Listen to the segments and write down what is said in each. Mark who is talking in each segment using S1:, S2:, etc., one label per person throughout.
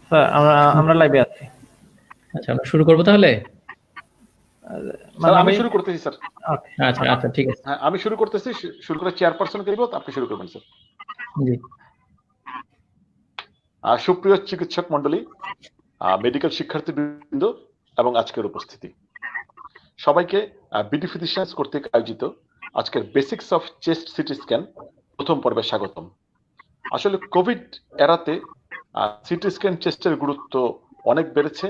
S1: Sir আমরা লাইভে আছি।
S2: আচ্ছা, আমরা শুরু করবো তাহলে।
S3: স্যার আমি শুরু করতেছি স্যার।
S2: আচ্ছা আচ্ছা, ঠিক আছে।
S3: হ্যাঁ, আমি শুরু করতেছি। শুরু করে চেয়ারপারসনকে দিব, আপনি শুরু করবেন স্যার।
S2: জি।
S3: সুপ্রিয় চিকিৎসক মন্ডলী, মেডিকেল শিক্ষার্থীবৃন্দ এবং আজকের উপস্থিতি সবাইকে বিডি ফিজিশিয়ানস কর্তৃক আয়োজিত আজকের basics of chest CT scan প্রথম পর্বে স্বাগতম। আসলে কোভিড এরাতে সিটি স্ক্যান চেস্টের গুরুত্ব অনেক বেড়েছে,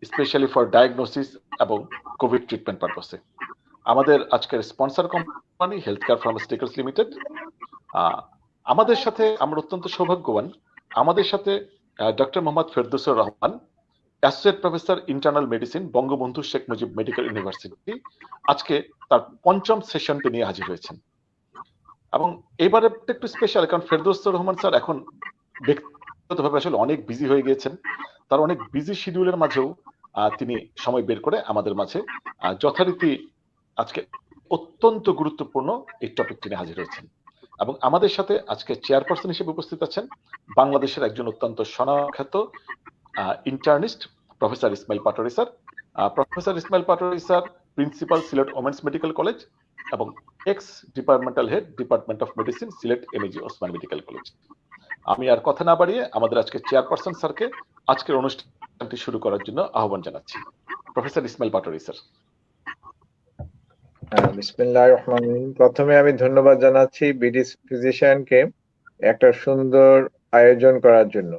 S3: স্পেশালি ফর ডায়াগনোসিস এবং কোভিড ট্রিটমেন্ট পারপাসে। আমাদের আজকের sponsor company health care pharmaceuticals limited. আমাদের সাথে আমরা অত্যন্ত সৌভাগ্যবান, আমাদের সাথে doctor Mohammad Ferdousur Rahman, associate professor internal medicine, Bangabandhu Sheikh Mujib medical university, আজকে তার পঞ্চম সেশনটি নিয়ে হাজির হয়েছেন। এবং এবারে একটু স্পেশাল, কারণ ফেরদৌসুর রহমান স্যার এখন ব্যক্তিগতভাবে আসলে অনেক বিজি হয়ে গিয়েছেন। তার অনেক বিজি শিডিউলের মাঝেও তিনি সময় বের করে আমাদের মাঝে যথারীতি আজকে অত্যন্ত গুরুত্বপূর্ণ এই টপিকটি নিয়ে হাজির হয়েছেন। এবং আমাদের সাথে আজকে চেয়ারপারসন হিসেবে উপস্থিত আছেন বাংলাদেশের একজন অত্যন্ত স্বনামখ্যাত internist professor Ismail Patwari sir. Professor Ismail Patwari sir principal Sylhet women's medical college এবং ex departmental head department of medicine Sylhet MAG Osman medical college. আমি আর কথা না বাড়িয়ে আমাদের আজকে চেয়ারপারসন স্যারকে আজকের অনুষ্ঠানটি শুরু করার জন্য আহ্বান জানাচ্ছি। Professor Ismail Patwari sir.
S4: বিসমিল্লাহির রহমানির রহিম। প্রথমে আমি ধন্যবাদ জানাচ্ছি বিডি ফিজিশিয়ানকে একটা সুন্দর আয়োজন করার জন্য।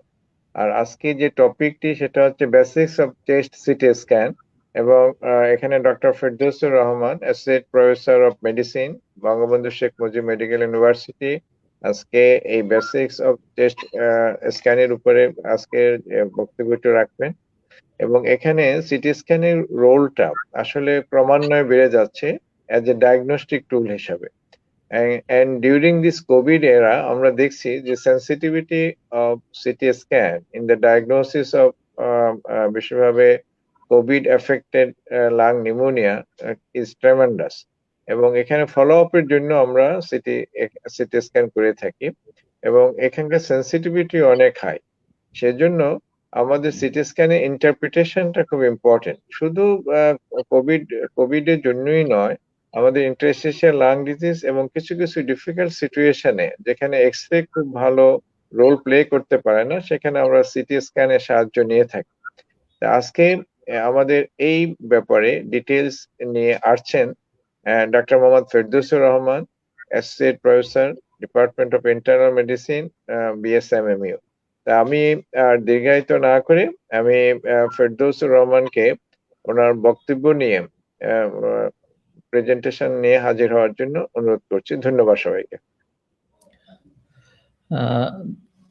S4: আর আজকে যে টপিকটি সেটা হচ্ছে basics of chest CT scan, এবং এখানে doctor Ferdousur Rahman, associate professor of medicine, Bangabandhu Sheikh Mujib medical university, আজকে এই বেসিক্স অফ চেস্ট স্ক্যানের উপরে আজকের বক্তব্যটি রাখবেন। এবং এখানে সিটি স্ক্যানের রোলটা আসলে ক্রমান্বয়ে বেড়ে যাচ্ছে অ্যাজ এ ডায়াগনস্টিক টুল হিসাবে। And during this COVID era, আমরা দেখছি যে sensitivity of CT scan in the diagnosis of বিশেষভাবে COVID affected lung pneumonia is tremendous. এবং এখানে ফলো আপের জন্য আমরা সিটি স্ক্যান করে থাকি এবং এখানকার সেন্সিটিভিটি অনেক হাই। সেজন্য আমাদের সিটি স্ক্যানের ইন্টারপ্রিটেশনটা খুব ইম্পর্টেন্ট। শুধু কোভিড এর জন্যই নয়, আমাদের ইন্টারস্টিশিয়াল লাং ডিজিজ এবং কিছু কিছু ডিফিকাল্ট সিচুয়েশনে যেখানে এক্সরে খুব ভালো রোল প্লে করতে পারে না, সেখানে আমরা সিটি স্ক্যানের সাহায্য নিয়ে থাকি। আজকে আমাদের এই ব্যাপারে ডিটেলস নিয়ে আসছেন doctor Mohammad Ferdousur Rahman, associate professor, department of internal medicine, BSMMU. তা আমি দীর্ঘায়িত না করে আমি ফেরদৌসুর রহমানকে ওনার বক্তব্য নিয়ে প্রেজেন্টেশন নিয়ে হাজির হওয়ার জন্য অনুরোধ করছি। ধন্যবাদ সবাইকে।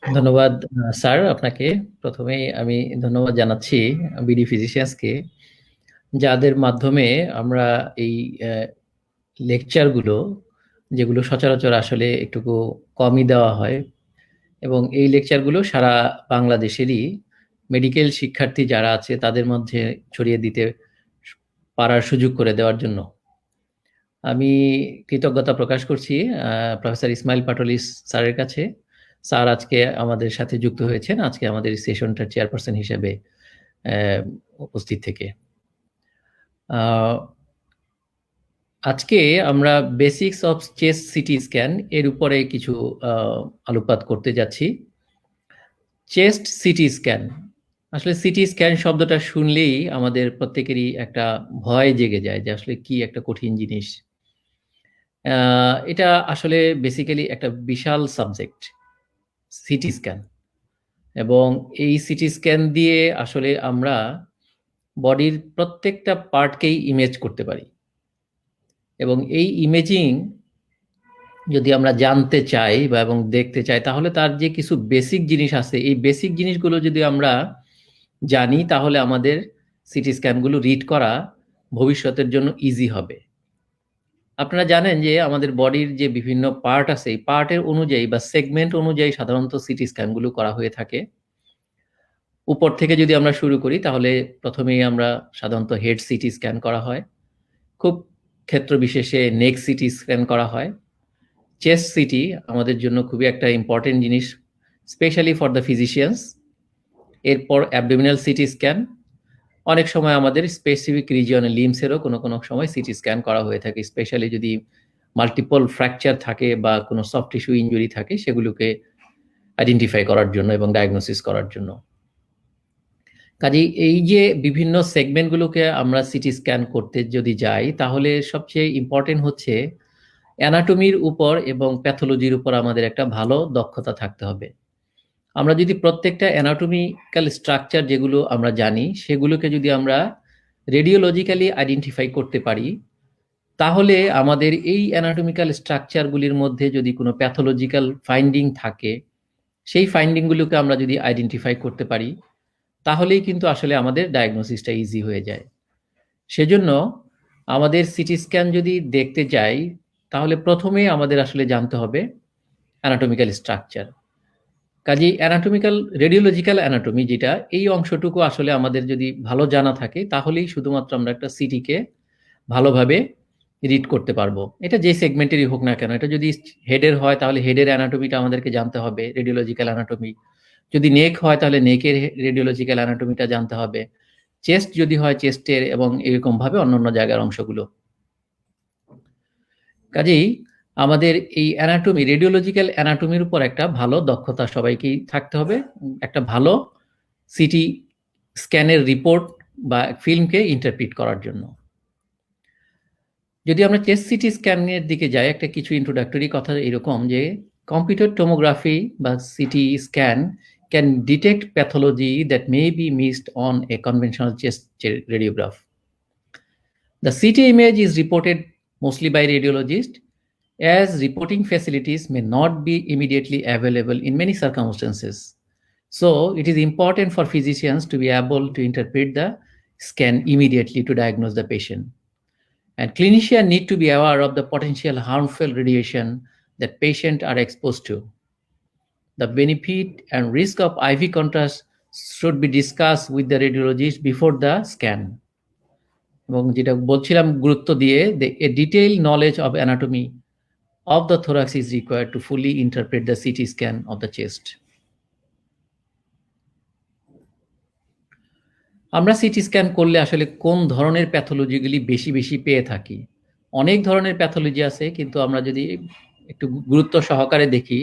S2: ধন্যবাদ স্যার আপনাকে। প্রথমেই আমি ধন্যবাদ জানাচ্ছি বিডি ফিজিশিয়ানসকে, যাদের মাধ্যমে আমরা এই লেকচারগুলো, যেগুলো সচরাচর আসলে একটুকু কমই দেওয়া হয়, এবং এই লেকচারগুলো সারা বাংলাদেশেরই মেডিকেল শিক্ষার্থী যারা আছে তাদের মধ্যে ছড়িয়ে দিতে পারার সুযোগ করে দেওয়ার জন্য আমি কৃতজ্ঞতা প্রকাশ করছি প্রফেসর ইসমাইল পাটোয়ারি স্যারের কাছে। স্যার আজকে আমাদের সাথে যুক্ত হয়েছেন, আজকে আমাদের সেশনটার চেয়ারপারসন হিসেবে উপস্থিত থেকে। আজকে আমরা basics of chest CT scan এর উপরে কিছু আলোকপাত করতে যাচ্ছি। চেস্ট সিটি স্ক্যান, আসলে সিটি স্ক্যান শব্দটা শুনলেই আমাদের প্রত্যেকেরই একটা ভয় জেগে যায় যে আসলে কি একটা কঠিন জিনিস। এটা আসলে বেসিক্যালি একটা বিশাল সাবজেক্ট সিটি স্ক্যান, এবং এই সিটি স্ক্যান দিয়ে আসলে আমরা বডির প্রত্যেকটা পার্টকেই ইমেজ করতে পারি, এবং এই ইমেজিং যদি আমরা জানতে চাই বা এবং দেখতে চাই, তাহলে তার যে কিছু বেসিক জিনিস আছে, এই বেসিক জিনিসগুলো যদি আমরা জানি, তাহলে আমাদের সিটি স্ক্যানগুলো রিড করা ভবিষ্যতের জন্য ইজি হবে। আপনারা জানেন যে আমাদের বডির যে বিভিন্ন পার্ট আছে, এই পার্টের অনুযায়ী বা সেগমেন্ট অনুযায়ী সাধারণত সিটি স্ক্যানগুলো করা হয়ে থাকে। উপর থেকে যদি আমরা শুরু করি, তাহলে প্রথমেই আমরা সাধারণত হেড সিটি স্ক্যান করা হয়, খুব ক্ষেত্র বিশেষে নেক সিটি স্ক্যান করা হয়। চেস্ট সিটি আমাদের জন্য খুবই একটা ইম্পর্টেন্ট জিনিস, স্পেশালি ফর দ্য ফিজিশিয়ানস। এরপর অ্যাবডোমিনাল সিটি স্ক্যান, অনেক সময় আমাদের স্পেসিফিক রিজিয়নে লিমসেরও কোনো সময় সিটি স্ক্যান করা হয়ে থাকে, স্পেশালি যদি মাল্টিপল ফ্র্যাকচার থাকে বা কোনো সফট টিস্যু ইনজুরি থাকে সেগুলোকে আইডেন্টিফাই করার জন্য এবং ডায়াগনোসিস করার জন্য। কাজেই এই যে বিভিন্ন সেগমেন্টগুলোকে আমরা সিটি স্ক্যান করতে যদি যাই, তাহলে সবচেয়ে ইম্পর্টেন্ট হচ্ছে অ্যানাটমির উপর এবং প্যাথোলজির উপর আমাদের একটা ভালো দক্ষতা থাকতে হবে। আমরা যদি প্রত্যেকটা অ্যানাটমিক্যাল স্ট্রাকচার যেগুলো আমরা জানি সেগুলোকে যদি আমরা রেডিওলজিক্যালি আইডেন্টিফাই করতে পারি, তাহলে আমাদের এই অ্যানাটমিক্যাল স্ট্রাকচারগুলির মধ্যে যদি কোনো প্যাথোলজিক্যাল ফাইন্ডিং থাকে, সেই ফাইন্ডিংগুলোকে আমরা যদি আইডেন্টিফাই করতে পারি, তাহলেই কিন্তু আসলে আমাদের ডায়াগনোসিসটা ইজি হয়ে যায়। সেজন্য আমাদের সিটি স্ক্যান যদি দেখতে যাই, তাহলে প্রথমে আমাদের আসলে জানতে হবে অ্যানাটমিক্যাল স্ট্রাকচার। কাজেই অ্যানাটমিক্যাল রেডিওলজিক্যাল অ্যানাটমি যেটা, এই অংশটুকু আসলে আমাদের যদি ভালো জানা থাকে, তাহলেই শুধুমাত্র আমরা একটা সিটিকে ভালোভাবে রিড করতে পারবো। এটা যে সেগমেন্টেরই হোক না কেন, এটা যদি হেডের হয় তাহলে হেডের অ্যানাটমিটা আমাদেরকে জানতে হবে, রেডিওলজিক্যাল অ্যানাটমি। যদি নেক হয় তাহলে নেকের রেডিওলজিক্যাল অ্যানাটমিটা জানতে হবে, চেস্ট যদি হয় চেস্টের, এবং এরকমভাবে অন্যান্য জায়গার অংশগুলো। কাজেই আমাদের এই অ্যানাটমি, রেডিওলজিক্যাল অ্যানাটমির উপর একটা ভালো দক্ষতা সবাইকেই থাকতে হবে, একটা ভালো সিটি স্ক্যানের রিপোর্ট বা ফিল্মকে ইন্টারপ্রিট করার জন্য। যদি আমরা চেস্ট সিটি স্ক্যানের দিকে যাই, একটা কিছু ইন্ট্রোডাক্টরি কথা এরকম যে কম্পিউটার টোমোগ্রাফি বা CT scan can detect pathology that may be missed on a conventional chest radiograph. The CT image is reported mostly by radiologists, as reporting facilities may not be immediately available in many circumstances. So it is important for physicians to be able to interpret the scan immediately to diagnose the patient. And clinicians need to be aware of the potential harmful radiation that patients are exposed to. The benefit and risk of IV contrast should be discussed with the radiologist before the scan. এবং যেটা বলছিলাম গুরুত্ব দিয়ে, a detailed knowledge of anatomy of the thorax is required to fully interpret the CT scan of the chest. আমরা CT scan করলে আসলে কোন ধরনের প্যাথোলজিগুলি বেশি পেয়ে থাকি? অনেক ধরনের প্যাথোলজি আছে, কিন্তু আমরা যদি একটু গুরুত্ব সহকারে দেখি,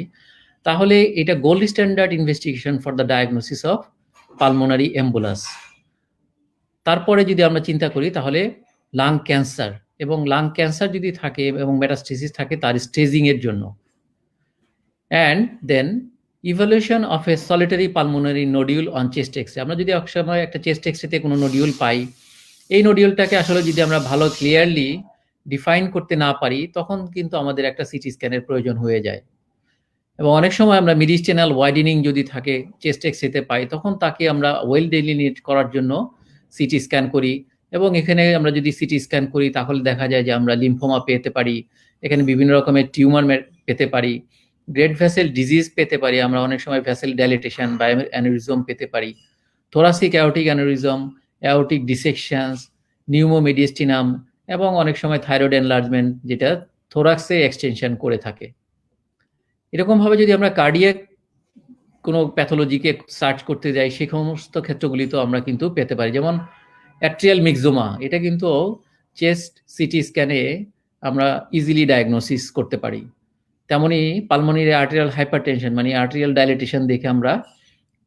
S2: তাহলে এটা gold standard investigation for the diagnosis of pulmonary embolus. তারপরে যদি আমরা চিন্তা করি তাহলে লাং ক্যান্সার, এবং লাং ক্যান্সার যদি থাকে এবং মেটাস্টেসিস থাকে তার স্টেজিং এর জন্য। And then evaluation of a solitary pulmonary nodule on chest x-ray. আমরা যদি এক সময় একটা চেস্ট এক্সরেতে কোনো নোডিউল পাই, এই নোডিউলটাকে আসলে যদি আমরা ভালো ক্লিয়ারলি ডিফাইন করতে না পারি, তখন কিন্তু আমাদের একটা সিটি স্ক্যানের প্রয়োজন হয়ে যায়। এবং অনেক সময় আমরা মিডিস্টেনাল ওয়াইডেনিং যদি থাকে চেস্ট এক্সরেতে পাই, তখন তাকে আমরা ওয়েল ডেলিনেট করার জন্য সিটি স্ক্যান করি। এবং এখানে আমরা যদি সিটি স্ক্যান করি তাহলে দেখা যায় যে আমরা লিম্ফোমা পেতে পারি, এখানে বিভিন্ন রকমের টিউমার পেতে পারি, গ্রেড ভেসেল ডিজিজ পেতে পারি, আমরা অনেক সময় ভেসেল ডাইলেটেশন বা অ্যানিউরিজম পেতে পারি, থোরাসিক অ্যাওর্টিক অ্যানিউরিজম, অ্যাওর্টিক ডিসেকশনস, নিউমোমেডিয়েস্টিনাম, এবং অনেক সময় থাইরয়েড এনলার্জমেন্ট যেটা থোরাক্সে এক্সটেনশন করে থাকে। এরকমভাবে যদি আমরা কার্ডিয়াক কোনো প্যাথোলজিকে সার্চ করতে যাই, সেই সমস্ত ক্ষেত্রগুলিতেও আমরা কিন্তু পেতে পারি। যেমন অ্যাট্রিয়াল মিক্সোমা, এটা কিন্তু চেস্ট সিটি স্ক্যানে আমরা ইজিলি ডায়াগনোসিস করতে পারি। তেমনি পালমোনারি আর্টেরিয়াল হাইপারটেনশন, মানে আর্টেরিয়াল ডাইলেটেশন দেখে আমরা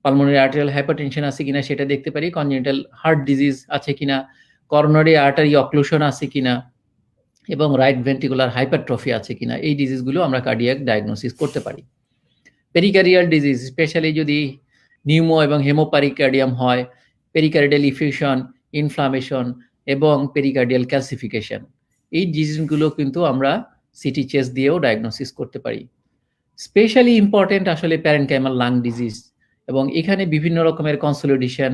S2: পালমোনারি আর্টেরিয়াল হাইপারটেনশন আছে কিনা সেটা দেখতে পারি, কনজেনিটাল হার্ট ডিজিজ আছে কিনা, করোনারি আর্টারি অক্লুশন আছে কিনা, এবং রাইট ভেন্ট্রিকুলার হাইপারট্রফি আছে কিনা, এই ডিজিজগুলো আমরা কার্ডিয়াক ডায়াগনোসিস করতে পারি। পেরিকার্ডিয়াল ডিজিজ, স্পেশালি যদি নিউমো এবং হেমোপারিকার্ডিয়াম হয়, পেরিকার্ডিয়াল ইফিউশন, ইনফ্লামেশন এবং পেরিকার্ডিয়াল ক্যালসিফিকেশন, এই ডিজিজগুলো কিন্তু আমরা সিটি চেস্ট দিয়েও ডায়াগনোসিস করতে পারি। স্পেশালি ইম্পর্টেন্ট আসলে প্যারেনকাইমাল লাং ডিজিজ, এবং এখানে বিভিন্ন রকমের consolidation,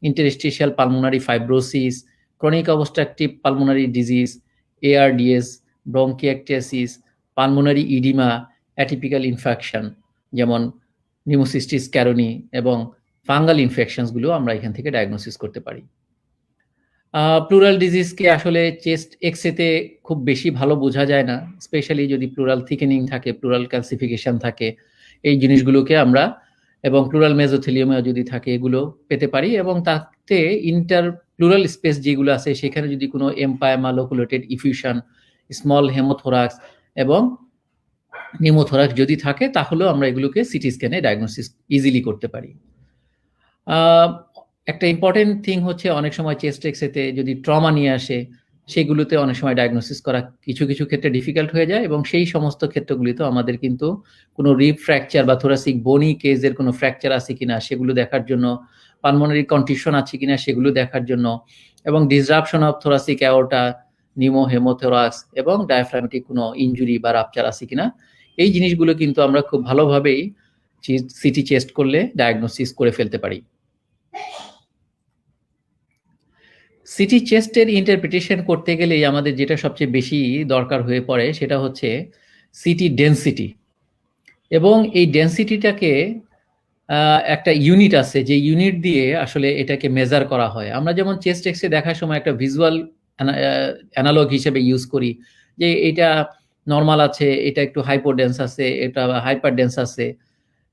S2: interstitial pulmonary fibrosis, chronic obstructive pulmonary disease, ARDS, bronchiectasis, pulmonary oedema, atypical infection যেমন নিউমোসিস্টিস ক্যারোনি এবং ফাঙ্গাল ইনফেকশনসগুলো আমরা এখান থেকে ডায়াগনোসিস করতে পারি। প্লুরাল ডিজিজকে আসলে চেস্ট এক্সরেতে খুব বেশি ভালো বোঝা যায় না, স্পেশালি যদি প্লুরাল থিকেনিং থাকে, প্লুরাল ক্যালসিফিকেশন থাকে, এই জিনিসগুলোকে আমরা এবং প্লুরাল মেজোথেলিওমা যদি থাকে এগুলো পেতে পারি, এবং তাতে ইন্টার প্লুরাল স্পেস যেগুলো আছে সেখানে যদি কোনো এম্পায়ামা, লোকুলেটেড ইফিউশন, স্মল হেমোথোরাক্স এবং নিউমোথোরাক্স যদি থাকে তাহলেও আমরা এগুলোকে সিটি স্ক্যানে ডায়াগনোসিস ইজিলি করতে পারি। একটা ইম্পর্টেন্ট থিং হচ্ছে অনেক সময় চেস্ট এক্সরেতে যদি ট্রমা নিয়ে আসে সেগুলোতে অনেক সময় ডায়াগনোসিস করা কিছু কিছু ক্ষেত্রে ডিফিকাল্ট হয়ে যায়, এবং সেই সমস্ত ক্ষেত্রগুলিতে আমাদের কিন্তু কোনো রিব ফ্র্যাকচার বা থোরাসিক বোনি কেজের কোনো ফ্র্যাকচার আছে কিনা সেগুলো দেখার জন্য, পালমোনারি কন্ডিশন আছে কিনা সেগুলো দেখার জন্য, এবং disruption of thoracic aorta, pneumo haemothorax এবং ডায়াফ্রামেটিক কোনো ইনজুরি বা রাপচার আছে কিনা, এই জিনিসগুলো কিন্তু আমরা খুব ভালোভাবেই সিটি চেস্ট করলে ডায়াগনোসিস করে ফেলতে পারি। সিটি চেস্টের ইন্টারপ্রিটেশন করতে গেলেই আমাদের যেটা সবচেয়ে বেশি দরকার হয়ে পড়ে সেটা হচ্ছে সিটি ডেন্সিটি, এবং এই ডেন্সিটিটাকে একটা ইউনিট আছে যে ইউনিট দিয়ে আসলে এটাকে মেজার করা হয়। আমরা যেমন চেস্ট এক্সরে দেখার সময় একটা ভিজুয়াল অ্যানালগ হিসেবে ইউজ করি যে এটা নর্মাল আছে, এটা একটু হাইপোডেন্স আছে, এটা হাইপার ডেন্স আছে,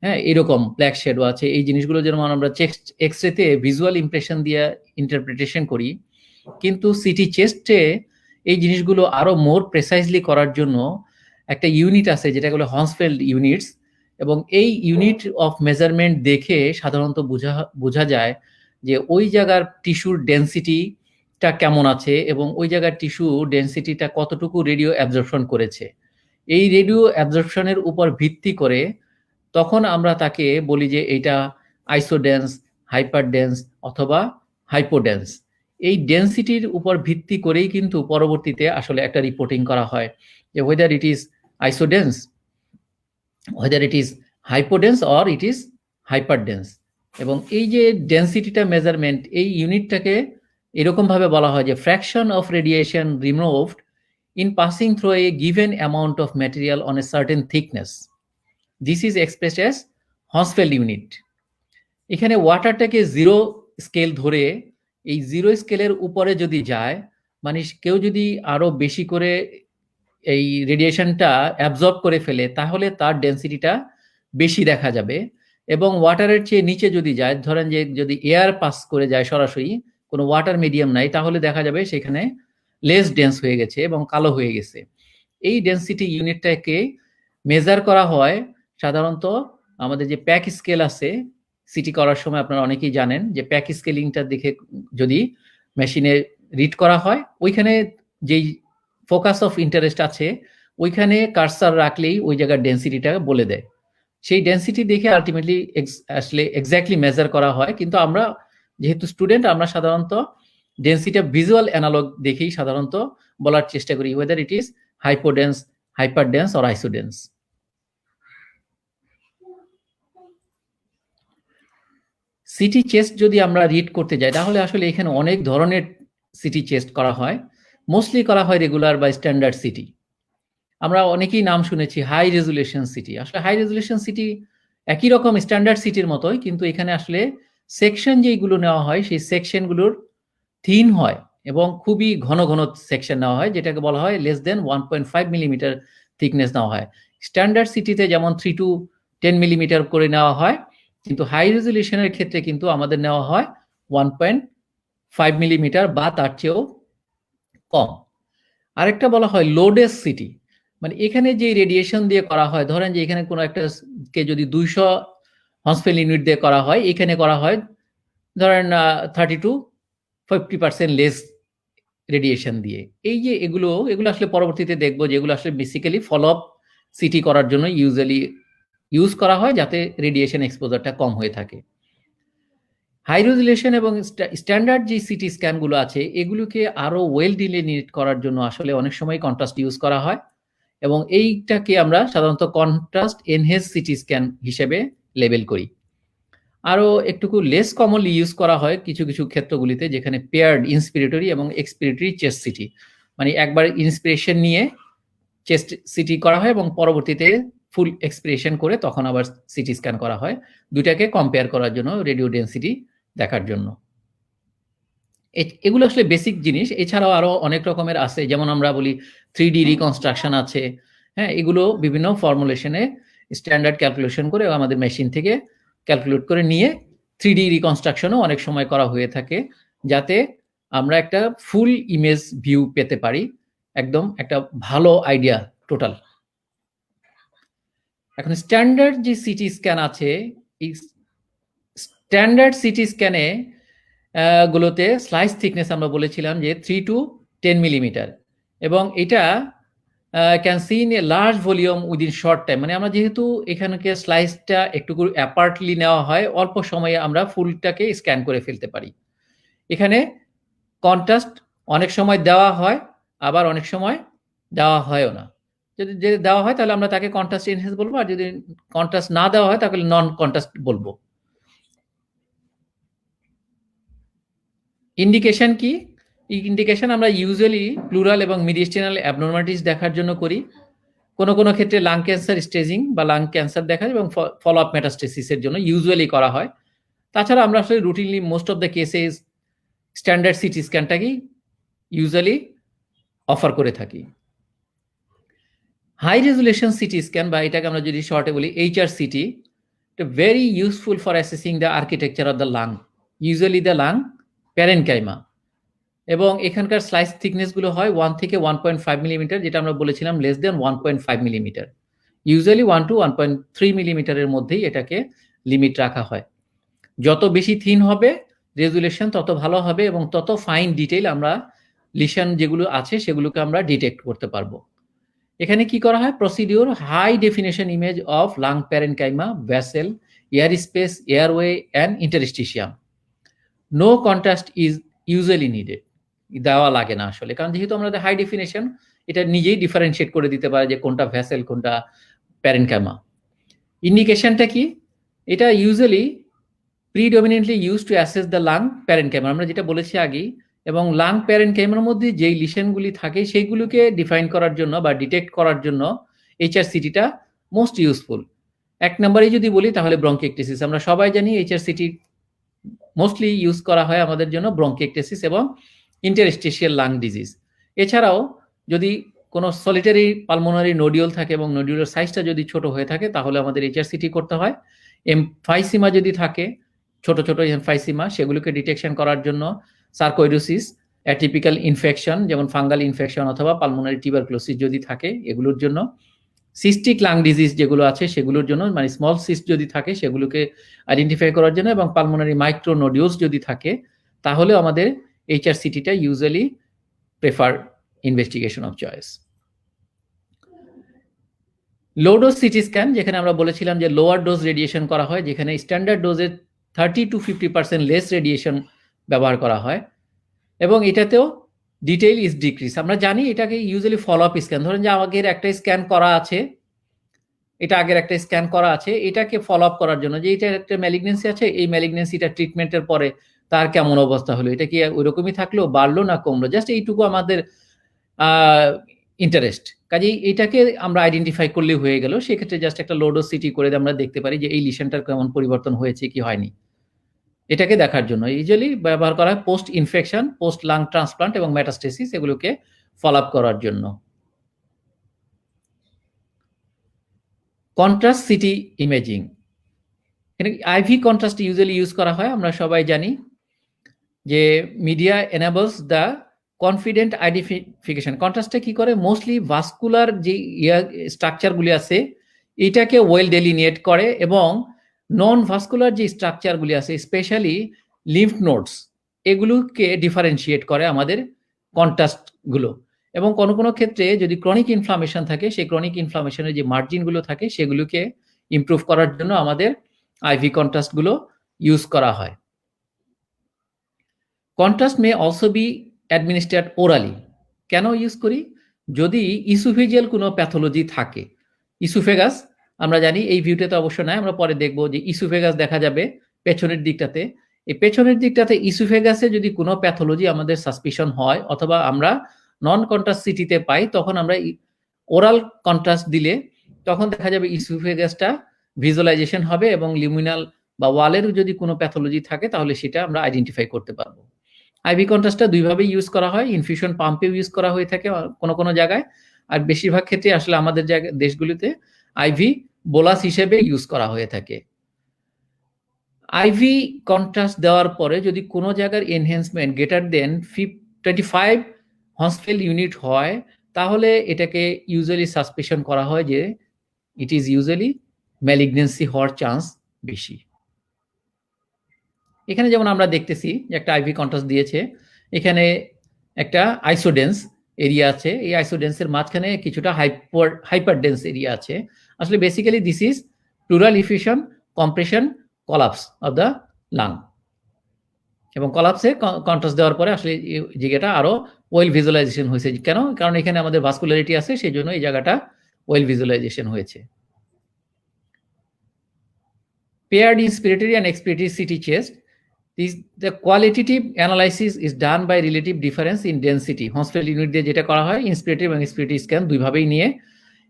S2: হ্যাঁ এরকম ব্ল্যাক শেডো আছে, এই জিনিসগুলো যেমন আমরা চেস্ট এক্সরেতে ভিজুয়াল ইমপ্রেশন দিয়ে ইন্টারপ্রিটেশন করি, কিন্তু সিটি চেস্টে এই জিনিসগুলো আরো মোর প্রেসাইজলি করার জন্য একটা ইউনিট আছে যেটা হলো হন্সফেল্ড ইউনিটস, এবং এই ইউনিট অফ মেজারমেন্ট দেখে সাধারণত বোঝা যায় যে ওই জায়গার টিস্যুর ডেন্সিটিটা কেমন আছে এবং ওই জায়গার টিস্যু ডেন্সিটিটা কতটুকু রেডিও অ্যাবজর্পশন করেছে। এই রেডিও অ্যাবজর্পশনের উপর ভিত্তি করে তখন আমরা তাকে বলি যে এটা আইসোডেন্স, হাইপারডেন্স অথবা হাইপোডেন্স। এই ডেন্সিটির উপর ভিত্তি করেই কিন্তু পরবর্তীতে আসলে একটা রিপোর্টিং করা হয় যে whether it is isodense, whether it is hypodense or it is hyperdense. এবং এই যে ডেন্সিটিটা মেজারমেন্ট, এই ইউনিটটাকে এরকমভাবে বলা হয় যে fraction of radiation removed in passing through a given amount of material on a certain thickness. This is expressed as Hounsfield unit. এখানে ওয়াটারটাকে জিরো স্কেল ধরে এই জিরো স্কেলের উপরে যদি যায়, মানে কেউ যদি আরো বেশি করে এই রেডিয়েশনটা অ্যাবজর্ব করে ফেলে তাহলে তার ডেন্সিটিটা বেশি দেখা যাবে, এবং ওয়াটারের চেয়ে নিচে যদি যায়, ধরেন যে যদি এয়ার পাস করে যায় সরাসরি, কোনো ওয়াটার মিডিয়াম নাই, তাহলে দেখা যাবে সেখানে লেস ডেন্স হয়ে গেছে এবং কালো হয়ে গেছে। এই ডেন্সিটি ইউনিটটাকে মেজার করা হয় সাধারণত আমাদের যে প্যাক স্কেল আছে, সিটি করার সময় আপনারা অনেকেই জানেন যে প্যাক স্কেলিংটা দেখে যদি মেশিনে রিড করা হয়, ওইখানে যেই ফোকাস অফ ইন্টারেস্ট আছে ওইখানে কার্সার রাখলেই ওই জায়গার ডেন্সিটিটা বলে দেয়। সেই ডেন্সিটি দেখে আলটিমেটলি আসলে এক্স্যাক্টলি মেজার করা হয়, কিন্তু আমরা যেহেতু স্টুডেন্ট আমরা সাধারণত ডেন্সিটি ভিজুয়াল অ্যানালগ দেখেই সাধারণত বলার চেষ্টা করি whether it is hypodense, hyperdense or isodense. CT chest যদি আমরা রিড করতে যাই তাহলে আসলে এখানে অনেক ধরনের সিটি চেস্ট করা হয়, মোস্টলি করা হয় রেগুলার বা স্ট্যান্ডার্ড সিটি। আমরা অনেকেই নাম শুনেছি হাই রেজুলেশন সিটি। আসলে হাই রেজুলেশন সিটি একই রকম স্ট্যান্ডার্ড সিটির মতোই, কিন্তু এখানে আসলে সেকশন যেগুলো নেওয়া হয় সেই সেকশনগুলোর থিন হয় এবং খুবই ঘন ঘন সেকশন নেওয়া হয়, যেটাকে বলা হয় লেস দেন 1.5 মিলিমিটার থিকনেস নেওয়া হয়। স্ট্যান্ডার্ড সিটিতে যেমন 3 to 10 মিলিমিটার করে নেওয়া হয়, কিন্তু হাই রেজুলেশনের ক্ষেত্রে কিন্তু আমাদের নেওয়া হয় 1.5 মিলিমিটার বা তার চেয়েও কম। আরেকটা বলা হয় লোডেস সিটি, মানে এখানে যে রেডিয়েশন দিয়ে করা হয়, ধরেন যে এখানে কোনো একটা কে যদি 200 হন্সফেল ইউনিট দিয়ে করা হয়, এখানে করা হয় ধরেন 30 to 50% লেস রেডিয়েশন দিয়ে। এই যে এগুলো আসলে পরবর্তীতে দেখবো যে এগুলো আসলে বেসিক্যালি ফলো আপ সিটি করার জন্য ইউজুয়ালি ইউজ করা হয় যাতে রেডিয়েশন এক্সপোজারটা কম হয়ে থাকে। হাই রেজুলেশন এবং স্ট্যান্ডার্ড যে সিটি স্ক্যানগুলো আছে এগুলোকে আরো ওয়েল ডিলিনিয়েট করার জন্য আসলে অনেক সময় কন্ট্রাস্ট ইউজ করা হয়, এবং এইটাকে আমরা সাধারণত কন্ট্রাস্ট এনহেন্স সিটি স্ক্যান হিসেবে লেবেল করি। আরো একটুকু লেস কমনলি ইউজ করা হয় কিছু কিছু ক্ষেত্রগুলিতে, যেখানে পেয়ার্ড ইন্সপিরেটরি এবং এক্সপিরেটরি চেস্ট সিটি, মানে একবার ইন্সপিরেশন নিয়ে চেস্ট সিটি করা হয় এবং পরবর্তীতে ফুল এক্সপিরেশন করে তখন আবার সিটি স্ক্যান করা হয়, দুইটাকে কম্পেয়ার করার জন্য রেডিও ডেন্সিটি দেখার জন্য। এগুলো আসলে বেসিক জিনিস। এছাড়াও আরো অনেক রকমের আছে, যেমন আমরা বলি 3D রিকনস্ট্রাকশন আছে, হ্যাঁ এগুলো বিভিন্ন ফর্মুলেশনে স্ট্যান্ডার্ড ক্যালকুলেশন করে আমাদের মেশিন থেকে ক্যালকুলেট করে নিয়ে 3D রিকনস্ট্রাকশনও অনেক সময় করা হয়ে থাকে, যাতে আমরা একটা ফুল ইমেজ ভিউ পেতে পারি, একদম একটা ভালো আইডিয়া টোটাল। এখন স্ট্যান্ডার্ড যে সিটি স্ক্যান আছে, এই স্ট্যান্ডার্ড সিটি স্ক্যানে গুলোতে স্লাইস থিকনেস আমরা বলেছিলাম যে 3 to 10 মিলিমিটার, এবং এটা can see in a large volume within short time. মানে আমরা যেহেতু এখানকে স্লাইসটা একটু অ্যাপার্টলি নেওয়া হয়, অল্প সময়ে আমরা ফুলটাকে স্ক্যান করে ফেলতে পারি। এখানে কন্ট্রাস্ট অনেক সময় দেওয়া হয়, আবার অনেক সময় দেওয়া হয়ও না। যদি দেওয়া হয় তাহলে আমরা তাকে কন্ট্রাস্ট এনহ্যান্স বলবো, আর যদি কন্ট্রাস্ট না দেওয়া হয় তাহলে নন কন্ট্রাস্ট বলবো। ইন্ডিকেশন কি? ইন্ডিকেশন আমরা ইউজুয়ালি প্লুরাল এবং মিডিস্টিনাল অ্যাবনর্মালিটিস দেখার জন্য করি। কোনো ক্ষেত্রে লাং ক্যান্সার স্টেজিং বা লাং ক্যান্সার দেখা এবং ফলো আপ মেটাস্টেসিসের জন্য ইউজুয়ালি করা হয়। তাছাড়া আমরা আসলে routinely most of the cases standard CT স্ক্যানটাকেই ইউজুয়ালি অফার করে থাকি। হাই রেজুলেশন সিটি স্ক্যান বা এটাকে আমরা যদি শর্টে বলি HRCT, very useful for assessing the architecture of the lung, usually the lung parenchyma, এবং এখানকার স্লাইস থিকনেসগুলো হয় 1 থেকে 1.5 মিলিমিটার, যেটা আমরা বলেছিলাম less than 1.5 millimetre. Usually 1 to 1.3 মিলিমিটারের মধ্যেই এটাকে লিমিট রাখা হয়। যত বেশি থিন হবে রেজুলেশন তত ভালো হবে, এবং তত ফাইন ডিটেইল আমরা লিশন যেগুলো আছে সেগুলোকে আমরা ডিটেক্ট করতে পারবো। এখানে কি করা হয়? Procedure high definition image of lung parenchyma, vessel, air space, airway and interstitium. No contrast is usually needed, দেওয়া লাগে না আসলে, কারণ যেহেতু আমাদের হাই ডেফিনেশন, এটা নিজেই ডিফারেন্সিয়েট করে দিতে পারে যে কোনটা ভেসেল কোনটা প্যারেনকাইমা। ইন্ডিকেশনটা কি? এটা usually predominantly use to assess the lung parenchyma, আমরা যেটা বলেছি আগেই, এবং লাং প্যারেনকাইমার মধ্যে যেই লিশনগুলি থাকে সেইগুলোকে ডিফাইন করার জন্য বা ডিটেক্ট করার জন্য HRCTটা মোস্ট ইউজফুল। 1 নম্বরে যদি বলি তাহলে ব্রঙ্কিয়েক্টেসিস। আমরা সবাই জানি HRCT মোস্টলি ইউজ করা হয় আমাদের জন্য ব্রঙ্কিয়েক্টেসিস এবং ইন্টারস্টিশিয়াল লাং ডিজিজ। এছাড়াও যদি কোনো সলিটারি পালমোনারি নোডিউল থাকে এবং নোডিউলের সাইজটা যদি ছোট হয়ে থাকে তাহলে আমাদের HRCT করতে হয়। এমফাইসিমা যদি থাকে, ছোট ছোট এমফাইসিমা, সেগুলোকে ডিটেকশন করার জন্য সার্কোইডোসিস, অ্যাটিপিক্যাল ইনফেকশন যেমন ফাঙ্গাল ইনফেকশন অথবা পালমোনারি টিউবারকুলোসিস যদি থাকে এগুলোর জন্য, সিস্টিক লাং ডিজিজ যেগুলো আছে সেগুলোর জন্য, মানে স্মল সিস্ট যদি থাকে সেগুলোকে আইডেন্টিফাই করার জন্য, এবং পালমোনারি মাইক্রো নোডিউলস যদি থাকে তাহলে আমাদের HRCTটা usually prefer investigation of choice. Low dose CT scan, যেখানে আমরা বলেছিলাম যে লোয়ার ডোজ রেডিয়েশন করা হয়, যেখানে স্ট্যান্ডার্ড ডোজের 30 to 50% লেস রেডিয়েশন ব্যবহার করা হয়, এবং এটাতেও ডিটেইল ইজ ডিক্রিজ। আমরা জানি এটাকে ইউজুয়ালি ফলো আপ স্ক্যান, ধরেন যে আগের একটা স্ক্যান করা আছে, এটাকে ফলো আপ করার জন্য যে এটা একটা ম্যালিগনেন্সি আছে, এই ম্যালিগনেন্সিটা ট্রিটমেন্টের পরে তার কেমন অবস্থা হলো, এটা কি ওইরকমই থাকলো, বাড়লো না কমলো, জাস্ট এইটুকু আমাদের ইন্টারেস্ট। কাজেই এটাকে আমরা আইডেন্টিফাই করলে হয়ে গেল। সেক্ষেত্রে জাস্ট একটা লো ডোজ সিটি করে আমরা দেখতে পারি যে এই লিশনটার কেমন পরিবর্তন হয়েছে কি হয়নি, এটাকে দেখার জন্য ইউজুয়ালি ব্যবহার করা হয় post infection, post lung transplant এবং মেটাস্টেসিস, এগুলোকে ফলো আপ করার জন্য। কন্ট্রাস্ট সিটি ইমেজিং, এখানে আইভি কন্ট্রাস্ট ইউজুয়ালি ইউজ করা হয়। আমরা সবাই জানি যে media enables the confident identification. কন্ট্রাস্টটা কি করে? মোস্টলি ভাস্কুলার যে স্ট্রাকচারগুলি আছে এটাকে ওয়েল ডেলিনিয়েট করে, এবং নন ভাস্কুলার যে স্ট্রাকচারগুলি আছে স্পেশালি লিম্ফ নোডস, এগুলোকে ডিফারেন্সিয়েট করে আমাদের কন্ট্রাস্টগুলো। এবং কোনো ক্ষেত্রে যদি ক্রনিক ইনফ্লামেশন থাকে, সেই ক্রনিক ইনফ্লামেশনের যে মার্জিনগুলো থাকে সেগুলোকে ইমপ্রুভ করার জন্য আমাদের আইভি কন্ট্রাস্টগুলো ইউজ করা হয়। Contrast may also be administrate orally. কেন ইউজ করি? যদি ইসোফেজিয়াল কোনো প্যাথোলজি থাকে, ইসোফেগাস আমরা জানি, এই ভিউটাতে অবশ্য নয়, আমরা পরে দেখবো যে ইসোফেগাস দেখা যাবে পেছনের দিকটাতে। এই পেছনের দিকটাতে ইসোফেগাসে যদি কোনো প্যাথোলজি আমাদের সাসপিশন হয় অথবা আমরা নন কন্ট্রাস্ট সিটিতে পাই, তখন আমরা ওরাল কন্ট্রাস্ট দিলে তখন দেখা যাবে ইসোফেগাসটা ভিজুয়ালাইজেশন হবে, এবং লিউমিনাল বা ওয়ালের যদি কোনো প্যাথোলজি থাকে তাহলে সেটা আমরা আইডেন্টিফাই করতে পারবো। আইভি কন্ট্রাস্টটা দুইভাবে ইউজ করা হয়, ইনফিউশন পাম্পেও ইউজ করা হয়ে থাকে কোনো জায়গায়, আর বেশিরভাগ ক্ষেত্রে আসলে আমাদের দেশগুলিতে আইভি বোলাস হিসেবে ইউজ করা হয়ে থাকে। আইভি কন্ট্রাস্ট দেওয়ার পরে যদি কোনো জায়গার এনহ্যান্সমেন্ট গ্রেটার দেন 25 হর্সফেল ইউনিট হয়, তাহলে এটাকে ইউজুয়ালি সাসপেশন করা হয় যে ইট ইজ ইউজুয়ালি ম্যালিগনেন্সি হওয়ার চান্স বেশি। এখানে যেমন আমরা দেখতেছি যে একটা আইভি কন্ট্রাস্ট দিয়েছে, এখানে একটা আইসোডেন্স এরিয়া আছে, এই আইসোডেন্সের মাঝখানে কিছুটা হাইপারডেন্স এরিয়া আছে। আসলে basically this is pleural effusion, compression, collapse of the lung. এবং কলাপসে কন্ট্রাস্ট দেওয়ার পরে আসলে এই জায়গাটা আরো ওয়েল ভিজুয়ালাইজেশন হয়েছে। কেন? কারণ এখানে আমাদের ভাস্কুলারিটি আছে, সেই জন্য এই জায়গাটা ওয়েল ভিজুয়ালাইজেশন হয়েছে। Paired inspiratory and expiratory CT chest, the qualitative analysis is done by relative difference in density. Hounsfield unit দিয়ে যেটা করা হয় ইন্সপিরেটরি এবং এক্সপিরেটরি স্ক্যান দুইভাবেই নিয়ে,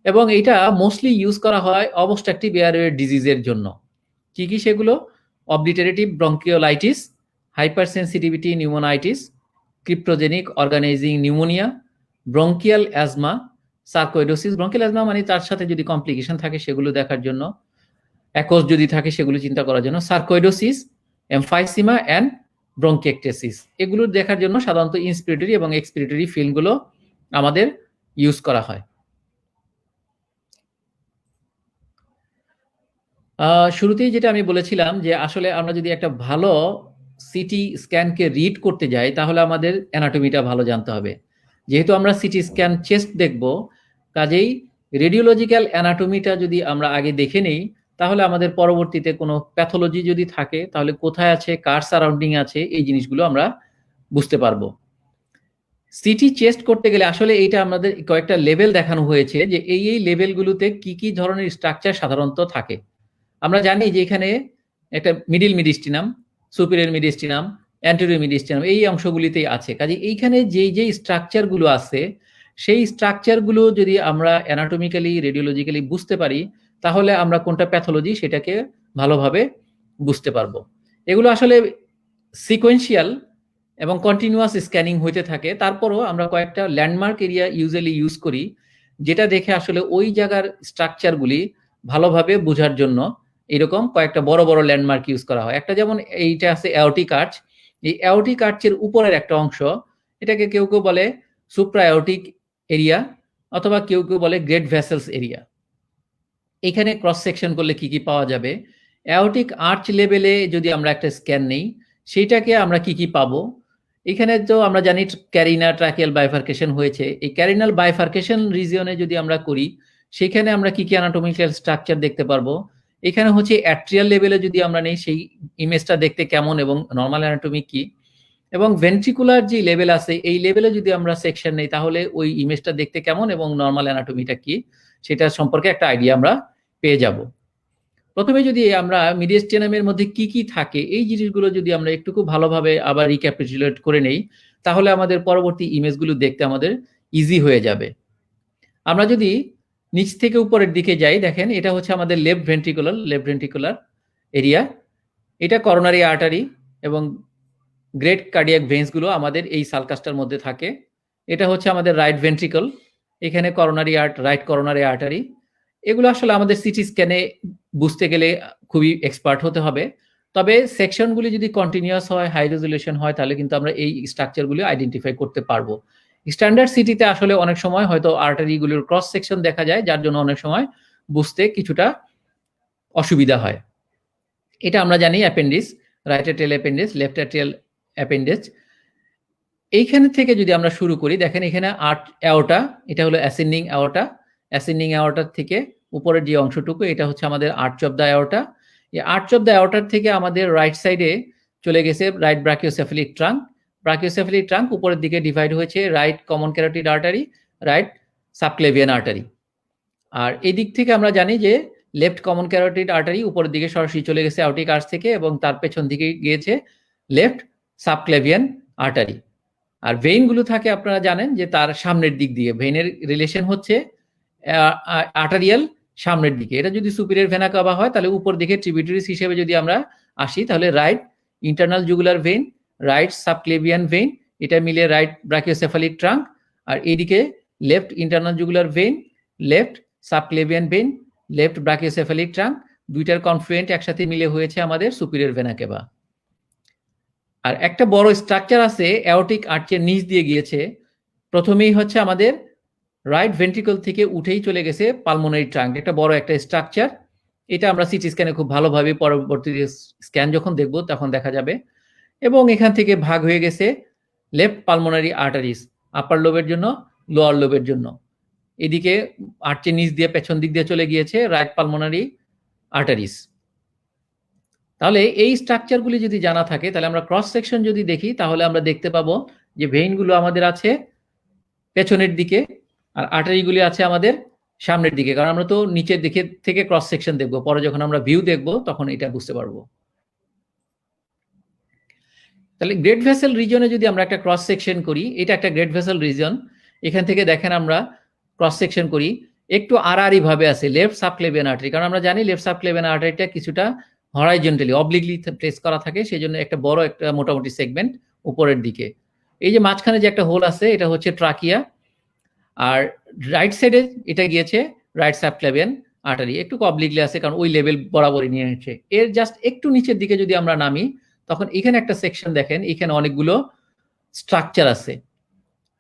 S2: এবং এটা মোস্টলি ইউজ করা হয় অবস্ট্রাকটিভ এয়ারওয়ে ডিজিজের জন্য। কি কি সেগুলো? Obliterative bronchiolitis, hypersensitivity pneumonitis, cryptogenic organising pneumonia, bronchial asthma, sarcoidosis. Bronchial asthma মানে তার সাথে যদি কমপ্লিকেশন থাকে সেগুলো দেখার জন্য, অ্যাকোস যদি থাকে সেগুলো চিন্তা করার জন্য, সার্কোইডোসিস, এমফাইসিমা অ্যান্ড ব্রঙ্কিয়েকটেসিস, এগুলো দেখার জন্য সাধারণত ইন্সপিরেটরি এবং এক্সপিরেটরি ফিল্মগুলো আমাদের ইউজ করা হয়। শুরুতেই যেটা আমি বলেছিলাম যে আসলে আমরা যদি একটা ভালো সিটি স্ক্যানকে রিড করতে যাই তাহলে আমাদের অ্যানাটমিটা ভালো জানতে হবে। যেহেতু আমরা সিটি স্ক্যান চেস্ট দেখব, কাজেই রেডিওলজিক্যাল অ্যানাটমিটা যদি আমরা আগে দেখে নেই তাহলে আমাদের পরবর্তীতে কোনো প্যাথোলজি যদি থাকে তাহলে কোথায় আছে, কার সারাউন্ডিং আছে, এই জিনিসগুলো আমরা বুঝতে পারবো। সিটি চেস্ট করতে গেলে আসলে এইটা আমাদের কয়েকটা লেভেল দেখানো হয়েছে যে এই লেভেলগুলোতে কি কি ধরনের স্ট্রাকচার সাধারণত থাকে। আমরা জানি যে এখানে একটা মিডিল মিডিস্টিনাম, সুপিরিয়র মিডিস্টিনাম, অ্যান্টেরিয়র মিডিস্টিনাম এই অংশগুলিতেই আছে। কাজে এইখানে যেই স্ট্রাকচারগুলো আছে সেই স্ট্রাকচারগুলো যদি আমরা অ্যানাটমিক্যালি রেডিওলজিক্যালি বুঝতে পারি তাহলে আমরা কোনটা প্যাথোলজি সেটাকে ভালোভাবে বুঝতে পারবো। এগুলো আসলে সিকোয়েন্সিয়াল এবং কন্টিনিউয়াস স্ক্যানিং হইতে থাকে। তারপরও আমরা কয়েকটা ল্যান্ডমার্ক এরিয়া ইউজুয়ালি ইউজ করি, যেটা দেখে আসলে ওই জায়গার স্ট্রাকচারগুলি ভালোভাবে বোঝার জন্য এরকম কয়েকটা বড় বড় ল্যান্ডমার্ক ইউজ করা হয়। একটা যেমন এইটা আছে অ্যাওটিক আর্চ। এই অ্যাওটিক আর্চের উপরের একটা অংশ, এটাকে কেউ কেউ বলে সুপ্রা অ্যাওটিক এরিয়া অথবা কেউ কেউ বলে গ্রেট ভেসেলস এরিয়া। এখানে ক্রস সেকশন করলে কি কি পাওয়া যাবে? অ্যাওটিক আর্চ লেভেলে যদি আমরা একটা স্ক্যান নেই সেইটাকে আমরা কি কি পাবো? এখানে তো আমরা জানি ক্যারিনা ট্রাকিয়াল বাইফার্কেশন হয়েছে। এই ক্যারিনাল বাইফার্কেশন রিজিয়নে যদি আমরা করি সেখানে আমরা কি কি অ্যানাটমিক্যাল স্ট্রাকচার দেখতে পারবো? এখানে হচ্ছে অ্যাট্রিয়াল লেভেলে যদি আমরা নেই সেই ইমেজটা দেখতে কেমন এবং নর্মাল অ্যানাটমি কি, এবং ভেন্ট্রিকুলার যে লেভেল আছে এই লেভেলে যদি আমরা সেকশন নেই তাহলে ওই ইমেজটা দেখতে কেমন এবং নর্মাল অ্যানাটমিটা কি সেটা সম্পর্কে একটা আইডিয়া আমরা পেয়ে যাব। প্রথমে যদি আমরা মিডিয়াস্টিনামের মধ্যে কি কি থাকে এই জিনিসগুলো যদি আমরা একটু ভালোভাবে আবার রিক্যাপিচুলেট করে নেই তাহলে আমাদের পরবর্তী ইমেজগুলো দেখতে আমাদের ইজি হয়ে যাবে। আমরা যদি নিচ থেকে উপরের দিকে যাই, দেখেন এটা হচ্ছে আমাদের লেফট ভেন্ট্রিকুলার এরিয়া। এটা করোনারি আর্টারি এবং গ্রেট কার্ডিয়াক ভেন্সগুলো আমাদের এই সালকাসটার মধ্যে থাকে। এটা হচ্ছে আমাদের রাইট ভেন্ট্রিকল, এখানে রাইট করোনারি আর্টারি। এগুলো আসলে আমাদের সিটি স্ক্যানে বুঝতে গেলে খুবই এক্সপার্ট হতে হবে। তবে সেকশনগুলি যদি কন্টিনিউয়াস হয়, হাই রেজুলেশন হয় তাহলে কিন্তু আমরা এই স্ট্রাকচারগুলো আইডেন্টিফাই করতে পারবো। স্ট্যান্ডার্ড সিটিতে আসলে অনেক সময় হয়তো আর্টারিগুলোর ক্রস সেকশন দেখা যায়, যার জন্য অনেক সময় বুঝতে কিছুটা অসুবিধা হয়। এটা আমরা জানি appendix, right atrial appendix, left atrial appendix. এইখানে থেকে যদি আমরা শুরু করি, দেখেন এখানে অ্যাওর্টা, এটা হলো অ্যাসেন্ডিং অ্যাওর্টা। অ্যাসেন্ডিং অ্যাওর্টার থেকে উপরের যে অংশটুকু এটা হচ্ছে আমাদের আর্চ অফ দ্য অ্যাওর্টা। এই আর্চ অফ দ্য অ্যাওর্টার থেকে আমাদের রাইট সাইডে চলে গেছে right brachiocephalic trunk. Brachiocephalic trunk উপরের দিকে ডিভাইড হয়েছে right common carotid artery, right subclavian artery. আর এই দিক থেকে আমরা জানি যে লেফট কমন ক্যারোটিড আর্টারি উপরের দিকে সরাসরি চলে গেছে অ্যাওর্টিক আর্চ থেকে এবং তার পেছন দিকে গিয়েছে লেফট সাবক্লেভিয়ান আর্টারি। আর ভেইনগুলো থাকে আপনারা জানেন যে তার সামনের দিক দিয়ে, ভেইনের রিলেশন হচ্ছে আর্টারিয়াল সামনের দিকে। এটা যদি সুপিরিয়র ভেনা কাভা হয় তাহলে উপর দিকে ট্রিবিউটারিজ হিসেবে যদি আমরা আসি তাহলে right internal jugular vein, right subclavian vein, এটা মিলে রাইট ব্রাকিওসেফালিক ট্রাঙ্ক। আর এইদিকে left internal jugular vein, left subclavian vein, left brachiocephalic trunk, দুইটার কনফ্লুয়েন্ট একসাথে মিলে হয়েছে আমাদের সুপিরিয়র ভেনা কেভা। আর একটা বড় স্ট্রাকচার আছে অ্যাওর্টিক আর্চের নিচ দিয়ে গিয়েছে, প্রথমেই হচ্ছে আমাদের রাইট ভেন্ট্রিকল থেকে উঠেই চলে গেছে পালমোনারি ট্রাঙ্ক, একটা বড় একটা স্ট্রাকচার। এটা আমরা সিটি স্ক্যানে খুব ভালোভাবে পরবর্তী স্ক্যান যখন দেখব তখন দেখা যাবে। এবং এখান থেকে ভাগ হয়ে গেছে লেফট পালমোনারি আর্টারিস, আপার লোবের জন্য, লোয়ার লোবের জন্য। এদিকে আর্চের নিচ দিয়ে পেছন দিক দিয়ে চলে গিয়েছে রাইট পালমোনারি আর্টারিস। তাহলে এই স্ট্রাকচারগুলি যদি জানা থাকে তাহলে আমরা ক্রস সেকশন যদি দেখি তাহলে আমরা দেখতে পাবো যে ভেইনগুলো আমাদের আছে পেছনের দিকে আর আর্টারিগুলি আছে আমাদের সামনের দিকে, কারণ আমরা তো নিচের দিকে থেকে ক্রস সেকশন দেখবো, পরে যখন আমরা ভিউ দেখবো তখন এটা বুঝতে পারবো। তাহলে গ্রেট ভেসেল রিজনে যদি আমরা একটা ক্রস সেকশন করি, এটা একটা গ্রেট ভেসেল রিজন, এখান থেকে দেখেন আমরা ক্রস সেকশন করি, একটু আড়াআড়ি ভাবে আছে লেফট সাবক্লেভিয়ান আর্টারি, কারণ আমরা জানি লেফট সাবক্লেভিয়ান আর্টারিটা কিছুটা হরাইজন্টালি অবলিকলি প্লেস করা থাকে, সেই জন্য একটা বড় একটা মোটামুটি সেগমেন্ট উপরের দিকে। এই যে মাঝখানে যে একটা হোল আছে এটা হচ্ছে ট্রাকিয়া, আর রাইট সাইডে এটা গিয়েছে রাইট সাবক্লেভিয়ান আর্টারি, একটু অবলিকলি আছে কারণ ওই লেভেল বরাবরই নিয়ে নিচ্ছে। এর জাস্ট একটু নিচের দিকে যদি আমরা নামি তখন এখানে একটা সেকশন দেখেন, এখানে অনেকগুলো স্ট্রাকচার আছে,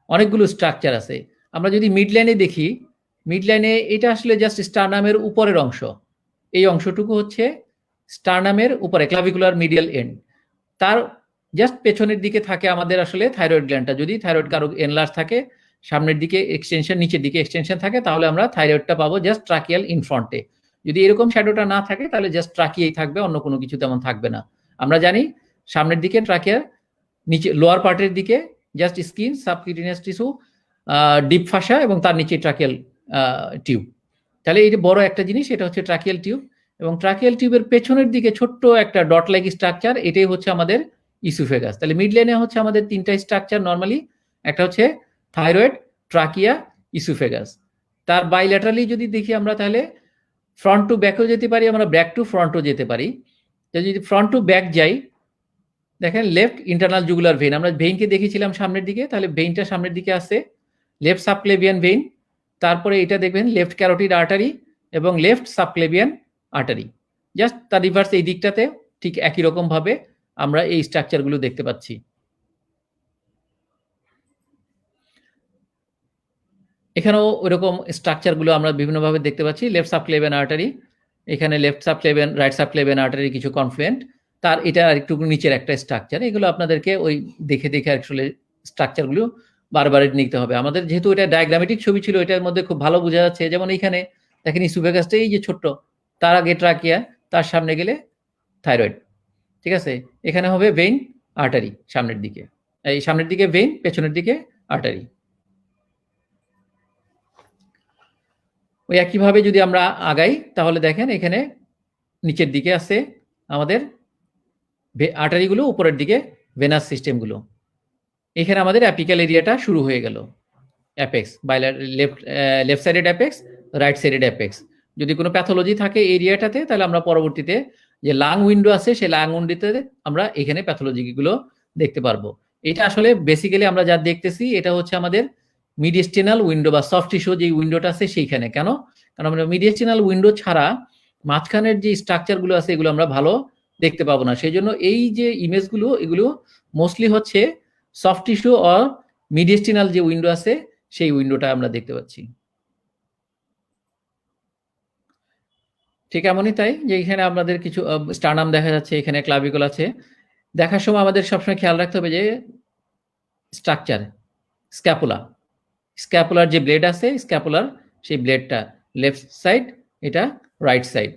S2: অনেকগুলো স্ট্রাকচার আছে। আমরা যদি মিড লাইনে দেখি, মিড লাইনে এটা আসলে জাস্ট স্টারনামের উপরের অংশ, এই অংশটুকু হচ্ছে স্টারনামের উপরে ক্লাভিকুলার মিডিয়াল এন্ড, তার জাস্ট পেছনের দিকে থাকে আমাদের আসলে থাইরয়েড গ্ল্যান্ডটা। যদি থাইরয়েড কারো এনলার্জ থাকে, সামনের দিকে এক্সটেনশন, নিচের দিকে এক্সটেনশন থাকে, তাহলে আমরা থাইরয়েডটা পাবো জাস্ট ট্রাকিয়াল ইন ফ্রন্টে। যদি এরকম শ্যাডোটা না থাকে তাহলে জাস্ট ট্রাকিয়াই থাকবে, অন্য কোনো কিছু তেমন থাকবে না। আমরা জানি সামনের দিকে ট্রাকিয়ার, নিচে লোয়ার পার্টের দিকে just skin, subcutaneous tissue, deep ফাসা এবং তার নিচে ট্রাকিয়াল টিউব। তাহলে এই যে বড় একটা জিনিস এটা হচ্ছে ট্রাকিয়াল টিউব, এবং ট্রাকিয়াল টিউবের পেছনের দিকে ছোট্ট একটা ডট লাইক স্ট্রাকচার, এটাই হচ্ছে আমাদের ইসোফেগাস। তাহলে মিড লাইনে হচ্ছে আমাদের তিনটা স্ট্রাকচার নরমালি, একটা হচ্ছে থাইরয়েড, ট্রাকিয়া, ইসোফেগাস। তার বাইল্যাটারালি যদি দেখি আমরা তাহলে ফ্রন্ট টু ব্যাকও যেতে পারি, আমরা ব্যাক টু ফ্রন্টও যেতে পারি। যদি ফ্রন্ট টু ব্যাক যাই, দেখেন লেফট ইন্টারনাল জুগুলার ভেইন, আমরা ভেইনকে দেখেছিলাম সামনের দিকে, তাহলে ভেইনটা সামনের দিকে আছে, লেফট সাবক্লেভিয়ান ভেইন, তারপরে এটা দেখবেন লেফট ক্যারোটিড আর্টারি এবং লেফট সাবক্লেভিয়ান আর্টারি, জাস্ট তার রিভার্স এই দিকটাতে ঠিক একই রকম ভাবে আমরা এই স্ট্রাকচারগুলো দেখতে পাচ্ছি। এখানেও ওইরকম স্ট্রাকচারগুলো আমরা বিভিন্নভাবে দেখতে পাচ্ছি। লেফট সাবক্লেভিয়ান আর্টারি, এখানে left subclavian, right subclavian artery কিছু কনফ্লুয়েন্ট, তার এটা আরেকটু নিচের একটা স্ট্রাকচার। এগুলো আপনাদেরকে ওই দেখে দেখে আসলে স্ট্রাকচারগুলো বারবার নিতে হবে। আমাদের যেহেতু এটা ডায়াগ্রামেটিক ছবি ছিল, এটার মধ্যে খুব ভালো বোঝা যাচ্ছে। যেমন এইখানে দেখেন ইসোফেগাসটা এই যে ছোট্ট, তার আগে ট্রাকিয়া, তার সামনে গেলে থাইরয়েড, ঠিক আছে। এখানে হবে ভেইন, আর্টারি সামনের দিকে, এই সামনের দিকে ভেইন, পেছনের দিকে আর্টারি। ওই একইভাবে যদি আমরা আগাই তাহলে দেখেন এখানে নিচের দিকে আছে আমাদের আর্টারিগুলো, উপরের দিকে ভেনাস সিস্টেমগুলো। এখানে আমাদের অ্যাপিক্যাল এরিয়াটা শুরু হয়ে গেল, apex, left sided apex, right sided apex. যদি কোনো প্যাথোলজি থাকে এরিয়াটাতে তাহলে আমরা পরবর্তীতে যে লাং উইন্ডো আছে সেই লাং উইন্ডোতে আমরা এখানে প্যাথোলজিগুলো দেখতে পারবো। এটা আসলে বেসিক্যালি আমরা যা দেখতেছি এটা হচ্ছে আমাদের মিডিয়েস্টিনাল উইন্ডো বা সফট টিস্যু যে উইন্ডোটা আছে সেইখানে। কেন? কারণ আমরা মিডিয়েস্টিনাল উইন্ডো ছাড়া মাঝখানের যে স্ট্রাকচারগুলো আছে এগুলো আমরা ভালো দেখতে পাবো না। সেই জন্য এই যে ইমেজগুলো এগুলো মোস্টলি হচ্ছে সফট টিস্যু অর মিডিয়েস্টিনাল যে উইন্ডো আছে সেই উইন্ডোটা আমরা দেখতে পাচ্ছি। ঠিক এমনই তাই যে এখানে আমাদের কিছু স্টারনাম দেখা যাচ্ছে, এখানে ক্লাভিকল আছে। দেখার সময় আমাদের সবসময় খেয়াল রাখতে হবে যে স্ট্রাকচার, স্ক্যাপুলার যে ব্লেড আছে, স্ক্যাপুলার সেই ব্লেডটা লেফট সাইড, এটা রাইট সাইড।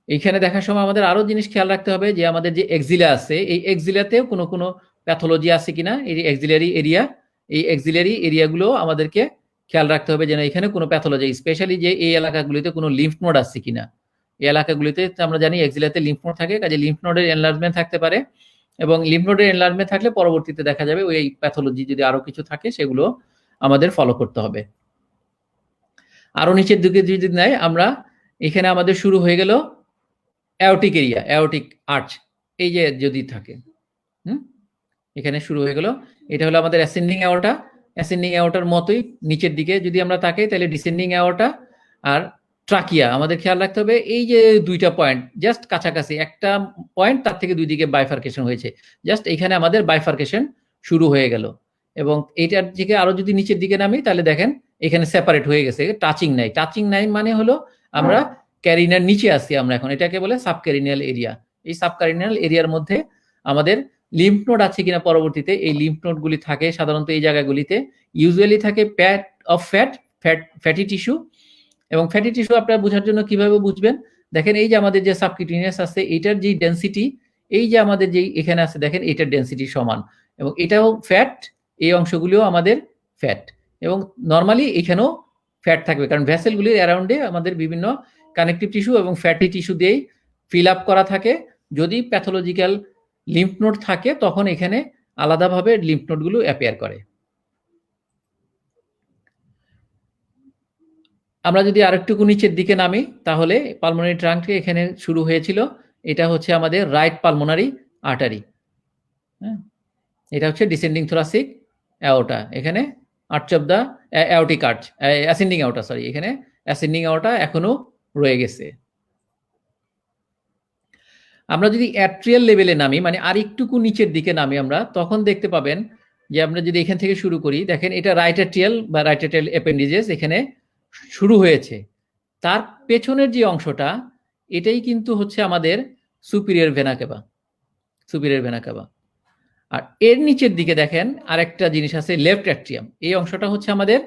S2: এইখানে দেখার সময় আমাদের আরো জিনিস খেয়াল রাখতে হবে যে আমাদের যে এক্সিলা আছে এই এক্সিলাতেও কোনো প্যাথোলজি আছে কিনা, এই এক্সিলারি এরিয়া, এই এক্সিলারি এরিয়াগুলো আমাদেরকে খেয়াল রাখতে হবে যেন এখানে কোনো প্যাথোলজি, স্পেশালি যে এই এলাকাগুলিতে কোনো লিম্ফ নোড আছে কিনা। এই এলাকাগুলিতে আমরা জানি এক্সিলাতে লিম্ফ নোড থাকে, কাজে লিম্ফ নোডের এনলার্জমেন্ট থাকতে পারে, এবং লিম্ফ নোডের এনলার্জমেন্ট থাকলে পরবর্তীতে দেখা যাবে ওই প্যাথোলজি যদি আরো কিছু থাকে সেগুলো আমাদের ফলো করতে হবে। আরো নিচের দিকে যদি নেয় আমরা, এখানে আমাদের শুরু হয়ে গেল অ্যাওর্টিক এরিয়া, অ্যাওর্টিক আর্চ, এই যে যদি থাকে এখানে শুরু হয়ে গেল, এটা হলো আমাদের অ্যাসেন্ডিং অ্যাওর্টা। অ্যাসেন্ডিং অ্যাওর্টার মতোই নিচের দিকে যদি আমরা তাকাই তাহলে ডিসেন্ডিং অ্যাওর্টা, আর ট্রাকিয়া আমাদের খেয়াল রাখতে হবে, এই যে দুইটা পয়েন্ট জাস্ট কাছাকাছি, একটা পয়েন্ট তার থেকে দুই দিকে বাইফার্কেশন হয়েছে, জাস্ট এখানে আমাদের বাইফার্কেশন শুরু হয়ে গেল। এবং এইটার দিকে আরো যদি নিচের দিকে নামি তাহলে দেখেন এখানে সেপারেট হয়ে গেছে, টাচিং নাই। টাচিং নাই মানে হলো আমরা ক্যারিনার নিচে আসছি, আমরা এখন এটাকে বলে সাবক্যারিনিয়াল এরিয়া। এই সাবক্যারিনিয়াল এরিয়ার মধ্যে আমাদের লিম্ফ নোড আছে কিনা পরবর্তীতে, এই লিম্ফ নোড গুলি থাকে সাধারণত এই জায়গাগুলিতে, ইউজুয়ালি থাকে ফ্যাটি টিস্যু। এবং ফ্যাটি টিস্যু আপনারা বোঝার জন্য কিভাবে বুঝবেন, দেখেন এই যে আমাদের যে সাবকিউটেনিয়াস আছে এটার যে ডেনসিটি, এই যে আমাদের যে এখানে আছে দেখেন এটার ডেনসিটি সমান, এবং এটাও ফ্যাট, এই অংশগুলিও আমাদের ফ্যাট, এবং নর্মালি এখানেও ফ্যাট থাকবে কারণ ভ্যাসেলগুলির অ্যারাউন্ডে আমাদের বিভিন্ন কানেকটিভ টিস্যু এবং ফ্যাটি টিস্যু দিয়েই ফিল আপ করা থাকে। যদি প্যাথোলজিক্যাল লিম্ফ নোড থাকে তখন এখানে আলাদাভাবে লিম্ফ নোডগুলো অ্যাপিয়ার করে। আমরা যদি আরেকটুকু নিচের দিকে নামি তাহলে পালমোনারি ট্রাঙ্ক এখানে শুরু হয়েছিল, এটা হচ্ছে আমাদের রাইট পালমোনারি আর্টারি। হ্যাঁ, এটা হচ্ছে ডিসেন্ডিং থোরাসিক অ্যাওটা, এখানে arch of the aortic arch, ascending অ্যাওটা, sorry, এখানে অ্যাসেন্ডিং অ্যাওটা এখনো রয়ে গেছে। আমরা যদি অ্যাট্রিয়াল লেভেলে নামি, মানে আরেকটুকু নিচের দিকে নামি আমরা, তখন দেখতে পাবেন যে আমরা যদি এখান থেকে শুরু করি, দেখেন এটা রাইট অ্যাট্রিয়াল বা রাইট অ্যাট্রিয়াল অ্যাপেন্ডিজেস এখানে শুরু হয়েছে। তার পেছনের যে অংশটা এটাই কিন্তু হচ্ছে আমাদের সুপিরিয়র ভেনা কেভা, সুপিরিয়র ভেনা কেভা। আর এর নিচের দিকে দেখেন আরেকটা জিনিস আছে লেফট অ্যাট্রিয়াম, এই অংশটা হচ্ছে আমাদের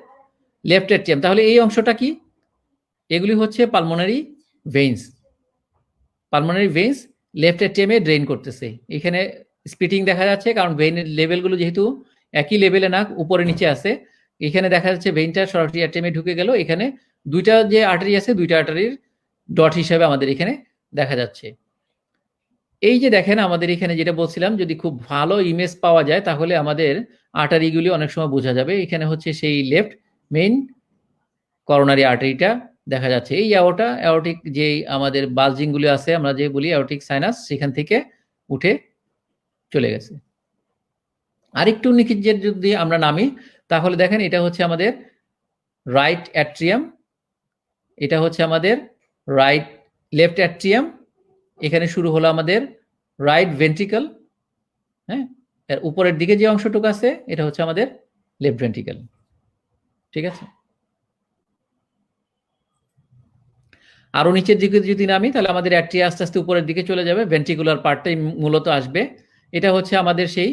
S2: লেফট অ্যাট্রিয়াম। তাহলে এই অংশটা কি? এগুলি হচ্ছে pulmonary veins. Pulmonary veins left অ্যাট্রিয়ামে ড্রেন করতেছে। এখানে স্প্লিটিং দেখা যাচ্ছে কারণ ভেইনের লেভেলগুলো যেহেতু একই লেভেলে না, উপরে নিচে আছে। এখানে দেখা যাচ্ছে ভেইনটা সরাসরি অ্যাট্রিয়ামে ঢুকে গেল, এখানে দুইটা যে আর্টারি আছে দুইটা আর্টারির ডট হিসাবে আমাদের এখানে দেখা যাচ্ছে। এই যে দেখেন আমাদের এখানে যেটা বলছিলাম, যদি খুব ভালো ইমেজ পাওয়া যায় তাহলে আমাদের আর্টারিগুলি অনেক সময় বোঝা যাবে। এখানে হচ্ছে সেই লেফট মেইন করোনারি আর্টারিটা দেখা যাচ্ছে। এই অ্যাওর্টিক যে আমাদের বালজিংগুলি আছে, আমরা যে বলি অ্যাওর্টিক সাইনাস, সেখান থেকে উঠে চলে গেছে। আরেকটু নিচে যদি আমরা নামি তাহলে দেখেন এটা হচ্ছে আমাদের রাইট অ্যাট্রিয়াম, এটা হচ্ছে আমাদের লেফট অ্যাট্রিয়াম, এখানে শুরু হলো আমাদের রাইট ভেন্ট্রিকল। হ্যাঁ, এর উপরের দিকে যে অংশটুকু আছে এটা হচ্ছে আমাদের লেফট ভেন্ট্রিকল। ঠিক আছে, আরো নিচের দিকে যদি নামি তাহলে আমাদের অ্যাট্রিয়া আস্তে আস্তে উপরের দিকে চলে যাবে, ভেন্ট্রিকুলার পার্টটাই মূলত আসবে। এটা হচ্ছে আমাদের সেই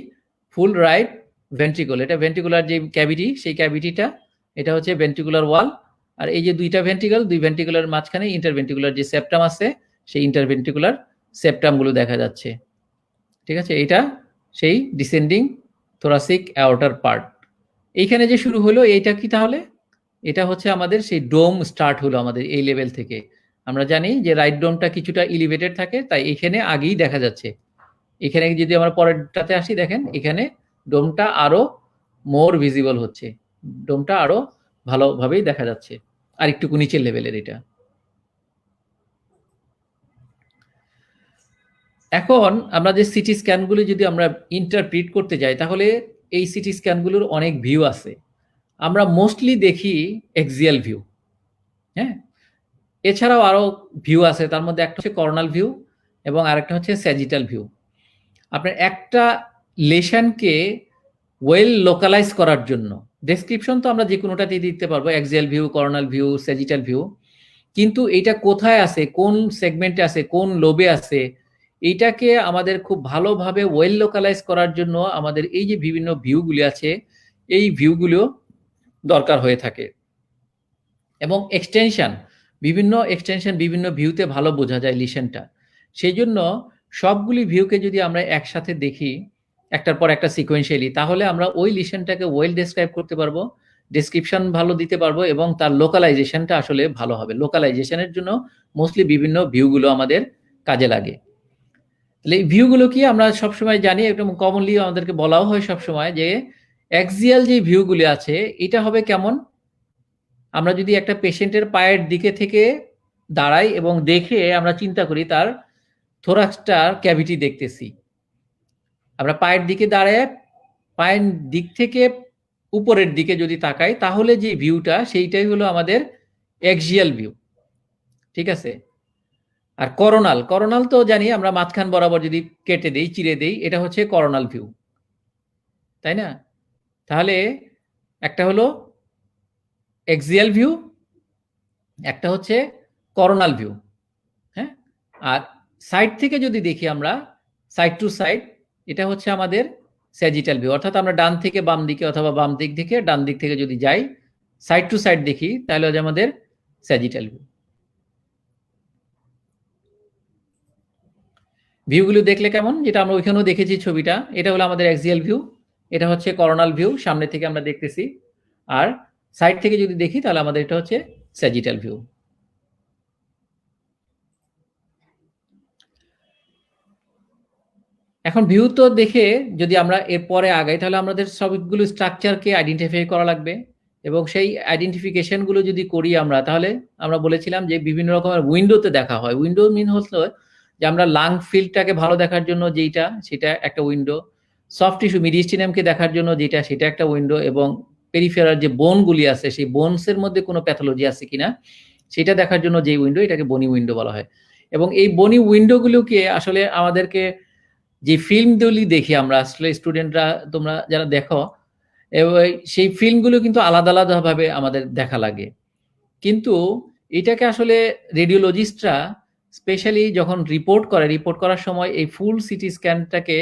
S2: ফুল রাইট ভেন্ট্রিকল, এটা ভেন্ট্রিকুলার যে ক্যাভিটি, সেই ক্যাভিটিটা, এটা হচ্ছে ভেন্ট্রিকুলার ওয়াল। আর এই যে দুইটা ভেন্ট্রিকল, দুই ভেন্ট্রিকুলার মাঝখানে ইন্টারভেন্ট্রিকুলার যে সেপ্টাম আছে, সেই ইন্টারভেন্ট্রিকুলার সেপ্টামগুলো দেখা যাচ্ছে। ঠিক আছে, এটা সেই ডিসেন্ডিং থোরাসিক অ্যাওর্টার পার্ট। এইখানে যে শুরু হলো এইটা কি তাহলে? এটা হচ্ছে আমাদের সেই ডোম স্টার্ট হলো আমাদের এই লেভেল থেকে। আমরা জানি যে রাইট ডোমটা কিছুটা এলিভেটেড থাকে, তাই এখানে আগেই দেখা যাচ্ছে। এখানে যদি আমরা পরেরটাতে আসি, দেখেন এখানে ডোমটা আরো মোর ভিজিবল হচ্ছে, ডোমটা আরো ভালোভাবেই দেখা যাচ্ছে, আর একটু নিচের লেভেলের এটা। এখন আমরা যে সিটি স্ক্যানগুলি যদি আমরা ইন্টারপ্রিট করতে যাই তাহলে এই সিটি স্ক্যানগুলোর অনেক ভিউ আছে। আমরা মোস্টলি দেখি এক্সিয়াল ভিউ। হ্যাঁ, এছাড়াও আরো ভিউ আছে, তার মধ্যে একটা হচ্ছে করোনাল ভিউ এবং আরেকটা হচ্ছে স্যাজিটাল ভিউ। আপনার একটা লেশনকে ওয়েল লোকালাইজ করার জন্য ডেসক্রিপশন তো আমরা যে কোনোটাতেই দিতে পারবো, axial view, coronal view, sagittal view, কিন্তু এটা কোথায় আছে, কোন সেগমেন্টে আছে, কোন লোবে আছে, এইটাকে আমাদের খুব ভালোভাবে ওয়েল লোকালাইজ করার জন্য আমাদের এই যে বিভিন্ন ভিউগুলি আছে, এই ভিউগুলো দরকার হয়ে থাকে। এবং এক্সটেনশন, বিভিন্ন ভিউতে ভালো বোঝা যায় লিশনটা। সেই জন্য সবগুলি ভিউকে যদি আমরা একসাথে দেখি একটার পর একটা সিকোয়েন্সিয়ালি, তাহলে আমরা ওই লিশনটাকে ওয়েল ডেসক্রাইব করতে পারবো, ডেসক্রিপশন ভালো দিতে পারবো, এবং তার লোকালাইজেশনটা আসলে ভালো হবে। লোকালাইজেশনের জন্য মোস্টলি বিভিন্ন ভিউগুলো আমাদের কাজে লাগে। তাহলে এই ভিউগুলো কি আমরা সবসময় জানি, একদম কমনলি আমাদেরকে বলাও হয় সবসময় যে অ্যাক্সিয়াল যে ভিউগুলি আছে এটা হবে কেমন? আমরা যদি একটা পেশেন্টের পায়ের দিকে থেকে দাঁড়াই এবং দেখে আমরা চিন্তা করি তার থোরাক্সটার ক্যাভিটি দেখতেছি, আমরা পায়ের দিকে দাঁড়ায় পায়ের দিক থেকে উপরের দিকে যদি তাকাই তাহলে যে ভিউটা সেইটাই হলো আমাদের অ্যাক্সিয়াল ভিউ। ঠিক আছে। আর করোনাল, করোনাল তো জানি আমরা মাঝখান বরাবর যদি কেটে দেই, চিরে দেই, এটা হচ্ছে করোনাল ভিউ, তাই না? তাহলে একটা হলো এক্সিয়াল ভিউ, একটা হচ্ছে করোনাল ভিউ। হ্যাঁ, আর সাইড থেকে যদি দেখি আমরা, সাইড টু সাইড, এটা হচ্ছে আমাদের স্যাজিটাল ভিউ, অর্থাৎ আমরা ডান থেকে বাম দিকে অথবা বাম দিক থেকে ডান দিক থেকে যদি যাই, সাইড টু সাইড দেখি, তাহলে হচ্ছে আমাদের স্যাজিটাল ভিউ। ভিউগুলো দেখলে কেমন, যেটা আমরা ওইখানেও দেখেছি ছবিটা, এটা হলো আমাদের অ্যাক্সিয়াল ভিউ, এটা হচ্ছে করোনাল ভিউ, সামনে থেকে আমরা দেখতেছি। আর সাইড থেকে যদি দেখি তাহলে আমাদের এটা হচ্ছে স্যাজিটাল ভিউ। এখন ভিউ তো দেখে যদি আমরা এরপরে আগাই, তাহলে আমাদের সবগুলো স্ট্রাকচারকে আইডেন্টিফাই করা লাগবে, এবং সেই আইডেন্টিফিকেশনগুলো যদি করি আমরা, তাহলে আমরা বলেছিলাম যে বিভিন্ন রকমের উইন্ডোতে দেখা হয়। উইন্ডো মিন হলো যে আমরা লাং ফিল্ডটাকে ভালো দেখার জন্য যেটা, সেটা একটা উইন্ডো, সফট টিস্যু মিডিয়াস্টিনামকে দেখার জন্য যেটা, সেটা একটা উইন্ডো, এবং পেরিফেরাল যে বোনগুলি আছে সেই বোনসের মধ্যে কোনো প্যাথোলজি আছে কিনা সেটা দেখার জন্য যে উইন্ডো, এটাকে বনি উইন্ডো বলা হয়। এবং এই বনি উইন্ডোগুলোকে আসলে আমাদেরকে যে ফিল্মগুলি দেখি আমরা, আসলে স্টুডেন্টরা তোমরা যারা দেখো, সেই ফিল্মগুলো কিন্তু আলাদা আলাদাভাবে আমাদের দেখা লাগে, কিন্তু এটাকে আসলে রেডিওলজিস্টরা স্পেশালি যখন রিপোর্ট করার সময় এই ফুল সিটি স্ক্যানটাকে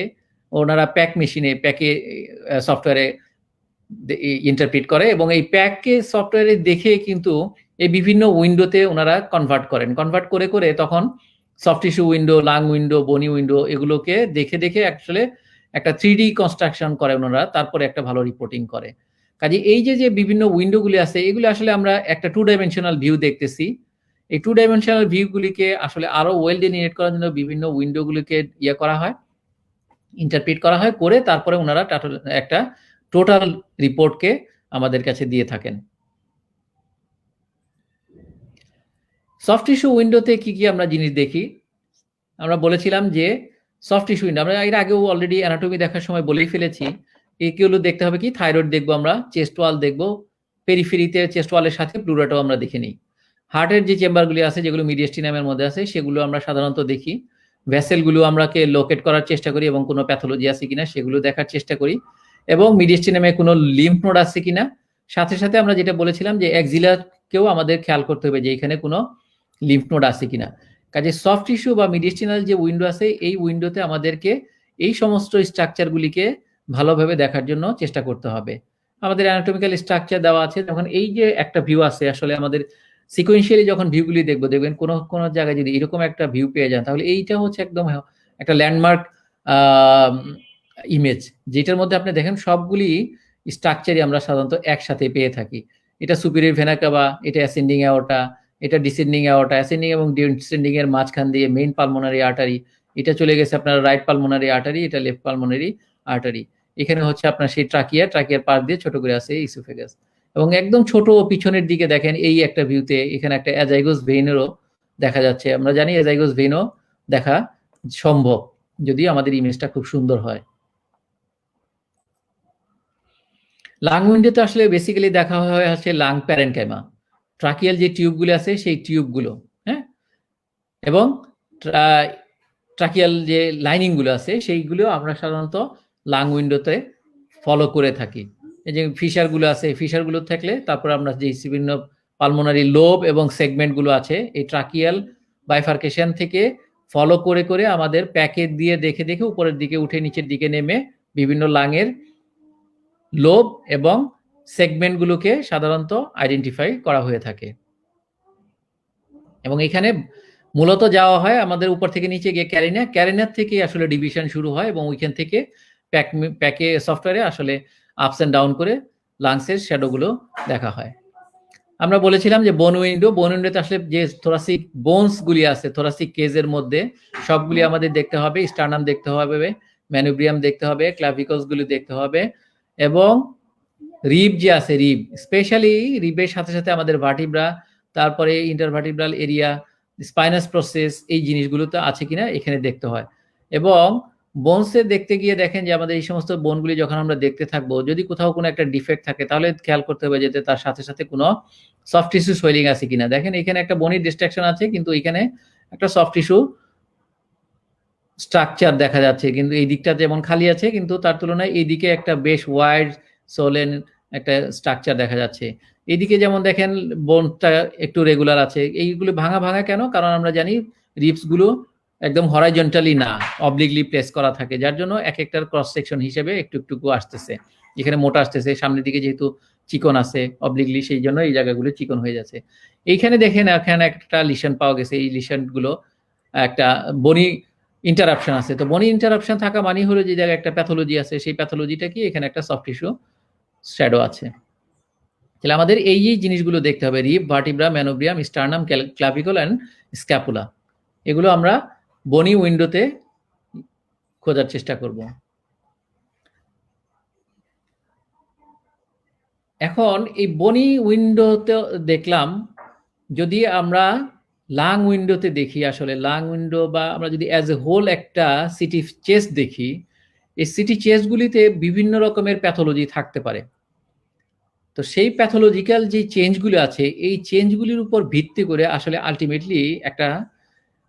S2: ওনারা প্যাক মেশিনে, প্যাকে সফটওয়্যারে ইন্টারপ্রিট করে, এবং এই প্যাককে সফটওয়্যারে দেখে কিন্তু এই বিভিন্ন উইন্ডোতে ওনারা কনভার্ট করে তখন soft tissue window, lung window, বনি উইন্ডো, এগুলোকে দেখে আসলে একটা 3D কনস্ট্রাকশন করে ওনারা, তারপরে একটা ভালো রিপোর্টিং করে। কাজে এই যে বিভিন্ন উইন্ডোগুলি আছে, এগুলো আসলে আমরা একটা 2 ডাইমেনশনাল ভিউ দেখতেছি। এই 2 ডাইমেনশনাল ভিউগুলিকে আসলে আরো ওয়েল ডেলিনেট করার জন্য বিভিন্ন উইন্ডোগুলিকে করা হয়, ইন্টারপ্রিট করা হয়, করে তারপরে ওনারা একটা টোটাল রিপোর্টকে আমাদের কাছে দিয়ে থাকেন। সফট টিস্যু উইন্ডোতে কি আমরা জিনিস দেখি, আমরা বলেছিলাম যে সফট টিস্যু উইন্ডো, আমরা এর আগেও অলরেডি অ্যানাটমি দেখার সময় বলেই ফেলেছি। এগুলো দেখতে হবে কি, থাইরয়েড দেখবো আমরা, চেস্ট ওয়াল দেখবো, পেরিফেরিতে চেস্ট ওয়ালের সাথে প্লুরাটাও আমরা দেখে নিই। হার্টের যে চেম্বারগুলি আছে, যেগুলো মিডিয়াস্টিনামের মধ্যে আছে, সেগুলো আমরা সাধারণত দেখি। ভেসেলগুলো আমরাকে লোকেট করার চেষ্টা করি এবং কোনো প্যাথোলজি আছে কিনা সেগুলো দেখার চেষ্টা করি, এবং মিডিয়াস্টিনামে কোনো লিম্ফ নোড আছে কিনা। সাথে সাথে আমরা যেটা বলেছিলাম যে অ্যাক্সিলারকেও আমাদের খেয়াল করতে হবে যে এখানে কোনো লিম্ফ নোড আছে কিনা। কাজে সফট টিস্যু বা মিডিয়াস্টিনাল যে উইন্ডো আছে, এই উইন্ডোতে আমাদেরকে এই সমস্ত স্ট্রাকচারগুলিকে ভালোভাবে দেখার জন্য চেষ্টা করতে হবে। আমাদের অ্যানাটমিক্যাল স্ট্রাকচার দেওয়া আছে, যখন এই যে একটা ভিউ আছে, আসলে আমাদের সিকোয়েন্সিয়ালি যখন ভিউগুলি দেখবেন কোনো জায়গায় যদি এরকম একটা ভিউ পেয়ে যান, তাহলে এইটা হচ্ছে একদম একটা ল্যান্ডমার্ক ইমেজ, যেটার মধ্যে আপনি দেখেন সবগুলি স্ট্রাকচারই আমরা সাধারণত একসাথে পেয়ে থাকি। এটা সুপিরিয়র ভেনা কাভা, এটা অ্যাসেন্ডিং অ্যাওর্টা, এটা ডিসেন্ডিং অ্যাওর্টা, অ্যাসেন্ডিং এবং ডিসেন্ডিং এর মাঝখান দিয়ে মেইন পালমোনারি আর্টারি, এটা চলে গেছে আপনার রাইট পালমোনারি আর্টারি, এটা লেফট পালমোনারি আর্টারি। এখানে হচ্ছে আপনার সেই ট্রাকিয়ার পার দিয়ে ছোট করে আছে ইসোফেগাস, এবং একদম ছোট পিছনের দিকে দেখেন এই একটা ভিউতে এখানে একটা অ্যাজাইগোস ভেইনেরও দেখা যাচ্ছে। আমরা জানি অ্যাজাইগোস ভেইনও দেখা সম্ভব যদি আমাদের ইমেজটা খুব সুন্দর হয়। লাং উইন্ডোতে আসলে বেসিক্যালি দেখা হয় হচ্ছে লাং প্যারেনকাইমা, ট্রাকিয়াল যে টিউবগুলো আছে সেই টিউবগুলো, হ্যাঁ, এবং ট্রাকিয়াল যে লাইনিংগুলো আছে সেইগুলো আমরা সাধারণত লাং উইন্ডোতে ফলো করে থাকি। এই যে ফিশারগুলো আছে, ফিশারগুলো থাকলে তারপর আমরা যে বিভিন্ন পালমোনারি লোব এবং সেগমেন্টগুলো আছে, এই ট্রাকিয়াল বাইফার্কেশন থেকে ফলো করে আমাদের প্যাকেট দিয়ে দেখে উপরের দিকে উঠে নিচের দিকে নেমে বিভিন্ন লাংয়ের লোব এবং সেগমেন্টগুলোকে সাধারণত আইডেন্টিফাই করা হয়ে থাকে। এবং এখানে মূলত যাওয়া হয় আমাদের উপর থেকে নিচে গিয়ে ক্যারিনার থেকে আসলে ডিভিশন শুরু হয়, এবং ওইখান থেকে প্যাকে সফটওয়্যারে আসলে আপস অ্যান্ড ডাউন করে লাংসের শ্যাডোগুলো দেখা হয়। আমরা বলেছিলাম যে বোন উইন্ডোতে আসলে যে থোরাসিক বোনসগুলি আছে থোরাসিক কেজের মধ্যে, সবগুলি আমাদের দেখতে হবে। স্টার্নাম দেখতে হবে, ম্যানুব্রিয়াম দেখতে হবে, ক্লাভিকলসগুলি দেখতে হবে, এবং রিব যে আছে, রিব স্পেশালি রিবের সাথে সাথে আমাদের ভার্টিব্রা, তারপরে ইন্টারভার্টিব্রাল এরিয়া, স্পাইনাস প্রসেস, এই জিনিসগুলো তো আছে কিনা এখানে দেখতে হয়। এবং বোনসে দেখতে গিয়ে দেখেন যে আমাদের এই সমস্ত বোনগুলি যখন আমরা দেখতে থাকবো, যদি কোথাও কোনো একটা ডিফেক্ট থাকে তাহলে খেয়াল করতে হবে যে তার সাথে সাথে কোনো সফট টিস্যু সোয়েলিং আছে কিনা। দেখেন এখানে একটা বনির ডিস্ট্রাকশন আছে, কিন্তু এখানে একটা সফট টিস্যু স্ট্রাকচার দেখা যাচ্ছে, কিন্তু এই দিকটা যেমন খালি আছে, কিন্তু তার তুলনায় এই দিকে একটা বেশ ওয়াইড সোলেন একটা স্ট্রাকচার দেখা যাচ্ছে। এইদিকে যেমন দেখেন বোনটা একটু রেগুলার আছে। এইগুলো ভাঙা ভাঙা কেন? কারণ আমরা জানি রিপস গুলো একদম হরাইজন্টালি না, অবলিকলি প্লেস করা থাকে, যার জন্য এক একটার ক্রস সেকশন হিসেবে একটু একটু আসতেছে। এখানে মোটা আসতেছে, সামনের দিকে যেহেতু চিকন আছে অবলিকলি, সেই জন্য এই জায়গাগুলো চিকন হয়ে যাচ্ছে। এইখানে দেখেন এখানে একটা লিশন পাওয়া গেছে, এই লিশন গুলো একটা বনি ইন্টারাপশন আছে। তো বনি ইন্টারাপশন থাকা মানে হলো যে জায়গায় একটা প্যাথোলজি আছে, সেই প্যাথোলজিটা কি এখানে একটা সফট টিস্যু শ্যাডো আছে। তাহলে আমাদের এই জিনিসগুলো দেখতে হবে, rib, vertebra, manubrium, sternum, clavicle and scapula. এগুলো আমরা বনি উইন্ডোতে খোঁজার চেষ্টা করব। এখন এই বনি উইন্ডোতে দেখলাম, যদি আমরা লাং উইন্ডোতে দেখি, আসলে লাং উইন্ডো বা আমরা যদি অ্যাজ এ হোল একটা সিটি চেস্ট দেখি, এই সিটি চেস্টগুলিতে বিভিন্ন রকমের প্যাথোলজি থাকতে পারে। তো সেই প্যাথোলজিক্যাল যে চেঞ্জগুলো আছে, এই চেঞ্জগুলির উপর ভিত্তি করে আসলে আলটিমেটলি একটা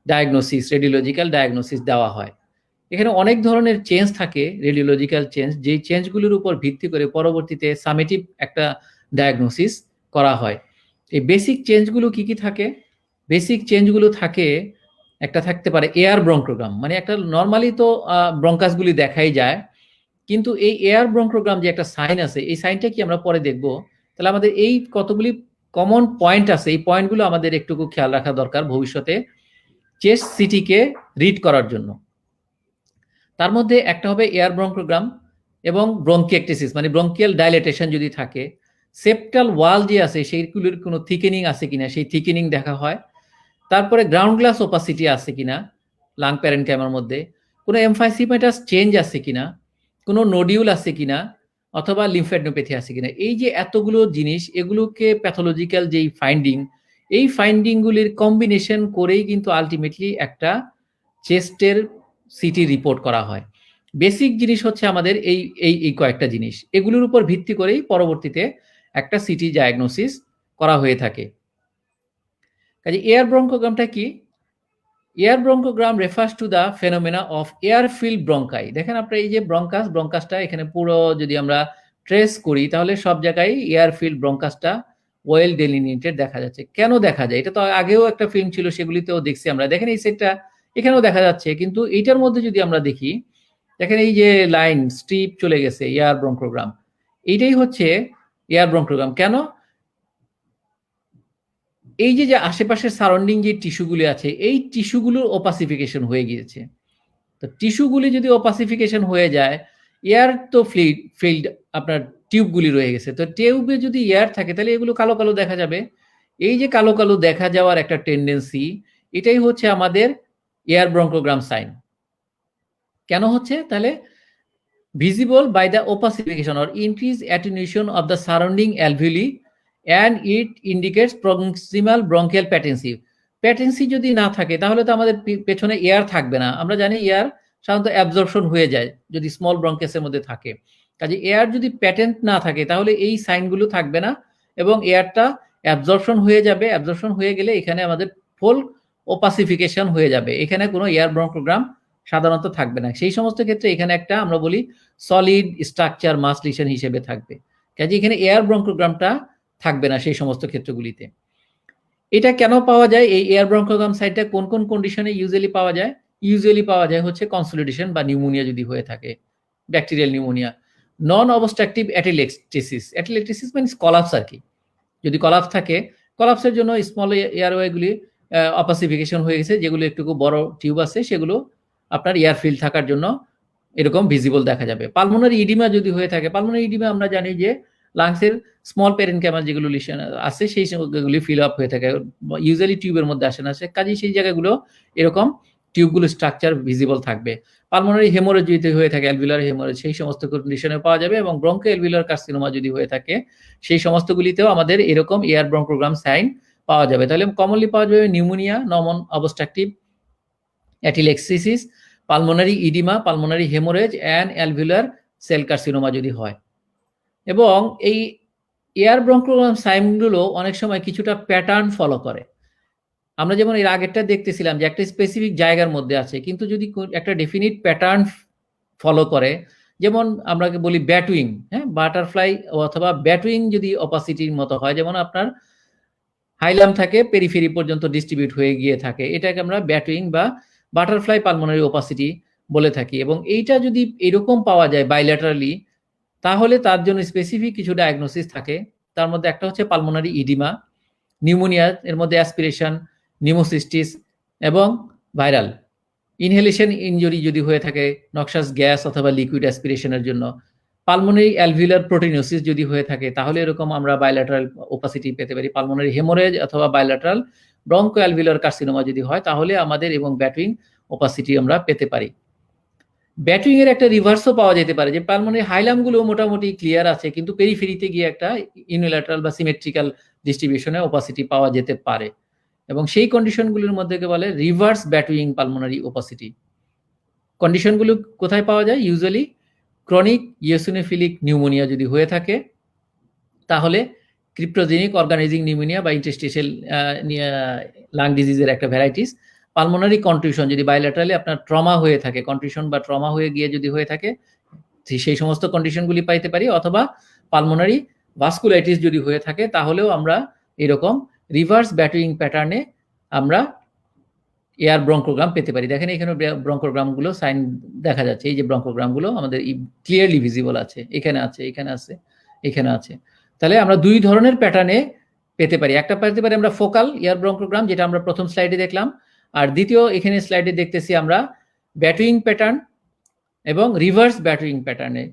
S2: ডায়াগনোসিস, রেডিওলজিক্যাল ডায়াগনোসিস দেওয়া হয়। এখানে অনেক ধরনের চেঞ্জ থাকে, রেডিওলজিক্যাল চেঞ্জ, যেই চেঞ্জগুলির উপর ভিত্তি করে পরবর্তীতে সামেটিভ একটা ডায়াগনোসিস করা হয়। এই বেসিক চেঞ্জগুলো কি কি থাকে? বেসিক চেঞ্জগুলো থাকে, একটা থাকতে পারে এয়ার ব্রঙ্কোগ্রাম, মানে একটা নর্মালি তো ব্রঙ্কাসগুলি দেখাই যায়, কিন্তু এই এয়ার ব্রঙ্কোগ্রাম যে একটা সাইন আছে, এই সাইনটা কি আমরা পরে দেখব। তাহলে আমাদের এই কতগুলি কমন পয়েন্ট আছে, এই পয়েন্টগুলো আমাদের একটু খেয়াল রাখা দরকার ভবিষ্যতে চেস্ট সিটিকে রিড করার জন্য। তার মধ্যে একটা হবে এয়ার ব্রঙ্কোগ্রাম এবং ব্রঙ্কিয়েকটেসিস, মানে ব্রঙ্কিয়াল ডাইলেটেশন যদি থাকে, সেপ্টাল ওয়াল যে আছে সেইগুলোর কোনো থিকেনিং আছে কিনা, সেই থিকেনিং দেখা হয়। তারপরে গ্রাউন্ড গ্লাস ওপাসিটি আছে কিনা লাং প্যারেনকাইমার মধ্যে, কোনো এমফাইসিমেটাস চেঞ্জ আছে কিনা, কোনো নোডিউল আছে কিনা, অথবা লিম্ফ্যাডনোপ্যাথি আছে কিনা। এই যে এতগুলো জিনিস, এগুলোকে প্যাথোলজিক্যাল যেই ফাইন্ডিং, এই ফাইন্ডিংগুলির কম্বিনেশন করেই কিন্তু আলটিমেটলি একটা চেস্টের সিটি রিপোর্ট করা হয়। বেসিক জিনিস হচ্ছে আমাদের এই এই এই কয়েকটা জিনিস, এগুলোর উপর ভিত্তি করেই পরবর্তীতে একটা সিটি ডায়াগনোসিস করা হয়ে থাকে। কাজে এয়ার ব্রঙ্কোগ্রামটা কি? Air bronchogram refers to the phenomena of air filled bronchi. দেখেন আপনার এই যে ব্রঙ্কাসটা এখানে পুরো যদি আমরা ট্রেস করি, তাহলে সব জায়গায় এয়ার ফিল্ড ব্রঙ্কাসটা ওয়েল ডেলিনিয়েটেড দেখা যাচ্ছে। কেন দেখা যায়? এটা তো আগেও একটা ফিল্ম ছিল, সেগুলিতেও দেখছি আমরা। দেখেন এই সেটটা এখানেও দেখা যাচ্ছে, কিন্তু এইটার মধ্যে যদি আমরা দেখি, দেখেন এই যে লাইন স্ট্রিপ চলে গেছে, এয়ার ব্রঙ্কোগ্রাম, এইটাই হচ্ছে এয়ার ব্রঙ্কোগ্রাম। কেন? এই যে যে আশেপাশের সারাউন্ডিং যে টিস্যুগুলি আছে, এই টিস্যুগুলোর ওপাসিফিকেশন হয়ে গিয়েছে। তো টিস্যুগুলি যদি ওপাসিফিকেশন হয়ে যায়, এয়ার তো ফিল্ড আপনার টিউবগুলি রয়ে গেছে, তো টিউবে যদি এয়ার থাকে তাহলে এগুলো কালো কালো দেখা যাবে। এই যে কালো কালো দেখা যাওয়ার একটা টেন্ডেন্সি, এটাই হচ্ছে আমাদের এয়ার ব্রঙ্কোগ্রাম সাইন। কেন হচ্ছে? তাহলে visible by the opacification or increased attenuation of the surrounding alveoli, and it indicates proximal bronchial patency. প্যাটেন্সি যদি না থাকে তাহলে তো আমাদের পেছনে এয়ার থাকবে না। আমরা জানি এয়ার সাধারণত অ্যাবজর্পশন হয়ে যায় যদি স্মল ব্রঙ্কেসের মধ্যে থাকে। কাজে এয়ার যদি প্যাটেন্ট না থাকে তাহলে এই সাইনগুলো থাকবে না এবং এয়ারটা অ্যাবজর্পশন হয়ে যাবে। অ্যাবজর্পশন হয়ে গেলে এখানে আমাদের ফুল ওপাসিফিকেশন হয়ে যাবে, এখানে কোনো এয়ার ব্রঙ্কোগ্রাম সাধারণত থাকবে না। সেই সমস্ত ক্ষেত্রে এখানে একটা আমরা বলি সলিড স্ট্রাকচার মাস লিশন হিসেবে থাকবে। কাজে এখানে এয়ার ব্রঙ্কোগ্রামটা থাকবে না সেই সমস্ত ক্ষেত্রগুলিতে। এটা কেন পাওয়া যায়? এই এয়ার ব্রঙ্কোগ্রাম সাইটটা কোন কোন কন্ডিশনে ইউজুয়ালি পাওয়া যায়? ইউজুয়ালি পাওয়া যায় হচ্ছে কনসলিডেশন বা নিউমোনিয়া যদি হয়ে থাকে, ব্যাকটেরিয়াল নিউমোনিয়া, নন অবস্ট্রাকটিভ অ্যাটিলেকটেসিস। অ্যাটিলেকটেসিস মানে কলাপস আর কি। যদি কলাপস থাকে, কলাপসের জন্য স্মল এয়ারওয়েগুলি অপাসিফিকেশন হয়ে গেছে, যেগুলো একটু বড় টিউব আছে সেগুলো আপনার এয়ার ফিল্ড থাকার জন্য এরকম ভিজিবল দেখা যাবে। পালমোনারি ইডিমা যদি হয়ে থাকে, পালমোনারি ইডিমা আমরা জানি যে লাংসের স্মল প্যারেনকাইমা যেগুলো লিশন আছে সেই সেগুলি ফিল আপ হয়ে থাকে, ইউজুয়ালি টিউবের মধ্যে আসে না, কাজেই সেই জায়গাগুলো এরকম টিউবগুলো স্ট্রাকচার ভিজিবল থাকবে। পালমোনারি হেমোরেজ যদি হয়ে থাকে, অ্যালভিউলার হেমোরেজ, সেই সমস্ত কন্ডিশনে পাওয়া যাবে। এবং ব্রঙ্কো অ্যালভিউলার কার্সিনোমা যদি হয়ে থাকে, সেই সমস্তগুলিতেও আমাদের এরকম এয়ার ব্রঙ্কোগ্রাম সাইন পাওয়া যাবে। তাহলে কমনলি পাওয়া যাবে pneumonia, non obstructive atelectasis, pulmonary oedema, pulmonary haemorrhage and alveolar cell carcinoma যদি হয়। এবং এই এয়ার ব্রঙ্কোগ্রাম সাইনগুলো অনেক সময় কিছুটা প্যাটার্ন ফলো করে। আমরা যেমন এর আগেরটা দেখতেছিলাম যে একটা স্পেসিফিক জায়গার মধ্যে আছে, কিন্তু যদি একটা ডেফিনিট প্যাটার্ন ফলো করে, যেমন আমরা বলি ব্যাটুইং, হ্যাঁ, বাটারফ্লাই অথবা ব্যাটুইং যদি অপাসিটির মতো হয়, যেমন আপনার হাইলাম থাকে পেরিফেরি পর্যন্ত ডিস্ট্রিবিউট হয়ে গিয়ে থাকে, এটাকে আমরা ব্যাটুইং বা বাটারফ্লাই পালমোনারি ওপাসিটি বলে থাকি। এবং এইটা যদি এরকম পাওয়া যায় বাইল্যাটারালি, তাহলে তার জন্য স্পেসিফিক কিছু ডায়াগনোসিস থাকে। তার মধ্যে একটা হচ্ছে পালমোনারি ইডিমা, নিউমোনিয়া, এর মধ্যে অ্যাসপিরেশন, নিউমোসিস্টিস এবং ভাইরাল ইনহেলেশন ইনজুরি যদি হয়ে থাকে, নক্সাস গ্যাস অথবা লিকুইড অ্যাসপিরেশনের জন্য, পালমোনারি অ্যালভিউলার প্রোটিনোসিস যদি হয়ে থাকে, তাহলে এরকম আমরা বাইল্যাটারাল ওপাসিটি পেতে পারি। পালমোনারি হেমোরেজ অথবা বাইল্যাটারাল ব্রঙ্কো অ্যালভিউলার কার্সিনোমা যদি হয়, তাহলে আমাদের এবং ব্যাটুইং ওপাসিটি আমরা পেতে পারি। ব্যাটুইং এর একটা রিভার্সও পাওয়া যেতে পারে, যে পালমোনারি হাইলামগুলো মোটামুটি ক্লিয়ার আছে, কিন্তু পেরিফেরিতে গিয়ে একটা ইউনিল্যাটারাল বা সিমেট্রিক্যাল ডিস্ট্রিবিউশনে ওপাসিটি পাওয়া যেতে পারে, এবং সেই কন্ডিশনগুলোর মধ্যে বলে রিভার্স ব্যাটুইং পালমোনারি ওপাসিটি। কন্ডিশনগুলো কোথায় পাওয়া যায়? ইউজুয়ালি ক্রনিক ইওসিনোফিলিক নিউমোনিয়া যদি হয়ে থাকে, তাহলে ক্রিপ্টোজেনিক অর্গানাইজিং নিউমোনিয়া বা ইন্টারস্টিশিয়াল লাং ডিজিজের একটা ভ্যারাইটিস। পালমোনারি কন্ট্রিউশন যদি বাইল্যাটারালি আপনার ট্রমা হয়ে থাকে, কন্ট্রিউশন বা ট্রমা হয়ে গিয়ে যদি হয়ে থাকে, সেই সমস্ত কন্ডিশনগুলি পাইতে পারি। অথবা পালমোনারি ভাস্কুলাইটিস যদি হয়ে থাকে, তাহলেও আমরা এরকম রিভার্স ব্যাটুইং প্যাটার্নে আমরা এয়ার ব্রঙ্কোগ্রাম পেতে পারি। দেখেন এখানে ব্রঙ্কোগ্রামগুলো সাইন দেখা যাচ্ছে, এই যে ব্রঙ্কোগ্রামগুলো আমাদের ক্লিয়ারলি ভিজিবল আছে, এখানে আছে, এখানে আছে, এখানে আছে। তাহলে আমরা দুই ধরনের প্যাটার্নে পেতে পারি। একটা পেতে পারি আমরা ফোকাল এয়ার ব্রঙ্কোগ্রাম, যেটা আমরা প্রথম স্লাইডে দেখলাম, আর দ্বিতীয় এখানে স্লাইডে দেখতেছি আমরা ব্যাটুইং প্যাটার্ন এবং রিভার্স ব্যাটুইং প্যাটার্নে।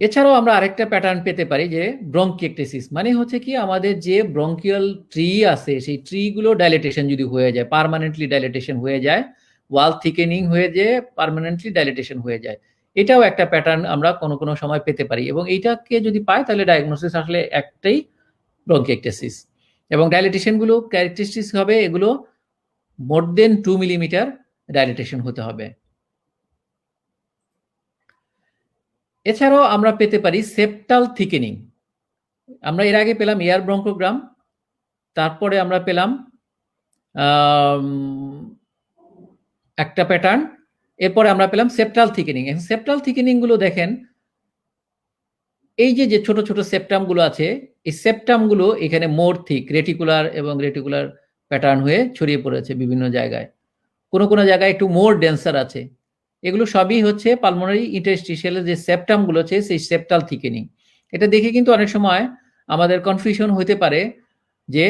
S2: এছাড়াও আমরা আরেকটা প্যাটার্ন পেতে পারি, যে ব্রঙ্কিয়েকটেসিস, মানে হচ্ছে কি আমাদের যে ব্রঙ্কিয়াল ট্রি আছে, সেই ট্রিগুলো ডাইলেটেশন যদি হয়ে যায়, পার্মানেন্টলি ডাইলেটেশন হয়ে যায়, ওয়াল থিকেনিং হয়ে যায়, পার্মানেন্টলি ডাইলেটেশন হয়ে যায়, এটাও একটা প্যাটার্ন আমরা কোনো কোনো সময় পেতে পারি। এবং এইটাকে যদি পাই, তাহলে ডায়াগনোসিস আসলে একটাই, ব্রঙ্কিয়েকটেসিস। এবং ডাইলেটেশনগুলো ক্যারেক্টারিস্টিক্স হবে এগুলো মোর দেন 2 মিলিমিটার ডাইলেটেশন হতে হবে। এছাড়াও আমরা পেতে পারি সেপ্টাল থিকেনিং। আমরা এর আগে পেলাম এয়ার ব্রঙ্কোগ্রাম, তারপরে আমরা পেলাম একটা প্যাটার্ন, এরপরে আমরা পেলাম সেপ্টাল থিকেনিং। সেপ্টাল থিকেনিং গুলো দেখেন, এই যে যে ছোট ছোট সেপ্টাম গুলো আছে, এই সেপ্টাম গুলো এখানে মোর থিক, রেটিকুলার এবং রেটিকুলার প্যাটার্ন হয়ে ছড়িয়ে পড়েছে বিভিন্ন জায়গায়, কোনো কোনো জায়গায় একটু মোর ডেন্সার আছে। এগুলো সবই হচ্ছে পালমোনারি ইন্টারস্টিশিয়াল যে সেপ্টাম গুলো আছে, সেই সেপ্টাল থিকেনিং। এটা দেখে কিন্তু অনেক সময় আমাদের কনফিউশন হতে পারে যে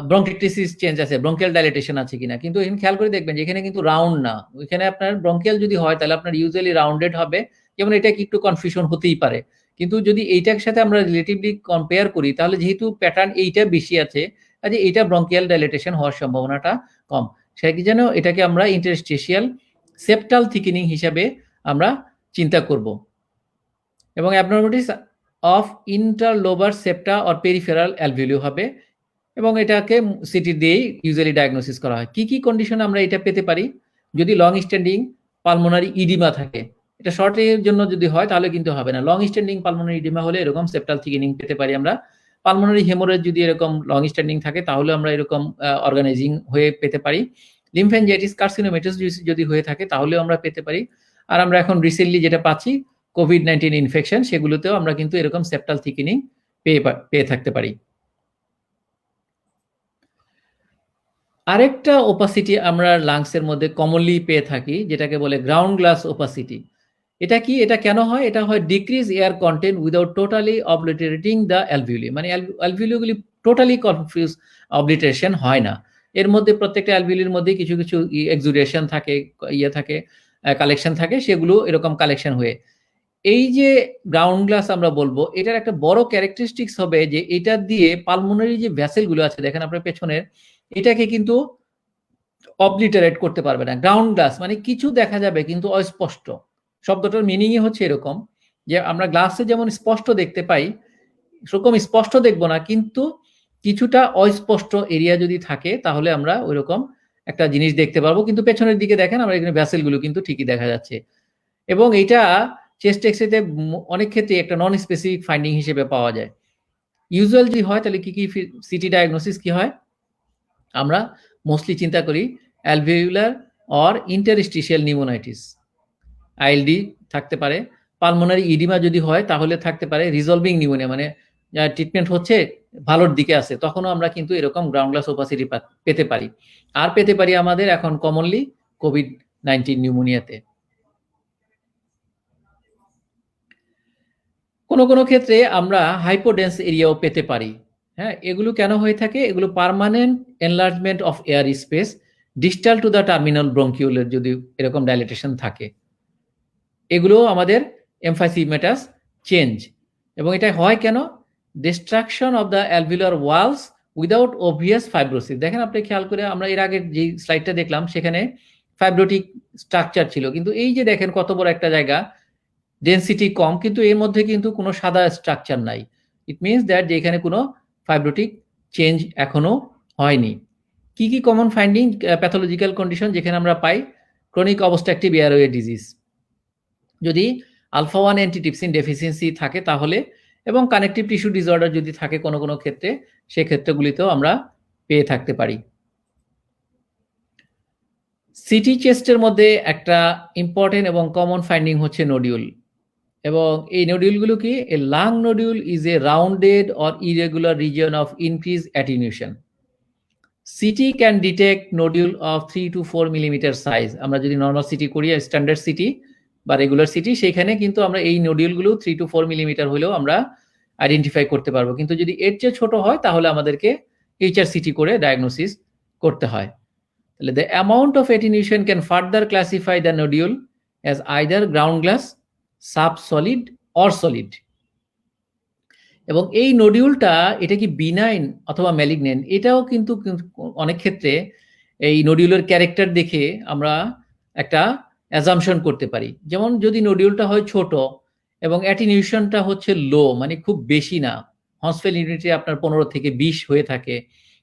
S2: ব্রঙ্কিয়েকটেসিস চেঞ্জ আছে, ব্রঙ্কিয়াল ডাইলেটেশন আছে কিনা। কিন্তু এখানে খেয়াল করে দেখবেন যে এখানে কিন্তু রাউন্ড না, এখানে আপনার ব্রঙ্কিয়াল যদি হয় তাহলে আপনার ইউজুয়ালি রাউন্ডেড হবে, যেমন এটা একটু কনফিউশন হতেই পারে। কিন্তু যদি এইটার সাথে আমরা রিলেটিভলি কম্পেয়ার করি, তাহলে যেহেতু প্যাটার্ন এইটা বেশি আছে, কাজে এইটা ব্রঙ্কিয়াল ডাইলেটেশন হওয়ার সম্ভাবনাটা কম। সেই জন্য এটাকে আমরা ইন্টারস্টিশিয়াল সেপ্টাল থিকেনিং হিসাবে আমরা চিন্তা করব। এবং অ্যাবনর্মালিটিস অফ ইন্টারলোবার সেপ্টা অর পেরিফেরাল অ্যালভিউলি হবে, এবং এটাকে সিটি দিয়েই ইউজুয়ালি ডায়াগনোসিস করা হয়। কি কি কন্ডিশন আমরা এটা পেতে পারি? যদি লং স্ট্যান্ডিং পালমোনারি ইডিমা থাকে, এটা শর্ট এর জন্য যদি হয় তাহলে কিন্তু হবে না। লং স্ট্যান্ডিং পালমোনারি ইডিমা হলে এরকম সেপ্টাল থিকেনিং পেতে পারি আমরা। পালমোনারি হেমোরেজ যদি এরকম লং স্ট্যান্ডিং থাকে, তাহলে আমরা এরকম অর্গানাইজিং হয়ে পেতে পারি। লিম্ফ্যানজাইটিস কার্সিনোমেটোসিস যদি হয়ে থাকে, তাহলেও আমরা পেতে পারি। আর আমরা এখন রিসেন্টলি যেটা পাচ্ছি কোভিড-19 ইনফেকশন, সেগুলোতেও আমরা কিন্তু এরকম সেপ্টাল থিকেনিং পেয়ে থাকতে পারি। আরেকটা ওপাসিটি আমরা লাংসের মধ্যে কমনলি পেয়ে থাকি, যেটাকে বলে গ্রাউন্ড গ্লাস ওপাসিটি। এটা কি, এটা কেন হয়? এটা হয় decrease air content without totally obliterating the alveoli, মানে অ্যালভিউলিগুলি টোটালি কনফিউজ, অবলিটারেশন হয় না। এর মধ্যে প্রত্যেকটা অ্যালভিউলির মধ্যে কিছু কিছু এক্সুডেশন থাকে, থাকে, কালেকশন থাকে, সেগুলো এরকম কালেকশন হয়ে এই যে গ্রাউন্ড গ্লাস আমরা বলবো, এটার একটা বড় ক্যারেক্টারিস্টিক্স হবে যে এটা দিয়ে পালমোনারি যে ভ্যাসেলগুলো আছে, দেখেন আপনার পেছনের, এটাকে কিন্তু অবলিটারেট করতে পারবে না। গ্রাউন্ড গ্লাস মানে কিছু দেখা যাবে কিন্তু অস্পষ্ট। শব্দটার মিনিংই হচ্ছে এরকম যে আমরা গ্লাসে যেমন স্পষ্ট দেখতে পাই, সেরকম স্পষ্ট দেখবো না, কিন্তু কিছুটা অস্পষ্ট এরিয়া যদি থাকে তাহলে আমরা ওইরকম একটা জিনিস দেখতে পারবো, কিন্তু পেছনের দিকে দেখেন আমরা এখানে ভ্যাসেলগুলো কিন্তু ঠিকই দেখা যাচ্ছে। এবং এটা চেস্ট এক্সরেতে অনেক ক্ষেত্রে একটা নন স্পেসিফিক ফাইন্ডিং হিসেবে পাওয়া যায়। ইউজুয়াল যদি হয় তাহলে কি সিটি ডায়াগনোসিস কি হয়, আমরা মোস্টলি চিন্তা করি alveolar or interstitial pneumonitis, ILD থাকতে পারে। পালমোনারি ইডিমা যদি হয় তাহলে থাকতে পারে রিজলভিং নিউমোনিয়া, মানে ট্রিটমেন্ট হচ্ছে ভালোর দিকে আছে, তখনও আমরা কিন্তু এরকম গ্রাউন্ড গ্লাস ওপাসিটি পেতে পারি। আর পেতে পারি আমাদের এখন কমনলি কোভিড-19 নিউমোনিয়াতে। কোনো কোনো ক্ষেত্রে আমরা হাইপোডেন্স এরিয়াও পেতে পারি। হ্যাঁ, এগুলো কেন হয়ে থাকে? এগুলো permanent enlargement of air space distal to the terminal ব্রঙ্কিউলের যদি এরকম ডাইলেটেশন থাকে, এগুলো আমাদের এমফাইসিমেটাস চেঞ্জ। এবং এটা হয় কেন? Destruction of the alveolar walls without obvious fibrosis. দেখেন আপনি খেয়াল করে, আমরা এর আগের যে স্লাইডটা দেখলাম সেখানে ফাইব্রোটিক স্ট্রাকচার ছিল, কিন্তু এই যে দেখেন কত বড় একটা জায়গা, ডেনসিটি কম, কিন্তু এর মধ্যে কিন্তু কোনো সাদা স্ট্রাকচার নাই। ইট মিনস দ্যাট যে এখানে কোনো ফাইব্রোটিক চেঞ্জ এখনো হয়নি। কি কি কমন ফাইন্ডিং প্যাথোলজিক্যাল কন্ডিশন যেখানে আমরা পাই? ক্রনিক অবস্ট্রাকটিভ এয়ারওয়ে ডিজিজ, যদি আলফা 1 অ্যান্টিটিপসিন ডেফিসিয়েন্সি থাকে তাহলে, এবং কানেকটিভ টিস্যু ডিসঅর্ডার যদি থাকে কোনো কোনো ক্ষেত্রে, সেই ক্ষেত্রগুলিতেও আমরা পেয়ে থাকতে পারি। সিটি চেস্টের মধ্যে একটা ইম্পর্টেন্ট এবং কমন ফাইন্ডিং হচ্ছে নোডিউল। এবং এই নোডিউলগুলো কি? A lung nodule is a rounded or irregular region of increase attenuation. CT can detect nodule of 3 to 4 millimetre size. আমরা যদি নর্মাল সিটি করি, স্ট্যান্ডার্ড সিটি বা রেগুলার সিটি, সেইখানে কিন্তু আমরা এই নোডিউলগুলো 3 to 4 মিলিমিটার হলেও আমরা আইডেন্টিফাই করতে পারবো। কিন্তু যদি এর চেয়ে ছোট হয় তাহলে আমাদেরকে এইচআরসিটি করে ডায়াগনোসিস করতে হয়। তাহলে the amount of attenuation can further classify the nodule as either ground glass, subsolid or solid. এবং এই নোডিউলটা এটা কি বিনাইন অথবা ম্যালিগন্যান্ট, এটাও কিন্তু অনেক ক্ষেত্রে এই নোডিউলের ক্যারেক্টার দেখে আমরা একটা অ্যাজাম্পশন করতে পারি। যেমন যদি নোডিউলটা হয় ছোট এবং অ্যাটিনিউশনটা হচ্ছে লো, মানে খুব বেশি না, হর্সফেল ইউনিটে আপনার 15 থেকে 20 হয়ে থাকে,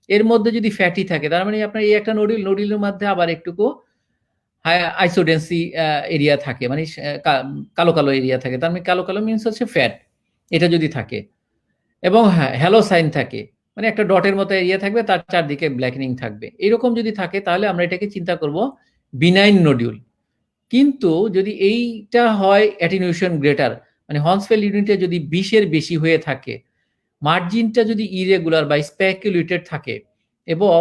S2: এর মধ্যে যদি ফ্যাটি থাকে, তার মানে আপনার এই একটা নোডিউলের মধ্যে আবার একটুকু আইসোডেন্সি এরিয়া থাকে, মানে কালো কালো এরিয়া থাকে, তার মানে কালো কালো মিনস হচ্ছে ফ্যাট, এটা যদি থাকে। এবং হ্যালো সাইন থাকে, মানে একটা ডটের মতো এরিয়া থাকবে, তার চারদিকে ব্ল্যাকেনিং থাকবে, এরকম যদি থাকে তাহলে আমরা এটাকে চিন্তা করব বিনাইন নোডিউল। কিন্তু যদি এইটা হয় অ্যাটিনিউশন গ্রেটার, মানে হর্সফেল ইউনিটে যদি 20-এর বেশি হয়ে থাকে, মার্জিনটা যদি ইরেগুলার বা স্প্যাকুলেটেড থাকে এবং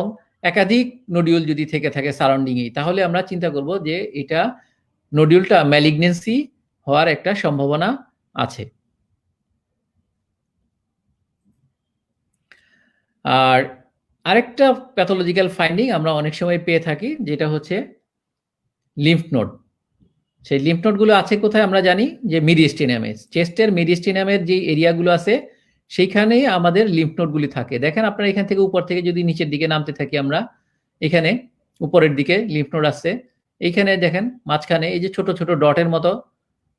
S2: একাধিক নোডিউল যদি থেকে থাকে সারাউন্ডিংয়ে, তাহলে আমরা চিন্তা করব যে এটা নোডিউলটা ম্যালিগনেন্সি হওয়ার একটা সম্ভাবনা আছে। আর আরেকটা প্যাথোলজিক্যাল ফাইন্ডিং আমরা অনেক সময় পেয়ে থাকি, যেটা হচ্ছে লিম্ফ নোড। সেই লিম্ফ নোডগুলো আছে কোথায়? আমরা জানি যে মিডিয়াস্টিনামে, চেস্টের মিডিয়াস্টিনামের যে এরিয়াগুলো আছে সেইখানেই আমাদের লিম্ফ নোডগুলি থাকে। দেখেন আপনারা এখান থেকে উপর থেকে যদি নিচের দিকে নামতে থাকি, আমরা এখানে উপরের দিকে লিম্ফ নোড আছে, এইখানে দেখেন মাঝখানে এই যে ছোট ছোট ডটের মতো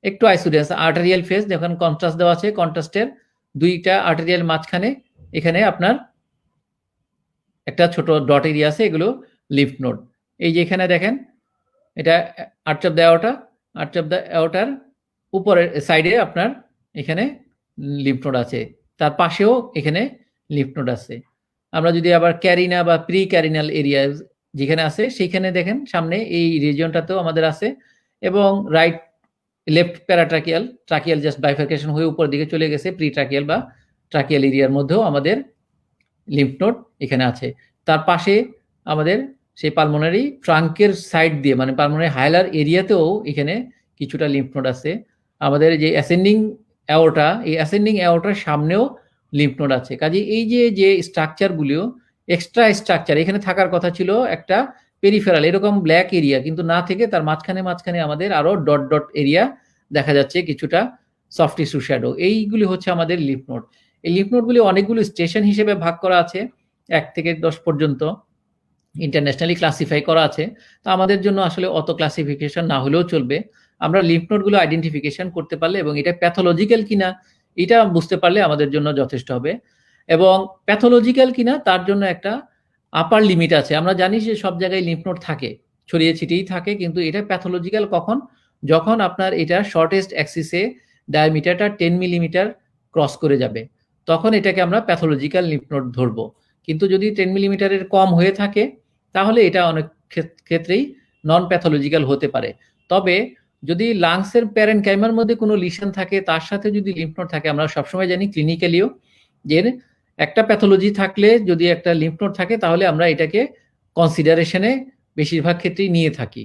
S2: একটু আইসোডেন্স আর্টেরিয়াল ফেজ, যখন কন্ট্রাস্ট দেওয়া আছে, কন্ট্রাস্টের দুইটা আর্টেরিয়াল মাঝখানে এখানে আপনার একটা ছোট ডট এরিয়া আছে, এগুলো লিম্ফ নোড। এই যে এখানে দেখেন এটা arch of the aorta, arch of the অ্যাওর্টার উপরের সাইডে আপনার এখানে লিম্ফ নোড আছে, তার পাশেও এখানে লিম্ফ নোড আছে। আমরা যদি আবার ক্যারিনা বা প্রি ক্যারিনাল এরিয়া যেখানে আছে সেইখানে দেখেন সামনে এই রিজিয়নটাতেও আমাদের আছে, এবং right left paratracheal, tracheal just bifurcation হয়ে উপর দিকে চলে গেছে, প্রি ট্রাকিয়াল বা ট্রাকিয়াল এরিয়ার মধ্যেও আমাদের লিম্ফ নোড এখানে আছে। তার পাশে আমাদের সেই পালমোনারি ট্রাঙ্কের সাইড দিয়ে, মানে পালমোনারি হাইলার এরিয়াতেও এখানে কিছুটা লিম্ফ নোড আছে। আমাদের যে অ্যাসেন্ডিং অ্যাওর্টা, এই অ্যাসেন্ডিং অ্যাওর্টার সামনেও লিম্ফ নোড আছে। কাজে এই যে স্ট্রাকচারগুলিও এক্সট্রা স্ট্রাকচার, এখানে থাকার কথা ছিল একটা পেরিফেরাল এরকম ব্ল্যাক এরিয়া, কিন্তু না থেকে তার মাঝখানে আমাদের আরো ডট ডট এরিয়া দেখা যাচ্ছে, কিছুটা সফট টিস্যু শ্যাডো। এইগুলি হচ্ছে আমাদের লিম্ফ নোড। এই লিম্ফ নোডগুলি অনেকগুলো স্টেশন হিসেবে ভাগ করা আছে, 1 থেকে 10 পর্যন্ত ইন্টারন্যাশনালি ক্লাসিফাই করা আছে। তো আমাদের জন্য আসলে অত ক্লাসিফিকেশন না হলেও চলবে, আমরা লিম্ফ নোডগুলো আইডেন্টিফিকেশন করতে পারলে এবং এটা প্যাথোলজিক্যাল কিনা এটা বুঝতে পারলে আমাদের জন্য যথেষ্ট হবে। এবং প্যাথোলজিক্যাল কিনা তার জন্য একটা আপার লিমিট আছে। আমরা জানি যে সব জায়গায় লিম্ফ নোড থাকে, ছড়িয়ে ছিটিয়েই থাকে, কিন্তু এটা প্যাথোলজিক্যাল কখন? যখন আপনার এটা শর্টেস্ট অ্যাক্সিসে ডায়ামিটারটা 10 মিলিমিটার ক্রস করে যাবে, তখন এটাকে আমরা প্যাথোলজিক্যাল লিম্ফ নোড ধরবো। কিন্তু যদি 10 মিলিমিটারের কম হয়ে থাকে তাহলে এটা অনেক ক্ষেত্রেই নন প্যাথোলজিক্যাল হতে পারে। তবে যদি লাংসের প্যারেনকাইমার মধ্যে কোনো লিশন থাকে, তার সাথে যদি লিম্ফ নোড থাকে, আমরা সবসময় জানি ক্লিনিক্যালিও যে একটা প্যাথোলজি থাকলে যদি একটা লিম্ফ নোড থাকে তাহলে আমরা এটাকে কনসিডারেশনে বেশিরভাগ ক্ষেত্রেই নিয়ে থাকি।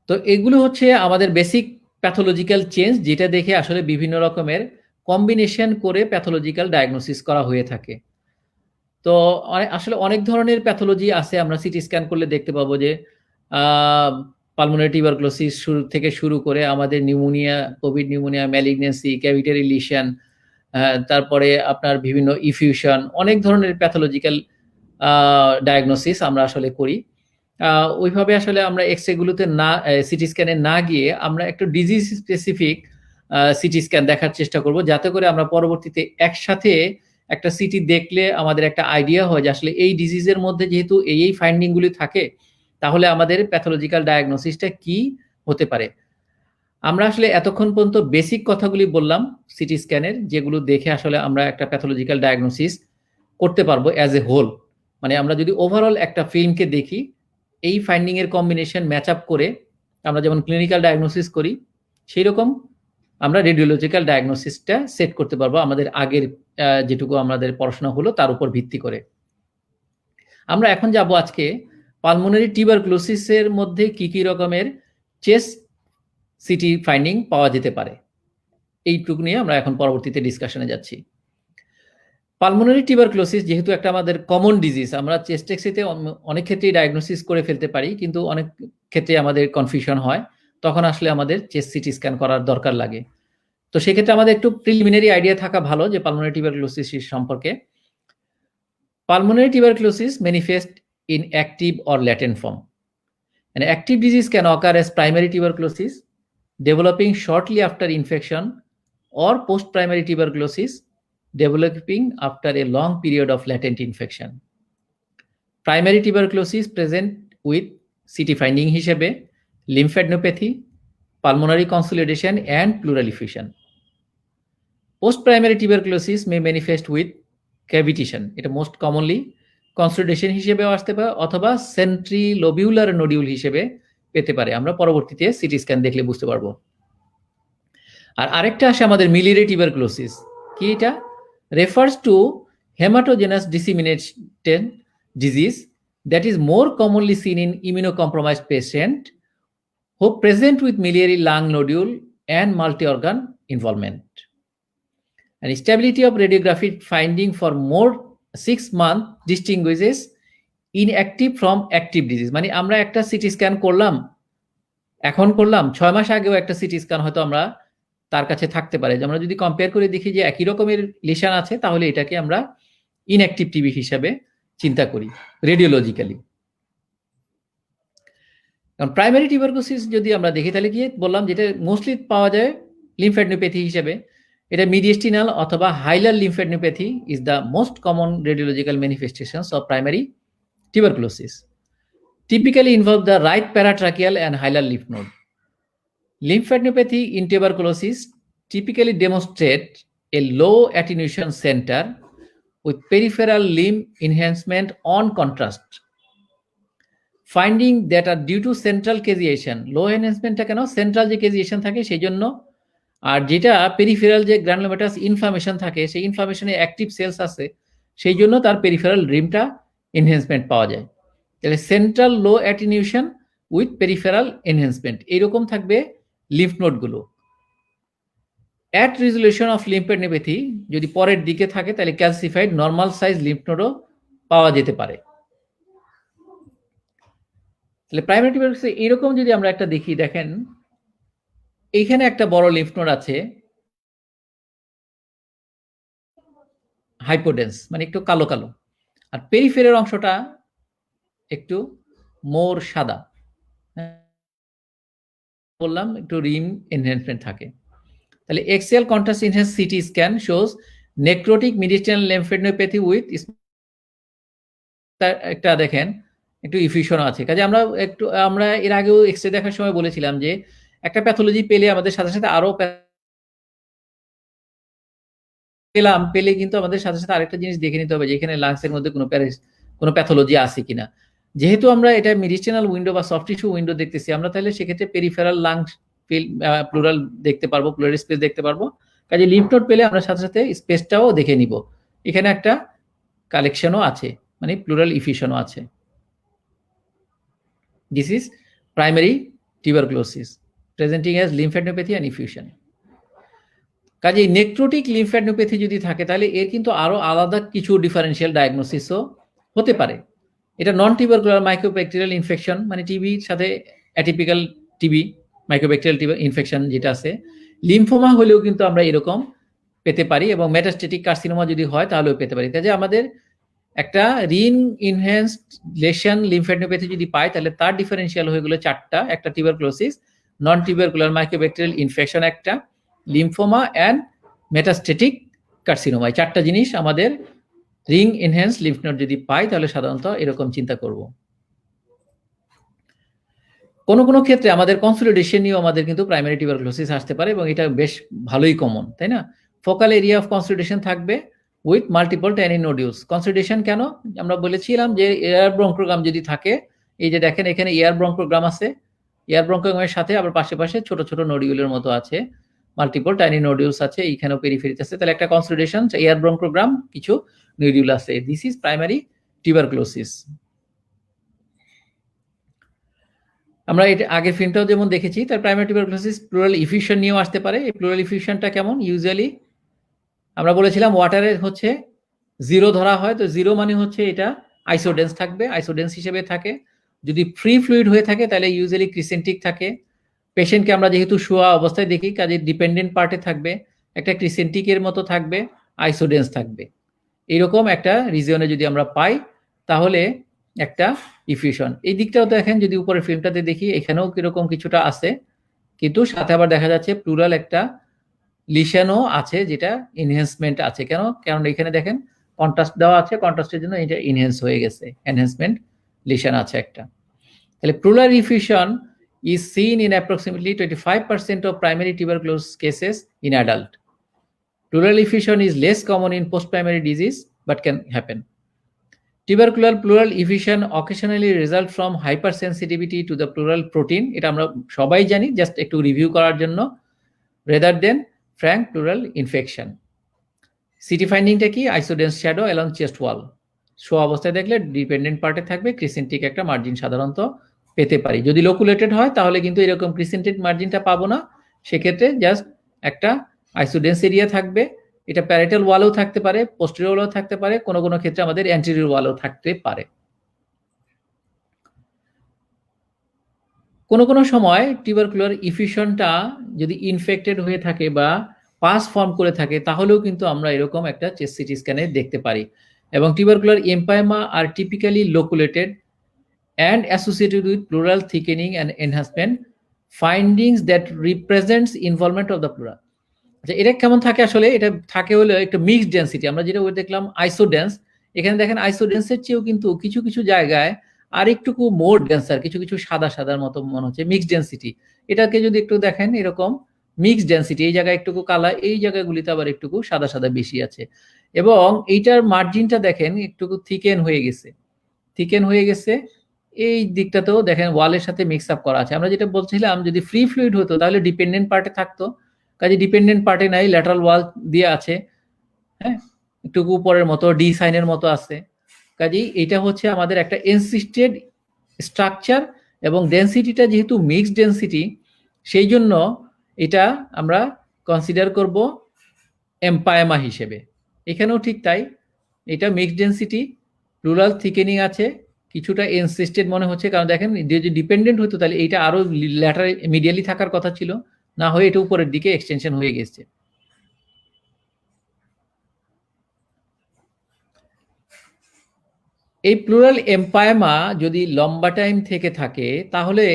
S2: তো এগুলো হচ্ছে আমাদের বেসিক প্যাথোলজিক্যাল চেঞ্জ, যেটা দেখে আসলে বিভিন্ন রকমের কম্বিনেশন করে প্যাথোলজিক্যাল ডায়াগনোসিস করা হয়ে থাকে। তো আসলে অনেক ধরনের প্যাথোলজি আছে, আমরা সিটি স্ক্যান করলে দেখতে পাবো যে পালমোনারি টিউবারকুলোসিস থেকে শুরু করে আমাদের pneumonia, COVID pneumonia, malignancy, cavitary lesion, তারপরে আপনার বিভিন্ন ইফিউশন, অনেক ধরনের প্যাথোলজিক্যাল ডায়াগনোসিস আমরা আসলে করি। ওইভাবে আসলে আমরা এক্সরে গুলোতে না, সিটি স্ক্যানে না গিয়ে আমরা একটু ডিজিজ স্পেসিফিক সিটি স্ক্যান দেখার চেষ্টা করব, যাতে করে আমরা পরবর্তীতে একসাথে একটা সিটি দেখলে আমাদের একটা আইডিয়া হয় যে আসলে এই ডিজিজের মধ্যে যেহেতু এই ফাইন্ডিং গুলি থাকে, তাহলে আমাদের প্যাথোলজিক্যাল ডায়াগনোসিসটা কি হতে পারে। আমরা আসলে এতক্ষণ পর্যন্ত বেসিক কথাগুলি বললাম সিটি স্ক্যানের, যেগুলো দেখে আসলে আমরা একটা প্যাথোলজিক্যাল ডায়াগনোসিস করতে পারবো অ্যাজ এ হোল। মানে আমরা যদি ওভারঅল একটা ফিল্মকে দেখি, এই ফাইন্ডিং এর কম্বিনেশন ম্যাচ আপ করে আমরা যেমন ক্লিনিক্যাল ডায়াগনোসিস করি, সেই রকম আমরা রেডিওলজিক্যাল ডায়াগনোসিসটা সেট করতে পারবো আমাদের আগের যেটুকু আমাদের পড়াশোনা হলো তার উপর ভিত্তি করে। আমরা এখন যাব আজকে পালমোনারি টিউবারকুলোসিসের মধ্যে কি কি রকমের চেস্ট সিটি ফাইন্ডিং পাওয়া যেতে পারে, এইটুকু নিয়ে আমরা এখন পরবর্তীতে ডিসকাশনে যাচ্ছি। পালমোনারি টিউবারকুলোসিস যেহেতু একটা আমাদের কমন ডিজিজ, আমরা চেস্ট এক্সরেতে অনেক ক্ষেত্রেই ডায়াগনোসিস করে ফেলতে পারি, কিন্তু অনেক ক্ষেত্রে আমাদের কনফিউশন হয়, তখন আসলে আমাদের চেস্ট সিটি স্ক্যান করার দরকার লাগে। তো সেক্ষেত্রে আমাদের একটু প্রিলিমিনারি আইডিয়া থাকা ভালো যে পালমোনারি টিউবারকুলোসিস সম্পর্কে। Pulmonary tuberculosis manifests in active or latent form. An active disease can occur as primary tuberculosis, developing shortly after infection, or post-primary tuberculosis, developing after a long period of latent infection. Primary tuberculosis present with CT finding হিসেবে lymphadenopathy, pulmonary consolidation, and pleural effusion. Post-primary tuberculosis may manifest with cavitation, এটা most commonly consolidation হিসেবেও আসতে পারে অথবা সেন্ট্রিলোবিউলার nodule হিসেবে পেতে পারে, আমরা পরবর্তীতে সিটি স্ক্যান দেখলে বুঝতে পারবো। আর আরেকটা আসে আমাদের মিলিয়ারি টিউবারকুলোসিস, কি এটা? Refers to haematogenous disseminated disease that is more commonly seen in immunocompromised patient who present with miliary lung nodule and multi organ involvement. And stability of radiographic finding for more 6 months distinguishes inactive from active disease. মানে আমরা একটা CT scan করলাম, এখন করলাম, 6 মাস আগেও একটা CT scan হয়তো আমরা তার কাছে থাকতে পারে। আমরা যদি কম্পেয়ার করে দেখি যে একই রকমের লিশন আছে, তাহলে এটাকে আমরা ইনঅ্যাক্টিভ টিবি হিসাবে চিন্তা করি রেডিওলজিক্যালি। কারণ প্রাইমারি টিউবারকুলোসিস যদি আমরা দেখি তাহলে কি বললাম, যেটা মোস্টলি পাওয়া যায় লিম্ফ্যাডেনোপ্যাথি হিসেবে, এটা মিডিয়েস্টিনাল অথবা hilar lymphadenopathy is the most common radiological manifestations of primary tuberculosis, typically involve the right paratracheal and hilar lymph node. Lymphadenopathy in tuberculosis typically demonstrate a low attenuation center with peripheral limb enhancement on contrast. Finding that are due to central caseation, low enhancement কেন? Central যে caseation থাকে সেই জন্য, আর যেটা peripheral যে granulomatous inflammation থাকে, সেই ইনফ্লামেশনে active sales আছে, সেই জন্য তার পেরিফেরাল রিমটা এনহ্যান্সমেন্ট পাওয়া যায়। তাহলে central low attenuation with peripheral enhancement, এইরকম থাকবে লিম্ফ নোডগুলো। অ্যাট রিজলিউশন অফ লিম্ফেডেনোপ্যাথি যদি পরের দিকে থাকে, তাহলে ক্যালসিফাইড নর্মাল সাইজ লিম্ফ নোডও পাওয়া যেতে পারে। তাহলে প্রাইমারি টিউবারকুলোসিস এইরকম যদি আমরা একটা দেখি, দেখেন এইখানে একটা বড় লিম্ফ নোড আছে, হাইপোডেন্স মানে একটু কালো কালো, আর পেরিফেরাল অংশটা একটু মোর সাদা, বললাম একটু রিম এনহ্যান্সমেন্ট থাকে। তাহলে axial contrast enhanced CT scan shows necrotic mediastinal lymphadenopathy with একটা দেখেন একটু ইফিউশন আছে। কাজে আমরা এর আগেও এক্স-রে দেখার সময় বলেছিলাম যে একটা প্যাথোলজি পেলে আমাদের সাথে সাথে আরো পেলে কিন্তু আমাদের সাথে সাথে আরেকটা জিনিস দেখে নিতে হবে যে এখানে লাংসের মধ্যে কোনো প্যাথোলজি আছে কিনা। যেহেতু আমরা এটা মেডিসিনাল উইন্ডো বা সফট টিস্যু উইন্ডো দেখতেছি, আমরা তাহলে সেক্ষেত্রে পেরিফেরাল লাংস প্লুরাল দেখতে পারবো, প্লুরাল স্পেস দেখতে পারবো। কাজে লিম্ফ নোড পেলে আমরা সাথে সাথে স্পেসটাও দেখে নিব। এখানে একটা কালেকশনও আছে, মানে প্লুরাল ইফিউশনও আছে। This is primary tuberculosis presenting as lymphadenopathy and effusion. কাজেই নেক্রোটিক লিম্ফ্যাডেনোপ্যাথি যদি থাকে তাহলে এর কিন্তু আরো আলাদা কিছু ডিফারেন্সিয়াল ডায়াগনোসিসও হতে পারে। এটা নন টিউবারকুলার মাইক্রোব্যাকটেরিয়াল ইনফেকশন, মানে টিবির সাথে অ্যাটিপিক্যাল টিবি, মাইক্রোব্যাকটেরিয়াল ইনফেকশন যেটা আছে। লিম্ফোমা হলেও কিন্তু আমরা এরকম পেতে পারি, এবং মেটাস্টেটিক কার্সিনোমা যদি হয় তাহলেও পেতে পারি। কাজে আমাদের একটা রিন ইনহ্যান্সড লেশন লিম্ফ্যাডেনোপ্যাথি যদি পাই তাহলে তার ডিফারেন্সিয়াল হয়ে গেলো চারটা, একটা টিউবারকুলোসিস, নন টিউবারকুলার মাইক্রোব্যাকটেরিয়াল ইনফেকশন একটা, লিম্ফোমা অ্যান্ড মেটাস্টেটিক কার্সিনোমা। চারটা জিনিস আমাদের রিং এনহ্যান্স লিম্ফ নোড যদি পাই তাহলে সাধারণত এরকম চিন্তা করব। কোনো ক্ষেত্রে আমাদের কনসলিডেশন নিয়েও আমাদের কিন্তু প্রাইমারি টিউবারকুলোসিস আসতে পারে, এবং এটা বেশ ভালোই কমন, তাই না? ফোকাল এরিয়া অফ কনসলিডেশন থাকবে with multiple tannin nodules. Consolidation কেন? আমরা বলেছিলাম যে এয়ার ব্রঙ্কোগ্রাম যদি থাকে, এই যে দেখেন এখানে এয়ার ব্রঙ্কোগ্রাম আছে, এয়ার ব্রঙ্কোগ্রামের সাথে আবার পাশে ছোট ছোট নোডিউলের মতো আছে, মাল্টিপল টাইনি নোডিউলস আছে, এইখানেও পেরিফেরিতে আছে। তাহলে একটা কনসলিডেশন, এয়ার ব্রঙ্কোগ্রাম, কিছু নোডিউল আছে। This is primary tuberculosis. আমরা এটা আগের ফিল্মটাও যেমন দেখেছি, তার প্রাইমারি টিউবারকুলোসিস প্লুরাল ইফিউশন নিয়েও আসতে পারে। এই প্লুরাল ইফিউশনটা কেমন? ইউজুয়ালি আমরা বলেছিলাম ওয়াটারে হচ্ছে 0 ধরা হয়, তো 0 মানে হচ্ছে এটা আইসোডেন্স থাকবে, আইসোডেন্স হিসেবে থাকে। যদি ফ্রি ফ্লুইড হয়ে থাকে তাহলে ইউজুয়ালি ক্রিসেন্টিক থাকে। পেশেন্টকে আমরা যেহেতু শোয়া অবস্থায় দেখি, কাজে ডিপেন্ডেন্ট পার্টে থাকবে, একটা ক্রিসেন্টিকের মতো থাকবে, আইসোডেন্স থাকবে। এরকম একটা রিজিয়নে যদি আমরা পাই তাহলে একটা ইফিউশন। এই দিকটাও দেখেন, যদি উপরের ফিল্মটাতে দেখি এখানেও কিরকম কিছুটা আছে, কিন্তু সাথে আবার দেখা যাচ্ছে প্লুরাল একটা লিশনও আছে, যেটা এনহ্যান্সমেন্ট আছে। কারণ এখানে দেখেন কন্ট্রাস্ট দেওয়া আছে, কন্ট্রাস্টের জন্য এটা এনহ্যান্স হয়ে গেছে, এনহ্যান্সমেন্ট লিশন আছে একটা। তাহলে pleural effusion is seen in approximately 25% of primary tuberculosis cases in adult. Pleural effusion is less common in post-primary disease but can happen. Tubercular pleural effusion occasionally result from hypersensitivity to the pleural protein. এটা আমরা সবাই জানি, just একটু review করার জন্য, rather than frank pleural infection. CT ফাইন্ডিংটা কি? Isodense shadow along chest wall. শোয়া অবস্থায় দেখলে ডিপেন্ডেন্ট পার্টে থাকবে, ক্রিসেন্টিক একটা মার্জিন সাধারণত পেতে পারি। যদি লোকুলেটেড হয় তাহলে কিন্তু এরকম ক্রিসেন্টেড মার্জিনটা পাবো না, সেক্ষেত্রে জাস্ট একটা আইসোডেন্স এরিয়া থাকবে। এটা প্যারেটাল ওয়ালেও থাকতে পারে, পোস্টেরিয়র ওয়ালেও থাকতে পারে, কোনো ক্ষেত্রে আমাদের অ্যান্টেরিয়র ওয়ালেও থাকতে পারে। কোনো সময় টিউবারকুলার ইফিউশনটা যদি ইনফেক্টেড হয়ে থাকে বা পাস ফর্ম করে থাকে তাহলেও কিন্তু আমরা এরকম একটা চেস্ট সিটি স্ক্যানে দেখতে পারি। এবং টিউবারকুলার এম্পাইমা আর typically loculated and associated with pleural thickening and enhancement findings that represents involvement of the pleura. আচ্ছা, এটা কেমন থাকে? আসলে এটা থাকে হলো একটা মিক্সড ডেন্সিটি। আমরা যেটা দেখলাম আইসোডেন্স, এখানে দেখেন আইসোডেন্সের চেয়েও কিন্তু কিছু জায়গায় আর একটুকু মোর ডেন্সার, কিছু সাদার মতো মনে হচ্ছে, মিক্সড ডেন্সিটি। এটাকে যদি একটু দেখেন এরকম মিক্সড ডেন্সিটি, এই জায়গায় একটুকু কালা, এই জায়গাগুলিতে আবার একটুকু সাদা বেশি আছে। এবং এইটার মার্জিনটা দেখেন একটুকু থিকেন হয়ে গেছে। এই দিকটাতেও দেখেন ওয়ালের সাথে মিক্স আপ করা আছে। আমরা যেটা বলছিলাম, যদি ফ্রি ফ্লুইড হতো তাহলে ডিপেন্ডেন্ট পার্টে থাকতো, কাজে ডিপেন্ডেন্ট পার্টে নাই, ল্যাটারাল ওয়াল দিয়ে আছে, হ্যাঁ, একটু উপরের মতো ডি সাইনের মতো আছে। কাজেই এটা হচ্ছে আমাদের একটা এনসিস্টেড স্ট্রাকচার, এবং ডেন্সিটিটা যেহেতু মিক্সড ডেন্সিটি, সেই জন্য এটা আমরা কনসিডার করব এম্পাইমা হিসেবে। এখানেও ঠিক তাই, এটা মিক্সড ডেন্সিটি, প্লুরাল থিকেনিং আছে, কিছুটা এনসিস্টেড মনে হচ্ছে, কারণ দেখেন যদি ডিপেন্ডেন্ট হতো তাহলে এইটা আরো ল্যাটার মিডিয়ালি থাকার কথা ছিল, না হয়ে এটা উপরের দিকে এক্সটেনশন হয়ে গেছে। এই প্লুরাল এম্পাইমা যদি লম্বা টাইম থেকে থাকে তাহলে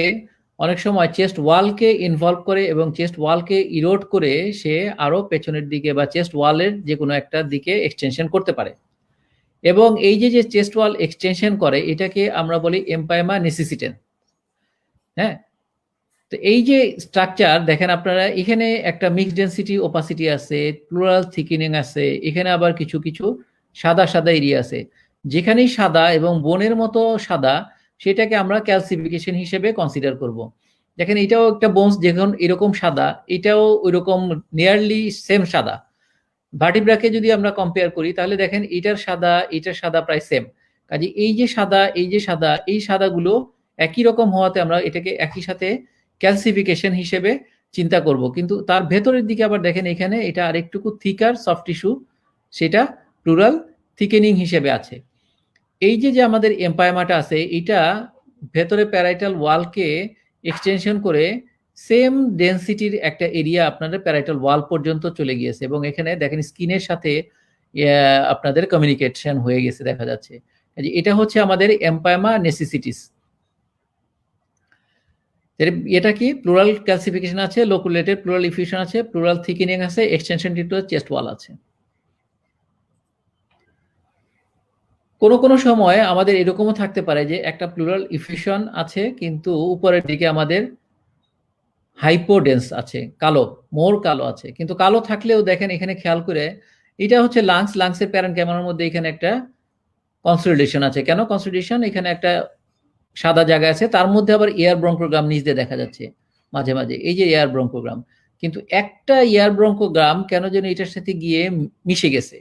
S2: অনেক সময় চেস্ট ওয়ালকে ইনভলভ করে এবং চেস্ট ওয়ালকে ইরোড করে সে আরো পেছনের দিকে বা চেস্ট ওয়ালের যে কোনো একটা দিকে এক্সটেনশন করতে পারে। এবং এই যে যে চেস্ট ওয়াল এক্সটেনশন করে এটাকে আমরা বলি এম্পাইমা নেসেসিটেন্স। হ্যাঁ, তো এই যে স্ট্রাকচার দেখেন আপনারা, এখানে একটা মিক্সড ডেন্সিটি ওপাসিটি আছে, প্লুরাল থিকেনিং আছে, এখানে আবার কিছু কিছু সাদা সাদা এরিয়া আছে। যেখানেই সাদা এবং বোনের মতো সাদা, সেটাকে আমরা ক্যালসিফিকেশন হিসেবে কনসিডার করব। দেখেন এটাও একটা বোনস, যখন এরকম সাদা, এটাও ওইরকম নিয়ারলি সেম সাদা। ভার্টিব্রাকে যদি আমরা কম্পেয়ার করি তাহলে দেখেন এটার সাদা প্রায় সেম। কাজে এই যে সাদা, এই যে সাদা, এই সাদাগুলো একই রকম হওয়াতে আমরা এটাকে একই সাথে ক্যালসিফিকেশন হিসেবে চিন্তা করব। কিন্তু তার ভেতরের দিকে আবার দেখেন এখানে এটা আরেকটুকু থিকার সফট টিস্যু, সেটা প্লুরাল থিকেনিং হিসেবে আছে। এই যে যে আমাদের এম্পাইমাটা আছে, এটা ভেতরে প্যারাইটাল ওয়ালকে এক্সটেনশন করে সেম ডেন্সিটির একটা এরিয়া আপনাদের প্যারাইটাল ওয়াল পর্যন্ত চলে গিয়েছে এবং এখানে দেখেন স্কিনের সাথে আপনাদের কমিউনিকেশন হয়ে গেছে দেখা যাচ্ছে। এটা হচ্ছে আমাদের এম্পাইমা নেসেসিটিস। এটা কি প্লুরাল ক্যালসিফিকেশন আছে, লোকুলেটেড প্লুরাল ইফিউশন আছে, প্লুরাল থিকেনিং আছে, এক্সটেনশন টু চেস্ট ওয়াল আছে। কোনো সময় আমাদের এরকমও থাকতে পারে যে একটা প্লুরাল ইফিউশন আছে কিন্তু উপরের দিকে আমাদের হাইপোডেন্স আছে, কালো, মোর কালো আছে। কিন্তু কালো থাকলেও দেখেন এখানে খেয়াল করে, এটা হচ্ছে লাংসের প্যারেনকাইমার মধ্যে এখানে একটা কনসলিডেশন আছে। কেন কনসলিডেশন? এখানে একটা সাদা জায়গা আছে, তার মধ্যে আবার এয়ার ব্রঙ্কোগ্রাম নিচ দিয়ে দেখা যাচ্ছে মাঝে মাঝে, এই যে এয়ার ব্রঙ্কোগ্রাম। কিন্তু একটা এয়ার ব্রঙ্কোগ্রাম কেন যেন এটার সাথে গিয়ে মিশে গেছে।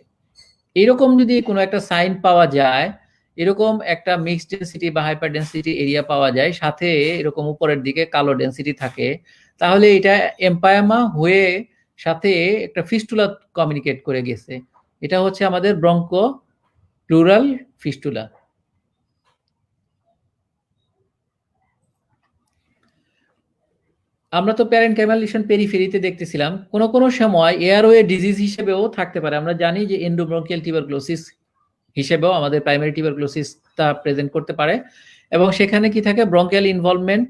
S2: এরকম যদি কোনো একটা সাইন পাওয়া যায়, এরকম একটা মিক্সড ডেন্সিটি বা হাইপার ডেন্সিটি এরিয়া পাওয়া যায়, সাথে এরকম উপরের দিকে কালো ডেন্সিটি থাকে, তাহলে এটা এম্পায়ামা হয়ে সাথে একটা ফিস্টুলা কমিউনিকেট করে গেছে। এটা হচ্ছে আমাদের ব্রঙ্কো প্লুরাল ফিস্টুলা। আমরা তো প্যারেনকাইমাল লিশন পেরিফেরিতে দেখতেছিলাম, কোনো সময় এয়ারওয়ে ডিজিজ হিসেবেও থাকতে পারে। আমরা জানি যে এন্ডোব্রঙ্কিয়াল টিউবারকুলোসিস হিসেবেও আমাদের প্রাইমারি টিউবারকুলোসিসটা প্রেজেন্ট করতে পারে এবং সেখানে কি থাকে, bronchial involvement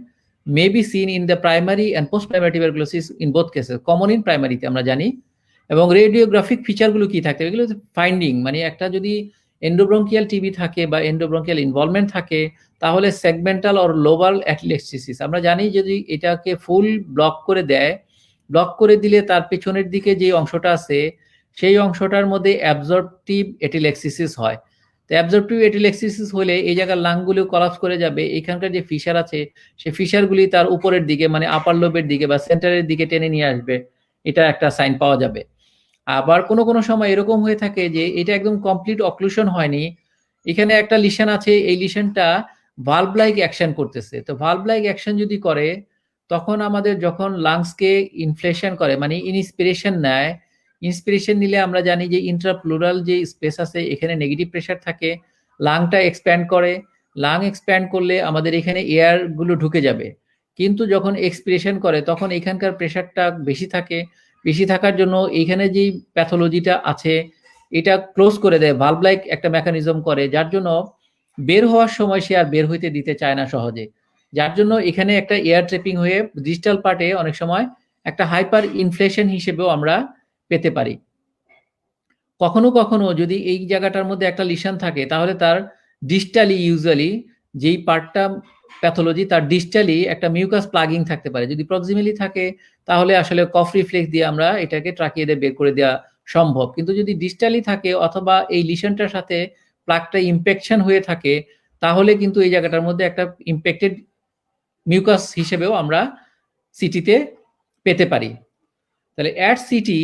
S2: may be seen in the primary and post primary tuberculosis in both cases, common in প্রাইমারিতে আমরা জানি। এবং রেডিওগ্রাফিক ফিচারগুলো কি থাকে, এগুলো ফাইন্ডিং, মানে একটা যদি এন্ডোব্রঙ্কিয়াল টিবি থাকে বা এন্ডোব্রঙ্কিয়াল ইনভলভমেন্ট থাকে, তাহলে সেগমেন্টাল অর লোবাল অ্যাটিলেক্সিস, আমরা জানি যদি এটাকে ফুল ব্লক করে দেয়, ব্লক করে দিলে তার পেছনের দিকে যে অংশটা আছে সেই অংশটার মধ্যে অ্যাবজর্পটিভ এটিলেক্সিস হয়। তো অ্যাবজর্পটিভ এটিলেক্সিস হলে এই জায়গার লাংগুলো কলাপস করে যাবে, এখানকার যে ফিশার আছে সেই ফিশারগুলি তার উপরের দিকে মানে আপার লোবের দিকে বা সেন্টারের দিকে টেনে নিয়ে আসবে, এটা একটা সাইন পাওয়া যাবে। আবার কোনো সময় এরকম হয়ে থাকে যে এটা একদম কমপ্লিট অক্লুশন হয়নি, এখানে একটা লিশন আছে, এই লিশনটা ভালভ লাইক অ্যাকশন করতেছে। তো ভালভ লাইক অ্যাকশন যদি করে, তখন আমাদের যখন লাংসকে ইনফ্লেশন করে মানে ইনস্পিরেশন নেয়, ইন্সপিরেশন নিলে আমরা জানি যে ইন্ট্রাপ্লুরাল যে স্পেস আছে এখানে নেগেটিভ প্রেশার থাকে, লাংটা এক্সপ্যান্ড করে, লাং এক্সপ্যান্ড করলে আমাদের এখানে এয়ার গুলো ঢুকে যাবে। কিন্তু যখন এক্সপিরেশন করে তখন এখানকার প্রেশারটা বেশি থাকে, বেশি থাকার জন্য এইখানে যে প্যাথোলজিটা আছে এটা ক্লোজ করে দেয়, ভালভ লাইক একটা মেকানিজম করে, যার জন্য বের হওয়ার সময় সে আর বের হইতে দিতে চায় না সহজে। যার জন্য এখানে একটা এয়ার ট্র্যাপিং হয়ে ডিজিটাল পার্টে অনেক সময় একটা হাইপার ইনফ্লেশন হিসেবেও আমরা পেতে পারি। কখনো যদি এই জায়গাটার মধ্যে একটা লিশন থাকে তাহলে তার ডিস্টালি ইউজুয়ালি যেই পার্টটা প্যাথোলজি তার ডিস্টালি একটা মিউকাস প্লাগিং থাকতে পারে। যদি প্রক্সিমালি থাকে তাহলে আসলে কফ রিফ্লেক্স দিয়ে আমরা এটাকে ট্রাকিয়ে দিয়ে বের করে দেওয়া সম্ভব। কিন্তু যদি ডিস্টালি থাকে অথবা এই লিশনটার সাথে প্লাগটা ইম্পেকশন হয়ে থাকে, তাহলে কিন্তু এই জায়গাটার মধ্যে একটা ইম্প্যাক্টেড মিউকাস হিসেবেও আমরা সিটিতে পেতে পারি। তাহলে at city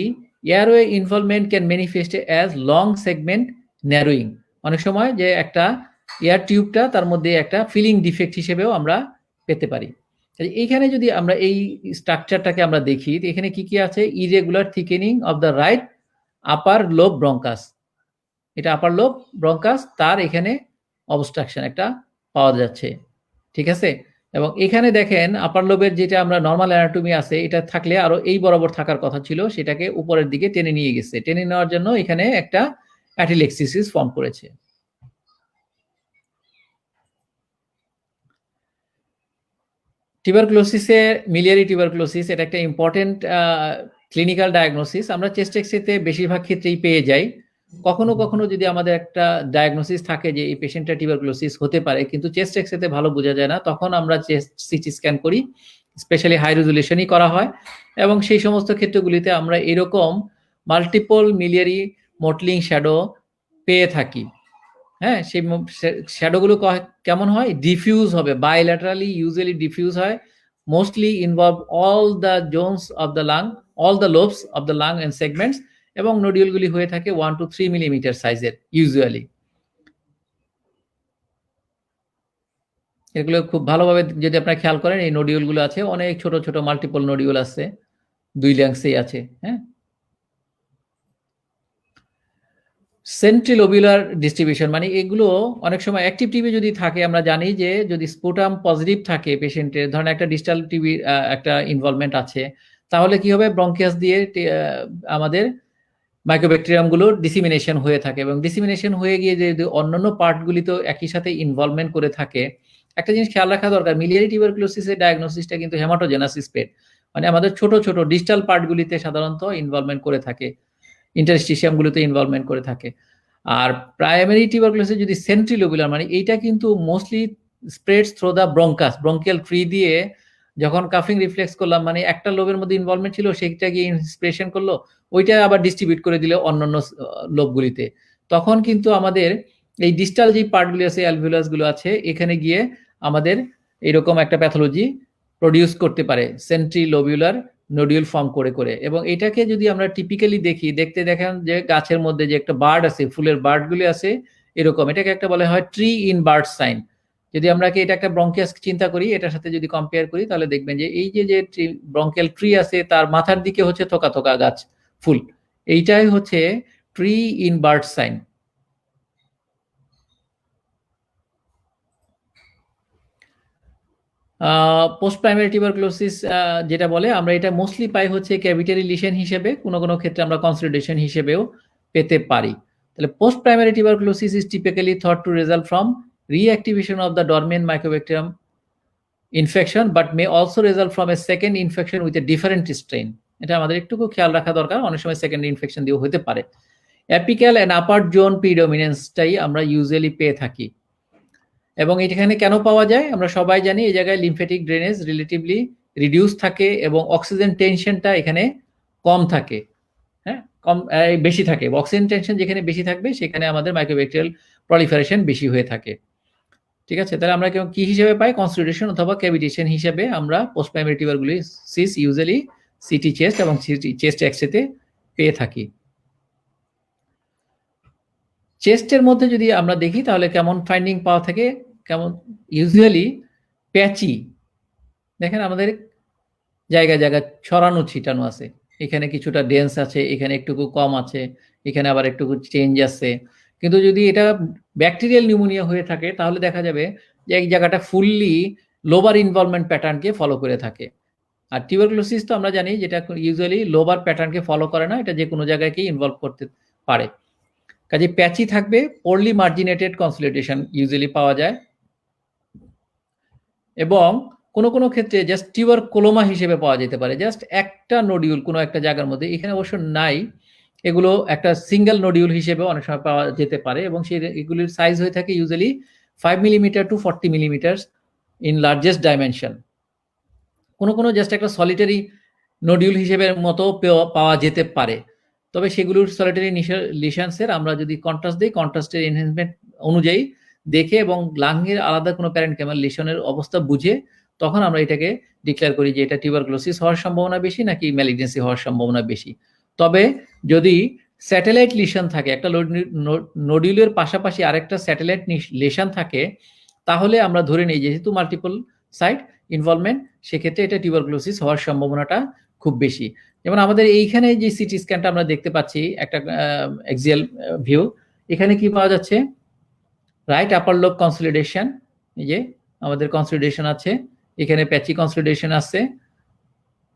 S2: airway involvement can manifest as long segment narrowing. অনেক সময় যে একটা এয়ার টিউবটা তার মধ্যে একটা ফিলিং ডিফেক্ট হিসেবেও আমরা পেতে পারি। এইখানে যদি আমরা এই স্ট্রাকচারটাকে আমরা দেখি, এখানে কি কি আছে, irregular thickening of the right upper lobe bronchus, এটা আপার লোব ব্রঙ্কাস, তার এখানে অবস্ট্রাকশন একটা পাওয়া যাচ্ছে, ঠিক আছে। এবং এখানে দেখেন আপার লোবের যেটা আমরা নর্মাল অ্যানাটমি আছে এটা থাকলে আরো এই বরাবর থাকার কথা ছিল, সেটাকে উপরের দিকে টেনে নিয়ে গেছে, টেনে নেওয়ার জন্য এখানে একটা অ্যাটিলেক্সিস ফর্ম করেছে। টিউবারকুলোসিসের মিলিয়ারি টিউবারকুলোসিস এটা একটা ইম্পর্টেন্ট ক্লিনিক্যাল ডায়াগনোসিস। আমরা চেস্ট এক্স-রেতে বেশিরভাগ ক্ষেত্রেই পেয়ে যাই। কখনো কখনো যদি আমাদের একটা ডায়াগনোসিস থাকে যে এই পেশেন্টটা টিউবারকুলোসিস হতে পারে, কিন্তু চেস্ট এক্স-রেতে ভালো বোঝা যায় না, তখন আমরা চেস্ট সিটি স্ক্যান করি, স্পেশালি হাই রেজুলেশনই করা হয়। এবং সেই সমস্ত ক্ষেত্রগুলিতে আমরা এরকম মাল্টিপল মিলিয়ারি মটলিং শ্যাডো পেয়ে থাকি। হ্যাঁ, সেই শ্যাডোগুলো কেমন হয়? ডিফিউজ হবে, বাইল্যাটারালি ইউজুয়ালি ডিফিউজ হয়, mostly involve all the zones of the lung, all the lobes of the lung and segments, এবং নোডিউলগুলি হয়ে থাকে 1 to 3 মিলিমিটার সাইজের ইউজুয়ালি। এগুলো খুব ভালোভাবে যদি আপনারা খেয়াল করেন, এই নোডিউলগুলো আছে, অনেক ছোট ছোট মাল্টিপল নোডিউল আছে, 2 ল্যাংসেই আছে। হ্যাঁ, সেন্ট্রিলোবিউলার ডিস্ট্রিবিউশন মানে এগুলো অনেক সময় অ্যাক্টিভ টিবি যদি থাকে, আমরা জানি যে যদি স্পুটাম পজিটিভ থাকে পেশেন্টের, ধরেন একটা ডিস্টাল টিবি একটা ইনভলভমেন্ট আছে, তাহলে কি হবে? ব্রঙ্কিয়াস দিয়ে আমাদের মাইক্রোব্যাকটেরিয়ামগুলো ডিসিমিনেশন হয়ে থাকে, এবং ডিসিমিনেশন হয়ে গিয়ে যদি অন্যান্য পার্টগুলি তো একই সাথে ইনভলভমেন্ট করে থাকে। একটা জিনিস খেয়াল রাখা দরকার, মিলিয়ারি টিউবারকুলোসিসের ডায়াগনোসিসটা কিন্তু হেমাটোজেনাস স্প্রেড, মানে আমাদের ছোট ছোট ডিস্টাল পার্টগুলিতে সাধারণত ইনভলভমেন্ট করে থাকে, ইন্টারস্টিশিয়ামগুলোতে ইনভলভমেন্ট করে থাকে। আর প্রাইমারি টিউবারকুলোসিস যদি সেন্ট্রিলোবুলার, মানে এইটা কিন্তু mostly spreads through the bronchus, bronchial tree দিয়ে যখন কাফিং রিফ্লেক্স করলাম, মানে একটা লোবের মধ্যে ইনভলভমেন্ট ছিল, সেইটা গিয়ে ইন্সপিরেশন করলো, ওইটা আবার ডিস্ট্রিবিউট করে দিলে অন্যান্য লোবগুলিতে, তখন কিন্তু আমাদের এই ডিস্টাল যে পার্টগুলি আছে, অ্যালভিউলাস গুলো আছে, এখানে গিয়ে আমাদের এরকম একটা প্যাথোলজি প্রডিউস করতে পারে, সেন্ট্রিলোবিউলার নোডিউল ফর্ম করে করে। এবং এটাকে যদি আমরা টিপিক্যালি দেখি, দেখেন যে গাছের মধ্যে যে একটা বার্ড আছে, ফুলের বার্ডগুলি আছে এরকম, এটাকে একটা বলা হয় ট্রি ইন বার্ড সাইন। যদি আমরা এটা একটা ব্রঙ্কিয়াস চিন্তা করি, এটার সাথে যদি কম্পেয়ার করি, তাহলে দেখবেন যে এই যে ব্রঙ্কিয়াল ট্রি আছে, তার মাথার দিকে হচ্ছে থোকা থোকা গাছ ফুল, এইটাই হচ্ছে tree in bud sign. Post primary tuberculosis যেটা বলে, আমরা এটা মোস্টলি পাই হচ্ছে ক্যাভিটারি লিশন হিসেবে, কোনো কোনো ক্ষেত্রে আমরা কনসলিডেশন হিসেবেও পেতে পারি। তাহলে post primary tuberculosis is typically thought to result from reactivation of the dormant mycobacterium infection, but may also result from a second infection with a different strain. এটা আমাদের একটু খেয়াল রাখা দরকার, অনেক সময় সেকেন্ড ইনফেকশন দিয়েও হতে পারে। অ্যাপিক্যাল অ্যান্ড আপার জোন প্রিডমিনেন্সটাই আমরা ইউজুয়ালি পেয়ে থাকি। এবং এখানে কেন পাওয়া যায়? আমরা সবাই জানি এই জায়গায় লিম্ফেটিক ড্রেনেজ রিলেটিভলি রিডিউস থাকে, এবং অক্সিজেন টেনশনটা এখানে কম থাকে। হ্যাঁ, কম বেশি থাকে, অক্সিজেন টেনশন যেখানে বেশি থাকবে সেখানে আমাদের মাইক্রোব্যাকটেরিয়াল প্রলিফারেশন বেশি হয়ে থাকে। ঠিক আছে, তাহলে আমরা কি হিসেবে পাই? কনসলিডেশন অথবা ক্যাভিটেশন হিসেবে আমরা post primary tuberculosis usually city chest এবং সিটি চেস্ট এক্স-রেতে পেয়ে থাকি। চেস্টের মধ্যে যদি আমরা দেখি, তাহলে কেমন ফাইন্ডিং পাওয়া থাকে? কেমন? ইউজুয়ালি প্যাচি, দেখেন আমাদের জায়গায় জায়গায় ছড়ানো ছিটানো আছে, এখানে কিছুটা ডেন্স আছে, এখানে একটুকু কম আছে, এখানে আবার একটুকু চেঞ্জ আছে। কিন্তু যদি এটা ব্যাকটেরিয়াল নিউমোনিয়া হয়ে থাকে, তাহলে দেখা যাবে যে এই জায়গাটা ফুললি লোবার ইনভলভমেন্ট প্যাটার্নকে ফলো করে থাকে। আর টিউবারকুলোসিস তো আমরা জানি যেটা ইউজুয়ালি লোবার প্যাটার্নকে ফলো করে না, এটা যে কোনো জায়গায়কেই ইনভলভ করতে পারে। কাজে প্যাচি থাকবে, পোরলি মার্জিনেটেড কনসলিডেশন ইউজুয়ালি পাওয়া যায়, এবং কোনো কোনো ক্ষেত্রে জাস্ট টিউবারকুলোমা হিসেবে পাওয়া যেতে পারে, জাস্ট একটা নোডিউল কোনো একটা জায়গার মধ্যে, এখানে অবশ্য নাই, এগুলো একটা সিঙ্গেল নোডিউল হিসেবে অনেক সময় পাওয়া যেতে পারে, এবং সেই এগুলির সাইজ হয়ে থাকে usually 5 millimetre to 40 millimetre in largest dimension. কোনো কোনো জাস্ট একটা সলিটারি নোডিউল হিসেবে মতো পাওয়া যেতে পারে, তবে সেগুলোর সলিটারি লিশনসের আমরা যদি কন্ট্রাস্ট দিই, কন্ট্রাস্টের এনহ্যান্সমেন্ট অনুযায়ী দেখে এবং লাংয়ের আলাদা কোনো প্যারেনকাইমাল লিশনের অবস্থা বুঝে, তখন আমরা এটাকে ডিক্লেয়ার করি যে এটা টিউবারকুলোসিস হওয়ার সম্ভাবনা বেশি নাকি ম্যালিগনেন্সি হওয়ার সম্ভাবনা বেশি। তবে যদি স্যাটেলাইট লিশন থাকে, একটা নোডিউলের পাশাপাশি আরেকটা স্যাটেলাইট লিশন থাকে, তাহলে আমরা ধরে নিই যেহেতু মাল্টিপল সাইট ইনভলভমেন্ট, সেক্ষেত্রে এটা টিউবারকুলোসিস হওয়ার সম্ভাবনাটা খুব বেশি। যেমন আমাদের এইখানে যে সিটি স্ক্যানটা আমরা দেখতে পাচ্ছি, একটা এক্সিয়াল ভিউ, এখানে কি পাওয়া যাচ্ছে? রাইট আপার লোব কনসলিডেশন, এই যে আমাদের কনসলিডেশন আছে, এখানে প্যাচি কনসলিডেশন আছে,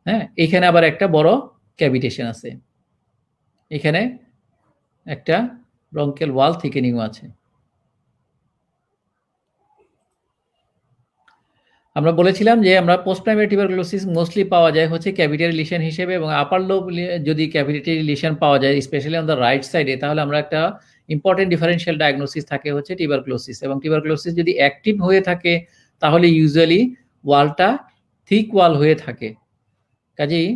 S2: হ্যাঁ, এখানে আবার একটা বড় ক্যাভিটেশন আছে, এখানে একটা ব্রঙ্কিয়াল ওয়াল থিকেনিং আছে। আমরা বলেছিলাম যে আমরা পোস্ট প্রাইমারি টিউবারকুলোসিস মোস্টলি পাওয়া যায় হচ্ছে ক্যাভিটারি লিশন হিসেবে, এবং আপার লোব যদি ক্যাভিটারি লিশন পাওয়া যায় স্পেশালি অন দ্য রাইট সাইডে, তাহলে আমরা একটা ইম্পর্টেন্ট ডিফারেন্সিয়াল ডায়াগনোসিস থাকে হচ্ছে টিউবারকুলোসিস। এবং টিউবারকুলোসিস যদি অ্যাক্টিভ হয়ে থাকে তাহলে ইউজুয়ালি ওয়ালটা থিক ওয়াল হয়ে থাকে, কাজেই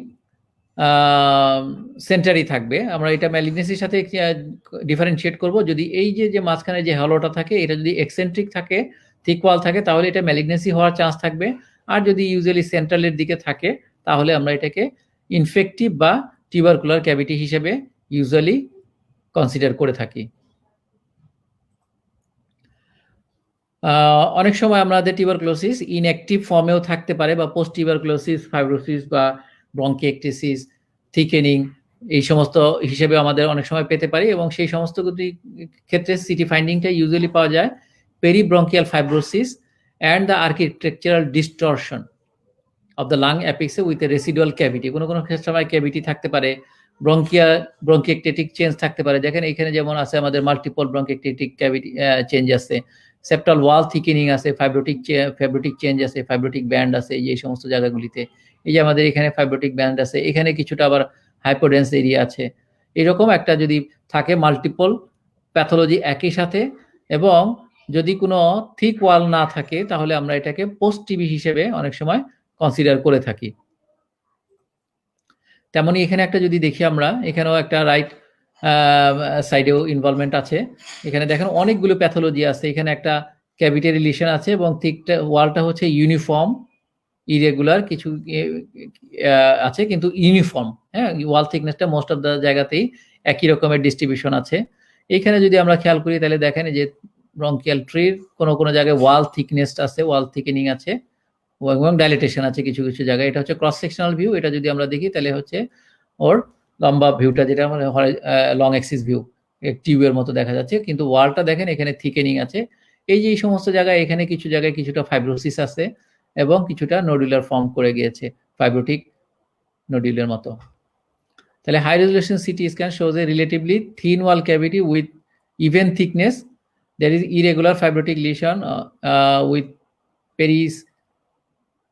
S2: সেন্টারই থাকবে। আমরা এটা ম্যালিগনেসির সাথে ডিফারেন্সিয়েট করব। যদি এই যে মাঝখানে যে হলোটা থাকে এটা যদি এক্সেন্ট্রিক থাকে, থিক ওয়াল থাকে, তাহলে এটা ম্যালিগনেসি হওয়ার চান্স থাকবে। আর যদি ইউজুয়ালি সেন্ট্রালের দিকে থাকে তাহলে আমরা এটাকে ইনফেক্টিভ বা টিউবারকুলার ক্যাভিটি হিসেবে ইউজুয়ালি কনসিডার করে থাকি। অনেক সময় আমাদের টিউবারকুলোসিস ইনঅ্যাক্টিভ ফর্মেও থাকতে পারে, বা পোস্ট টিউবারকুলোসিস, ফাইব্রোসিস বা ব্রঙ্কিয়েক্টেসিস, থিকেনিং এই সমস্ত হিসেবে আমাদের অনেক সময় পেতে পারি। এবং সেই সমস্ত ক্ষেত্রে সিটি ফাইন্ডিংটা ইউজুয়ালি পাওয়া যায় peribronchial fibrosis and the architectural distortion of the lung অ্যাপিক্সে উইথ এ রেসিডুয়াল ক্যাভিটি। কোনো সময় ক্যাভিটি থাকতে পারে, ব্রঙ্কিয়েক্টেটিক চেঞ্জ থাকতে পারে। দেখেন এখানে যেমন আছে আমাদের মাল্টিপল ব্রঙ্কিয়েক্টেটিক ক্যাভিটি চেঞ্জ আছে, সেপ্টাল ওয়াল থিকেনিং আছে, ফাইব্রোটিক চেঞ্জ আছে, ফাইব্রোটিক ব্যান্ড আছে এই সমস্ত জায়গাগুলিতে। এই যে আমাদের এখানে ফাইব্রোটিক ব্যান্ড আছে, এখানে কিছুটা আবার হাইপোডেন্স এরিয়া আছে। এরকম একটা যদি থাকে মাল্টিপল প্যাথোলজি একই সাথে, এবং যদি কোনো থিক ওয়াল না থাকে তাহলে আমরা এটাকে পোস্ট টিবি হিসেবে অনেক সময় কনসিডার করে থাকি। তেমনি এখানে একটা যদি দেখি আমরা, এখানেও একটা রাইট সাইডেও ইনভলভমেন্ট আছে। এখানে দেখেন অনেকগুলো প্যাথোলজি আছে। এখানে একটা ক্যাভিটারি লিশন আছে এবং থিকটা ওয়ালটা হচ্ছে ইউনিফর্ম, ইরেগুলার কিছু আছে কিন্তু ইউনিফর্ম। হ্যাঁ, ওয়াল থিকনেসটা মোস্ট অফ দ্য জায়গাতেই একই রকমের ডিস্ট্রিবিউশন আছে। এইখানে যদি আমরা খেয়াল করি তাহলে দেখেন যে ব্রঙ্কিয়াল ট্রির কোনো জায়গায় ওয়াল থিকনেস আছে, ওয়াল থিকেনিং আছে এবং ডাইলেটেশন আছে কিছু জায়গায়। এটা হচ্ছে ক্রস সেকশনাল ভিউ। এটা যদি আমরা দেখি তাহলে হচ্ছে ওর লম্বা ভিউটা, যেটা মানে লং অ্যাক্সিস ভিউ, টিউবের মতো দেখা যাচ্ছে, কিন্তু ওয়ালটা দেখেন এখানে থিকেনিং আছে। এই সমস্ত জায়গায় এখানে কিছু জায়গায় কিছুটা ফাইব্রোসিস আছে এবং কিছুটা নোডুলার ফর্ম করে গিয়েছে, ফাইব্রোটিক নোডুলের মতো। তাহলে high resolution CT scan shows a relatively thin wall cavity with even thickness. There is irregular fibrotic lesion with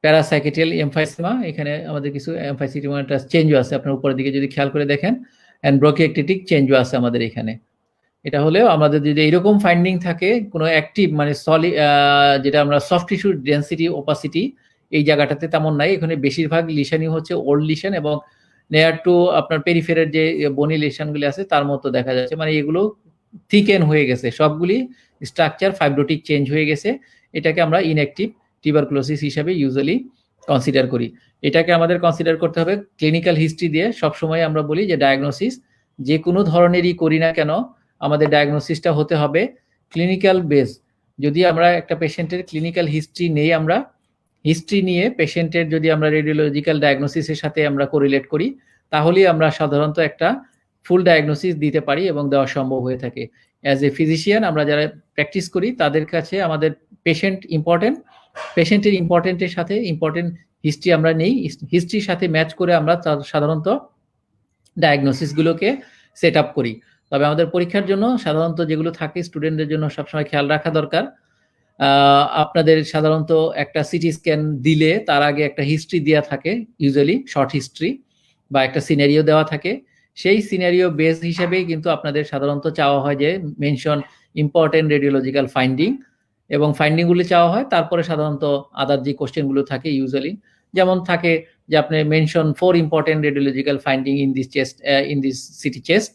S2: paracicatricial emphysema. এখানে আমাদের কিছু এমফাইসিটিমাটা চেঞ্জও আছে, আপনার উপরের দিকে যদি খেয়াল করে দেখেন, অ্যান্ড ব্রঙ্কিয়েক্টেটিক চেঞ্জও আছে আমাদের এখানে। এটা হলেও আমাদের যদি এইরকম ফাইন্ডিং থাকে কোনো অ্যাক্টিভ মানে সলিড, যেটা আমরা সফট টিস্যু ডেন্সিটি ওপাসিটি এই জায়গাটাতে তেমন নাই। এখানে বেশিরভাগ লিশনই হচ্ছে ওল্ড লিশন এবং নেয়ার টু আপনার পেরিফেরের যে বনি লিশনগুলি আছে তার মতো দেখা যাচ্ছে, মানে এগুলো থিকেন হয়ে গেছে, সবগুলি স্ট্রাকচার ফাইব্রোটিক চেঞ্জ হয়ে গেছে। এটাকে আমরা ইনঅ্যাক্টিভ টিউবারকুলোসিস হিসেবে ইউজুয়ালি কনসিডার করি। এটাকে আমাদের কনসিডার করতে হবে ক্লিনিক্যাল হিস্ট্রি দিয়ে। সবসময় আমরা বলি যে ডায়াগনোসিস যে কোনো ধরনেরই করি না কেন আমাদের ডায়াগনোসিসটা হতে হবে ক্লিনিক্যাল বেস। যদি আমরা একটা পেশেন্টের ক্লিনিক্যাল হিস্ট্রি নেই, আমরা হিস্ট্রি নিয়ে পেশেন্টের যদি আমরা রেডিওলজিক্যাল ডায়াগনোসিসের সাথে আমরা কোরিলেট করি, তাহলেই আমরা সাধারণত একটা ফুল ডায়াগনোসিস দিতে পারি এবং দেওয়া সম্ভব হয়ে থাকে। অ্যাজ এ ফিজিশিয়ান আমরা যারা প্র্যাকটিস করি তাদের কাছে আমাদের পেশেন্ট ইম্পর্টেন্ট, পেশেন্টের ইম্পর্টেন্টের সাথে ইম্পর্টেন্ট হিস্ট্রি আমরা নেই, হিস্ট্রির সাথে ম্যাচ করে আমরা সাধারণত ডায়াগনোসিসগুলোকে সেট আপ করি। তবে আমাদের পরীক্ষার জন্য সাধারণত যেগুলো থাকে স্টুডেন্টদের জন্য সবসময় খেয়াল রাখা দরকার, আপনাদের সাধারণত একটা সিটি স্ক্যান দিলে তার আগে একটা হিস্ট্রি দেওয়া থাকে, ইউজুয়ালি শর্ট হিস্ট্রি বা একটা সিনারিও দেওয়া থাকে। সেই সিনারিও বেস হিসেবেই কিন্তু আপনাদের সাধারণত চাওয়া হয় যে মেনশন ইম্পর্টেন্ট রেডিওলজিক্যাল ফাইন্ডিং, এবং ফাইন্ডিংগুলি চাওয়া হয়। তারপরে সাধারণত আদার যে কোশ্চেনগুলো থাকে ইউজুয়ালি যেমন থাকে যে আপনি mention 4 important radiological finding in this chest, in this city chest.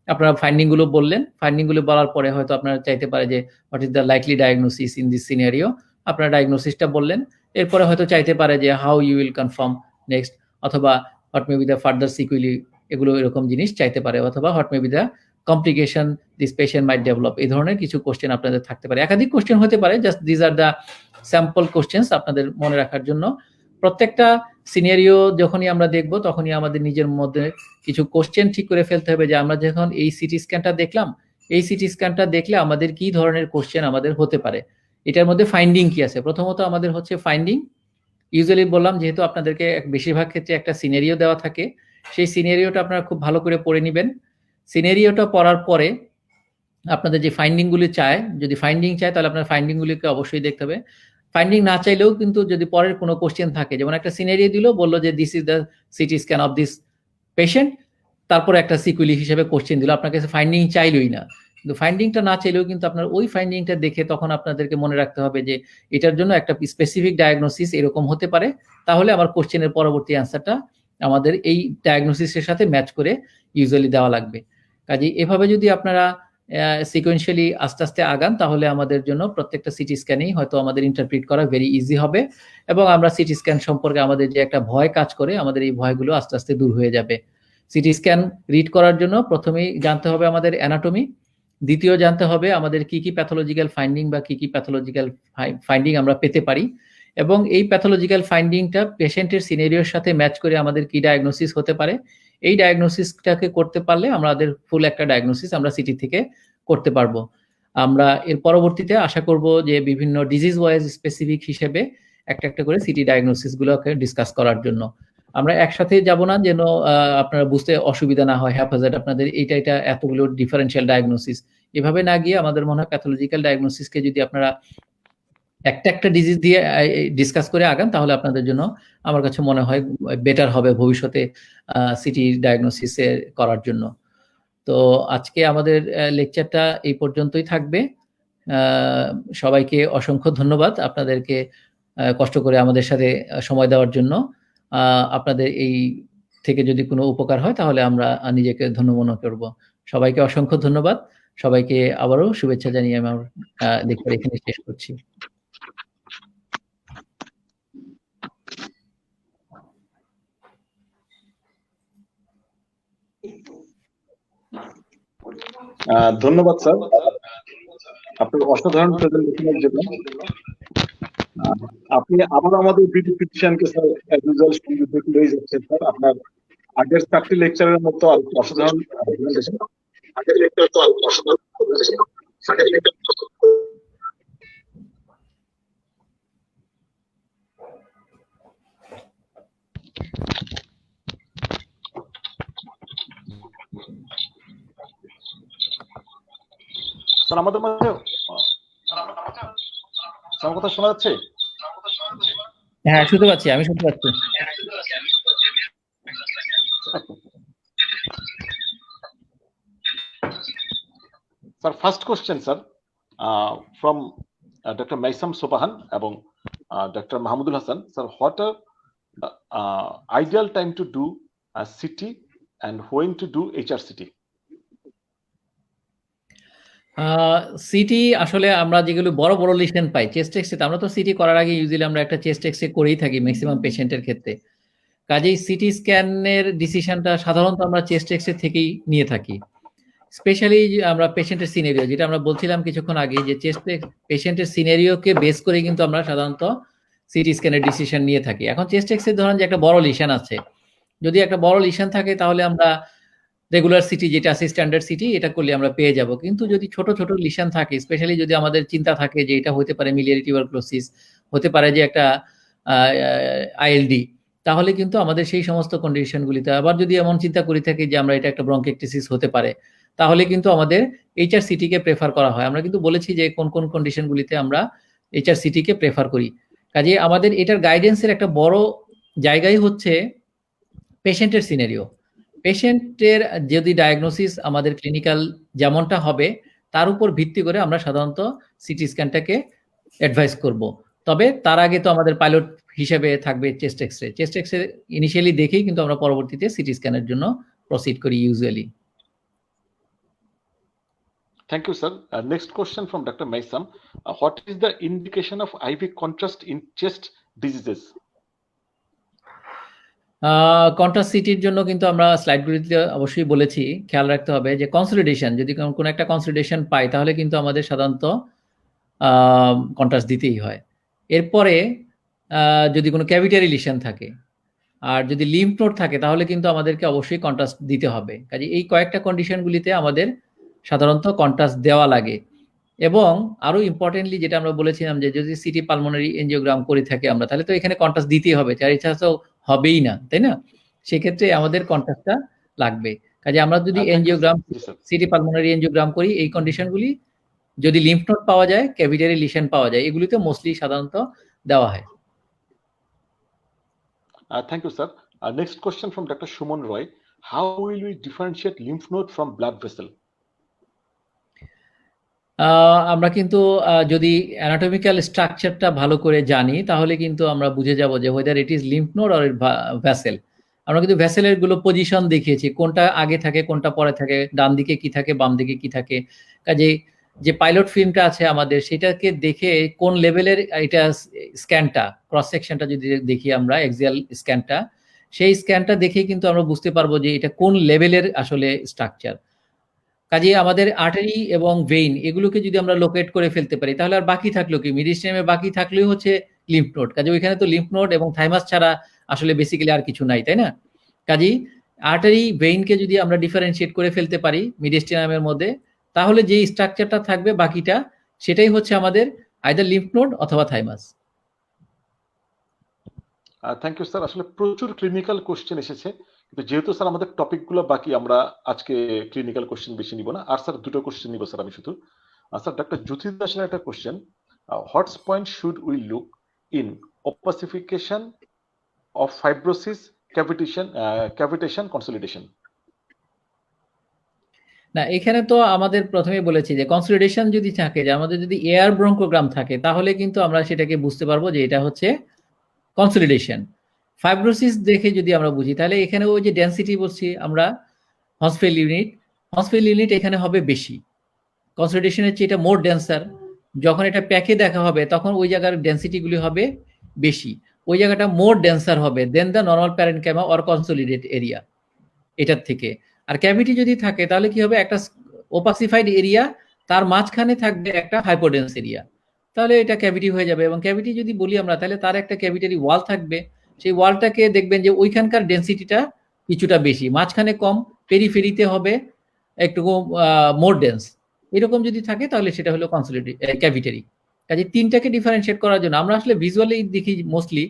S2: আপনারা ফাইন্ডিংগুলো বললেন, ফাইন্ডিংগুলো বলার পরে হয়তো আপনারা চাইতে পারে যে what is the likely diagnosis in this scenario, আপনারা ডায়াগনোসিসটা বললেন। এরপরে হয়তো চাইতে পারে যে how you will confirm next, অথবা what may be the further sequelae, এগুলো এরকম জিনিস চাইতে পারে, অথবা what may be the complication this patient might develop. এই ধরনের কিছু কোশ্চেন আপনাদের থাকতে পারে, একাধিক কোশ্চেন হতে পারে। Just this are the sample questions আপনাদের মনে রাখার জন্য। প্রত্যেকটা সিনারিও যখনই আমরা দেখব তখনই আমাদের নিজের মধ্যে কিছু কোশ্চেন ঠিক করে ফেলতে হবে যে আমরা যখন এই সিটি স্ক্যানটা দেখলাম, এই সিটি স্ক্যানটা দেখলে আমাদের কি ধরনের কোশ্চেন আমাদের হতে পারে, এটার মধ্যে ফাইন্ডিং কি আছে। প্রথমত আমাদের হচ্ছে ফাইন্ডিং, ইউজুয়ালি বললাম যেহেতু আপনাদেরকে বেশিরভাগ ক্ষেত্রে একটা সিনারিও দেওয়া থাকে, সেই সিনারিওটা আপনারা খুব ভালো করে পড়ে নেবেন। সিনারিওটা পড়ার পরে আপনাদের যে ফাইন্ডিংগুলি চায়, যদি ফাইন্ডিং চায় তাহলে আপনার ফাইন্ডিংগুলিকে অবশ্যই দেখতে হবে। ফাইন্ডিং না চাইলেও কিন্তু যদি পরের কোনো কোশ্চেন থাকে, যেমন একটা সিনারিও দিল, বললো যে this is the CT scan of this patient, তারপরে একটা সিকুয়েলি হিসেবে কোশ্চেন দিল, আপনার কাছে ফাইন্ডিং চাইলই না, কিন্তু ফাইন্ডিংটা না চাইলেও কিন্তু আপনার ওই ফাইন্ডিংটা দেখে তখন আপনাদেরকে মনে রাখতে হবে যে এটার জন্য একটা স্পেসিফিক ডায়াগনোসিস এরকম হতে পারে, তাহলে আমার কোশ্চেনের পরবর্তী অ্যান্সারটা আমাদের এই ডায়াগনোসিসের সাথে ম্যাচ করে ইউজুয়ালি দেওয়া লাগবে। কাজে এভাবে যদি আপনারা সিকোয়েন্সিয়ালি আস্তে আস্তে আগান, তাহলে আমাদের জন্য প্রত্যেকটা সিটি স্ক্যানেই হয়তো আমাদের ইন্টারপ্রিট করা ভেরি ইজি হবে, এবং আমরা সিটি স্ক্যান সম্পর্কে আমাদের যে একটা ভয় কাজ করে, আমাদের এই ভয়গুলো আস্তে আস্তে দূর হয়ে যাবে। সিটি স্ক্যান রিড করার জন্য প্রথমেই জানতে হবে আমাদের অ্যানাটমি, দ্বিতীয় জানতে হবে আমাদের কি কি প্যাথোলজিক্যাল ফাইন্ডিং বা কি কি প্যাথোলজিক্যাল ফাইন্ডিং আমরা পেতে পারি, এবং এই প্যাথোলজিক্যাল ফাইন্ডিংটা পেশেন্টের সিনারিওর সাথে ম্যাচ করে আমাদের কি ডায়াগনোসিস হতে পারে, এই ডায়াগনোসিসটাকে করতে পারলে আমাদের ফুল একটা ডায়াগনোসিস আমরা সিটি থেকে করতে পারবো। আমরা এর পরবর্তীতে আশা করব যে বিভিন্ন ডিজিজ ওয়াইজ স্পেসিফিক হিসেবে একটা একটা করে সিটি ডায়াগনোসিস গুলোকে ডিসকাস করার জন্য। আমরা একসাথে যাব না, যেন আপনারা বুঝতে অসুবিধা না হয়, হ্যাপাজার্ড আপনাদের এটা এতগুলো ডিফারেন্সিয়াল ডায়াগনোসিস, এভাবে না গিয়ে আমাদের মনে হয় প্যাথোলজিক্যাল ডায়াগনোসিসকে যদি আপনারা একটা ডিজিজ দিয়ে ডিসকাস করে আগান, তাহলে আপনাদের জন্য আমার কাছে মনে হয় বেটার হবে ভবিষ্যতে সিটি ডায়াগনোসিস করার জন্য। তো আজকে আমাদের লেকচারটা এই পর্যন্তই থাকবে। সবাইকে অসংখ্য ধন্যবাদ আপনাদেরকে কষ্ট করে আমাদের সাথে সময় দেওয়ার জন্য। আপনাদের এই থেকে যদি কোনো উপকার হয় তাহলে আমরা নিজেকে ধন্য মনে করব। সবাইকে অসংখ্য ধন্যবাদ, সবাইকে আবারও শুভেচ্ছা জানিয়ে আমার লেকচার এখানে শেষ করছি।
S3: ধন্যবাদ স্যার আপনার অসাধারণ প্রেজেন্টেশনের জন্য। আপনি আবার আমাদের বিডি ফিজিশিয়ানকে স্যার অ্যাজ ইউজুয়াল সঙ্গে লয়ে যাচ্ছেন স্যার, আপনার আগের 4টি লেকচারের মতো অসাধারণ প্রেজেন্টেশন। আগের লেকচার তো অসাধারণ প্রেজেন্টেশন। স্যার আমাদের মধ্যে আমার কথা শোনা যাচ্ছে?
S2: হ্যাঁ শুনতে পাচ্ছি, আমি শুনতে পাচ্ছি।
S3: Sir first question sir from doctor Maisam Sobhan এবং doctor Mahmudul Hasan. Sir what are ideal time to do a CT and when to do HRCT?
S2: City আসলে আমরা যেগুলো বড় বড় লিশন পাই চেস্ট এক্সরে, আমরা তো সিটি করার আগে ইউজুয়ালি আমরা একটা চেস্ট এক্সরে করেই থাকি ম্যাক্সিমাম পেশেন্টের ক্ষেত্রে। কাজেই সিটি স্ক্যানের ডিসিশনটা সাধারণত আমরা চেস্ট এক্সরে থেকেই নিয়ে থাকি। স্পেশালি আমরা পেশেন্টের সিনারিও, যেটা আমরা বলছিলাম কিছুক্ষণ আগে, যে চেস্ট পেশেন্টের সিনারিওকে বেস করে কিন্তু আমরা সাধারণত সিটি স্ক্যানের ডিসিশন নিয়ে থাকি। এখন চেস্ট এক্সরে ধরেন যে একটা বড় লিশন আছে, যদি একটা বড় লিশন থাকে তাহলে আমরা রেগুলার সিটি যেটা আছে স্ট্যান্ডার্ড সিটি এটা করলে আমরা পেয়ে যাব। কিন্তু যদি ছোট ছোট লিশন থাকে, স্পেশালি যদি আমাদের চিন্তা থাকে যে এটা হতে পারে মিলিয়ারি টিউবারকুলোসিস, হতে পারে যে একটা আইএলডি, তাহলে কিন্তু আমাদের সেই সমস্ত কন্ডিশনগুলিতে, আবার যদি এমন চিন্তা করে থাকি যে আমরা এটা একটা ব্রঙ্কেকটিসিস হতে পারে, তাহলে কিন্তু আমাদের এইচআরসিটি কে প্রেফার করা হয়। আমরা কিন্তু বলেছি যে কোন কোন কন্ডিশনগুলিতে আমরা এইচআরসিটি কে প্রেফার করি। কাজে আমাদের এটার গাইডেন্সের একটা বড় জায়গাই হচ্ছে পেশেন্টের সিনারিও। পেশেন্টের যদি ডায়াগনোসিস আমাদের ক্লিনিক্যাল যেমনটা হবে তার উপর ভিত্তি করে আমরা সাধারণত সিটি স্ক্যানটাকে অ্যাডভাইস করব। তবে তার আগে তো আমাদের পাইলট হিসেবে থাকবে chest X ray. Chest X ray initially দেখেই কিন্তু আমরা পরবর্তীতে সিটি স্ক্যানের জন্য প্রসিড করি usually.
S3: Thank you, sir. Next question from Dr. Maisam. What is the indication of IV contrast in chest diseases?
S2: Contrast সিটির জন্য কিন্তু আমরা স্লাইডগুলিতে অবশ্যই বলেছি, খেয়াল রাখতে হবে যে কনসলিডেশন, যদি কোনো একটা কনসলিডেশন পাই তাহলে কিন্তু আমাদের সাধারণত কন্ট্রাস্ট দিতেই হয়। এরপরে যদি কোনো ক্যাভিটারি লিশন থাকে আর যদি লিম্ফ নোড থাকে তাহলে কিন্তু আমাদেরকে অবশ্যই কন্ট্রাস্ট দিতে হবে। কাজে এই কয়েকটা কন্ডিশনগুলিতে আমাদের সাধারণত কন্ট্রাস্ট দেওয়া লাগে। এবং আরো ইম্পর্টেন্টলি যেটা আমরা বলেছিলাম যে যদি সিটি পালমোনারি এনজিওগ্রাম করে থাকি আমরা, তাহলে তো এখানে কন্ট্রাস্ট দিতেই হবে, চার ইচ্ছা তো হবেই না, তাই না? সেক্ষেত্রে আমাদের কন্ট্রাস্টটা লাগবে। কাজে আমরা যদি এনজিওগ্রাম, সিটি পালমোনারি এনজিওগ্রাম করি, এই কন্ডিশনগুলি যদি লিম্ফ নোড পাওয়া যায়, ক্যাভিটারি লিশন পাওয়া যায়, এগুলিতে মোস্টলি সাধারণত দেওয়া হয়।
S3: Thank you, sir. Next question from Dr. Shumon Roy. How will we differentiate lymph node from blood vessel?
S2: আমরা কিন্তু যদি অ্যানাটমিক্যাল স্ট্রাকচারটা ভালো করে জানি তাহলে কিন্তু আমরা বুঝে যাব যে whether it is lymph node or vessel. আমরা কিন্তু ভ্যাসেলের গুলো পজিশন দেখিয়েছি, কোনটা আগে থাকে কোনটা পরে থাকে, ডান দিকে কি থাকে বাম দিকে কি থাকে। কাজে যে পাইলট ফিল্মটা আছে আমাদের সেটাকে দেখে কোন লেভেলের এটা স্ক্যানটা, ক্রস সেকশনটা যদি দেখি আমরা এক্সিয়াল স্ক্যানটা, সেই স্ক্যানটা দেখে কিন্তু আমরা বুঝতে পারবো যে এটা কোন লেভেলের আসলে স্ট্রাকচার। কাজে আমাদের আর্টারি এবং ভেইন এগুলোকে যদি আমরা লোকেট করে ফেলতে পারি তাহলে আর বাকি থাকলো কি, মিডিস্টেমে বাকি থাকলেই হচ্ছে লিম্ফ নোড। কাজে ওইখানে তো লিম্ফ নোড এবং থাইমাস ছাড়া আসলে বেসিক্যালি আর কিছু নাই, তাই না? কাজেই আর্টারি ভেইনকে যদি আমরা ডিফারেন্সিয়েট করে ফেলতে পারি মিডিস্টেনামের মধ্যে, তাহলে যে স্ট্রাকচারটা থাকবে বাকিটা সেটাই হচ্ছে আমাদের আইদার লিম্ফ নোড অথবা থাইমাস।
S3: Thank you sir. আসলে প্রচুর ক্লিনিক্যাল কোশ্চেন এসেছে, কিন্তু যেহেতু স্যার আমাদের টপিকগুলো বাকি, আমরা আজকে ক্লিনিক্যাল কোশ্চেন বেশি নিব না। আর স্যার দুটো কোশ্চেন নিব স্যার আমি শুধু। স্যার ডক্টর জ্যোতি দাসের একটা question, what's point should we look in opacification of fibrosis, cavitation, consolidation?
S2: না, এখানে তো আমাদের প্রথমে বলেছি যে কনসলিডেশন যদি থাকে, যে আমাদের যদি এয়ার ব্রঙ্কোগ্রাম থাকে তাহলে কিন্তু আমরা সেটাকে বুঝতে পারবো যে এটা হচ্ছে কনসলিডেশন। ফাইব্রোসিস দেখে যদি আমরা বুঝি তাহলে এখানে ওই যে ডেন্সিটি বলছি আমরা, হসফেল ইউনিট এখানে হবে বেশি। কনসলিডেশনের চেয়ে এটা মোর ডেন্সার। যখন এটা প্যাকে দেখা হবে তখন ওই জায়গার ডেন্সিটিগুলি হবে বেশি, ওই জায়গাটা মোর ডেন্সার হবে then the normal parenchyma or consolidate area এটার থেকে। আর ক্যাভিটি যদি থাকে তাহলে কি হবে, একটা ওপাসিফাইড এরিয়া, তার মাঝখানে থাকবে একটা হাইপোডেন্স এরিয়া, তাহলে এটা ক্যাভিটি হয়ে যাবে। এবং ক্যাভিটি যদি বলি আমরা তাহলে তার একটা ক্যাভিটারি ওয়াল থাকবে, সেই ওয়ালটাকে দেখবেন যে ওইখানকার ডেন্সিটিটা কিছুটা বেশি, মাঝখানে কম, পেরিফেরিতে হবে একটু মোর ডেন্স। এরকম যদি থাকে তাহলে সেটা হলো ক্যাভিটারি। কাজে তিনটাকে ডিফারেন্সিয়েট করার জন্য আমরা আসলে ভিজুয়ালি দেখি মোস্টলি,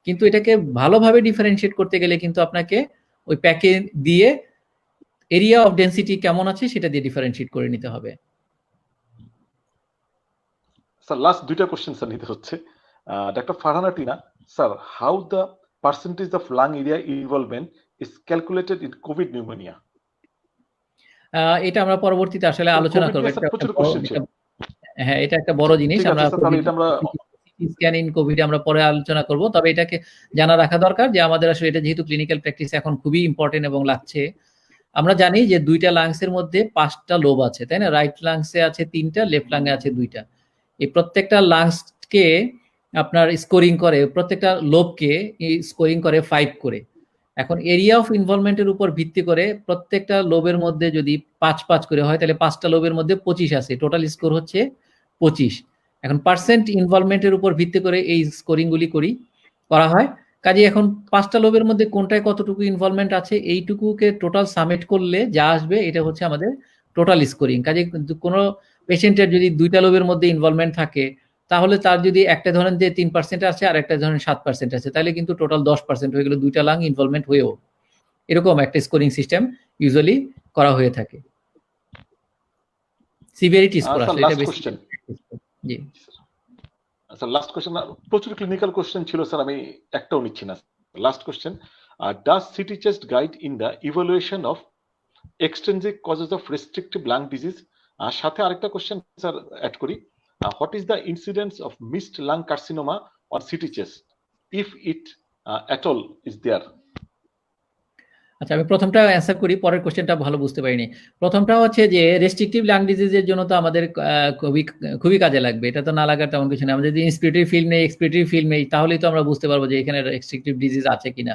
S2: কিন্তু এটাকে ভালোভাবে ডিফারেন্সিয়েট করতে গেলে কিন্তু আপনাকে ওই প্যাকে দিয়ে এরিয়া অফ ডেন্সিটি কেমন আছে সেটা দিয়ে ডিফারেন্সিয়েট করে নিতে হবে।
S3: স্যার লাস্ট দুইটা কোশ্চেন স্যার নিতে হচ্ছে। Doctor Farhana Tina, sir how the percentage of lung area involvement is calculated in Covid pneumonia?
S2: এটা আমরা পরবর্তীতে আসলে আলোচনা করব। হ্যাঁ, এটা একটা বড় জিনিস। আমরা স্ক্যান ইন কোভিড আমরা পরে আলোচনা করব। তবে এটাকে জানা রাখা দরকার যে আমাদের আসলে এটা যেহেতু ক্লিনিক্যাল প্র্যাকটিস এখন খুবই ইম্পর্টেন্ট এবং লাগছে। আমরা জানি যে দুইটা লাংসের মধ্যে 5টা লোব আছে, তাই না? রাইট লাংসে আছে 3টা, লেফট লাংসে আছে 2টা। এই প্রত্যেকটা লাংসকে আপনার স্কোরিং করে, প্রত্যেকটা লোবকে স্কোরিং করে 5 করে। এখন এরিয়া অফ ইনভলভমেন্টের উপর ভিত্তি করে প্রত্যেকটা লোবের মধ্যে যদি 5 করে হয় তাহলে 5টা লোবের মধ্যে 25 আছে, টোটাল স্কোর হচ্ছে 25। এখন পার্সেন্ট ইনভলভমেন্টের উপর ভিত্তি করে এই স্কোরিংগুলি করা হয়। কাজে এখন 5টা লোবের মধ্যে কোনটায় কতটুকু ইনভলভমেন্ট আছে এইটুকুকে টোটাল সামেট করলে যা আসবে এটা হচ্ছে আমাদের টোটাল স্কোরিং। কাজে কোনো পেশেন্টের যদি 2টা লোবের মধ্যে ইনভলভমেন্ট থাকে তাহলে তার যদি একটা ধরেন যে 3% আছে আর একটা ধরেন 7% আছে, তাহলে কিন্তু টোটাল 10% হয়ে গেল, 2টা লাং ইনভলভমেন্ট হয়েও। এরকম একটা স্কোরিং সিস্টেম ইউজুয়ালি করা হয়ে থাকে। সিভিয়ারিটি স্কোর আসলে এটা বেশি। জি
S3: স্যার লাস্ট কোশ্চেন, প্রচুর ক্লিনিক্যাল কোশ্চেন ছিল স্যার, আমি একটাও নিচ্ছি না। Last question, does CT chest guide in the evaluation of extrinsic causes of restrictive lung disease? আর সাথে আরেকটা কোশ্চেন স্যার অ্যাড করি, what is the incidence of missed lung carcinoma on CT chest if it at all is there?
S2: আচ্ছা, আমি প্রথমটা answer করি, পরের কোশ্চেনটা ভালো বুঝতে পারিনি। প্রথমটা হচ্ছে যে রেস্ট্রিকটিভ লাং ডিজিজের জন্য তো আমাদের খুবই কাজে লাগবে, এটা তো না লাগার তেমন কিছু নেই। আমরা যদি ইন্সপিরেটরি ফিল্ম নেই, এক্সপিরেটরি ফিল্ম নেই, তাহলেই তো আমরা বুঝতে পারবো যে এখানে রেস্ট্রিকটিভ ডিজিজ আছে কিনা।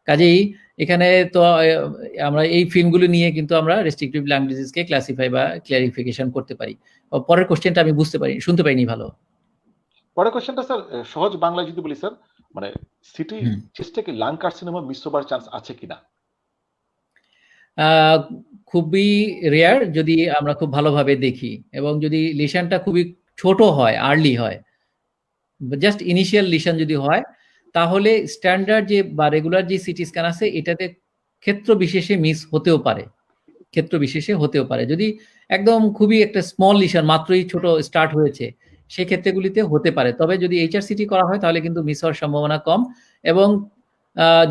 S2: কাজেই এখানে তো আমরা এই ফিল্মগুলো নিয়ে কিন্তু আমরা রেস্ট্রিকটিভ লাং ডিজিজকে ক্লাসিফাই বা ক্লারিফিকেশন করতে পারি। পরের কোশ্চেনটা আমি শুনতে পাইনি ভালো।
S3: পরের কোশ্চেনটা স্যার সহজ বাংলায় যদি বলি স্যার, মানে সিটি চেস্টে কি লাং কার্সিনোমা মিস হবার চান্স আছে কিনা?
S2: খুবই রেয়ার যদি আমরা খুব ভালোভাবে দেখি, এবং যদি লিশনটা খুবই ছোট হয়, আর্লি হয়, জাস্ট ইনিশিয়াল লিশন যদি হয়, তাহলে স্ট্যান্ডার্ড যে বা রেগুলার যে সিটি স্ক্যান আছে এটাতে ক্ষেত্র বিশেষে মিস হতেও পারে। ক্ষেত্র বিশেষে হতেও পারে। যদি একদম খুবই একটা স্মল লিশন মাত্রই ছোট স্টার্ট হয়েছে, সেই ক্ষেত্রগুলিতে হতে পারে। তবে যদি এইচআরসিটি করা হয় তাহলে কিন্তু মিস হওয়ার সম্ভাবনা কম এবং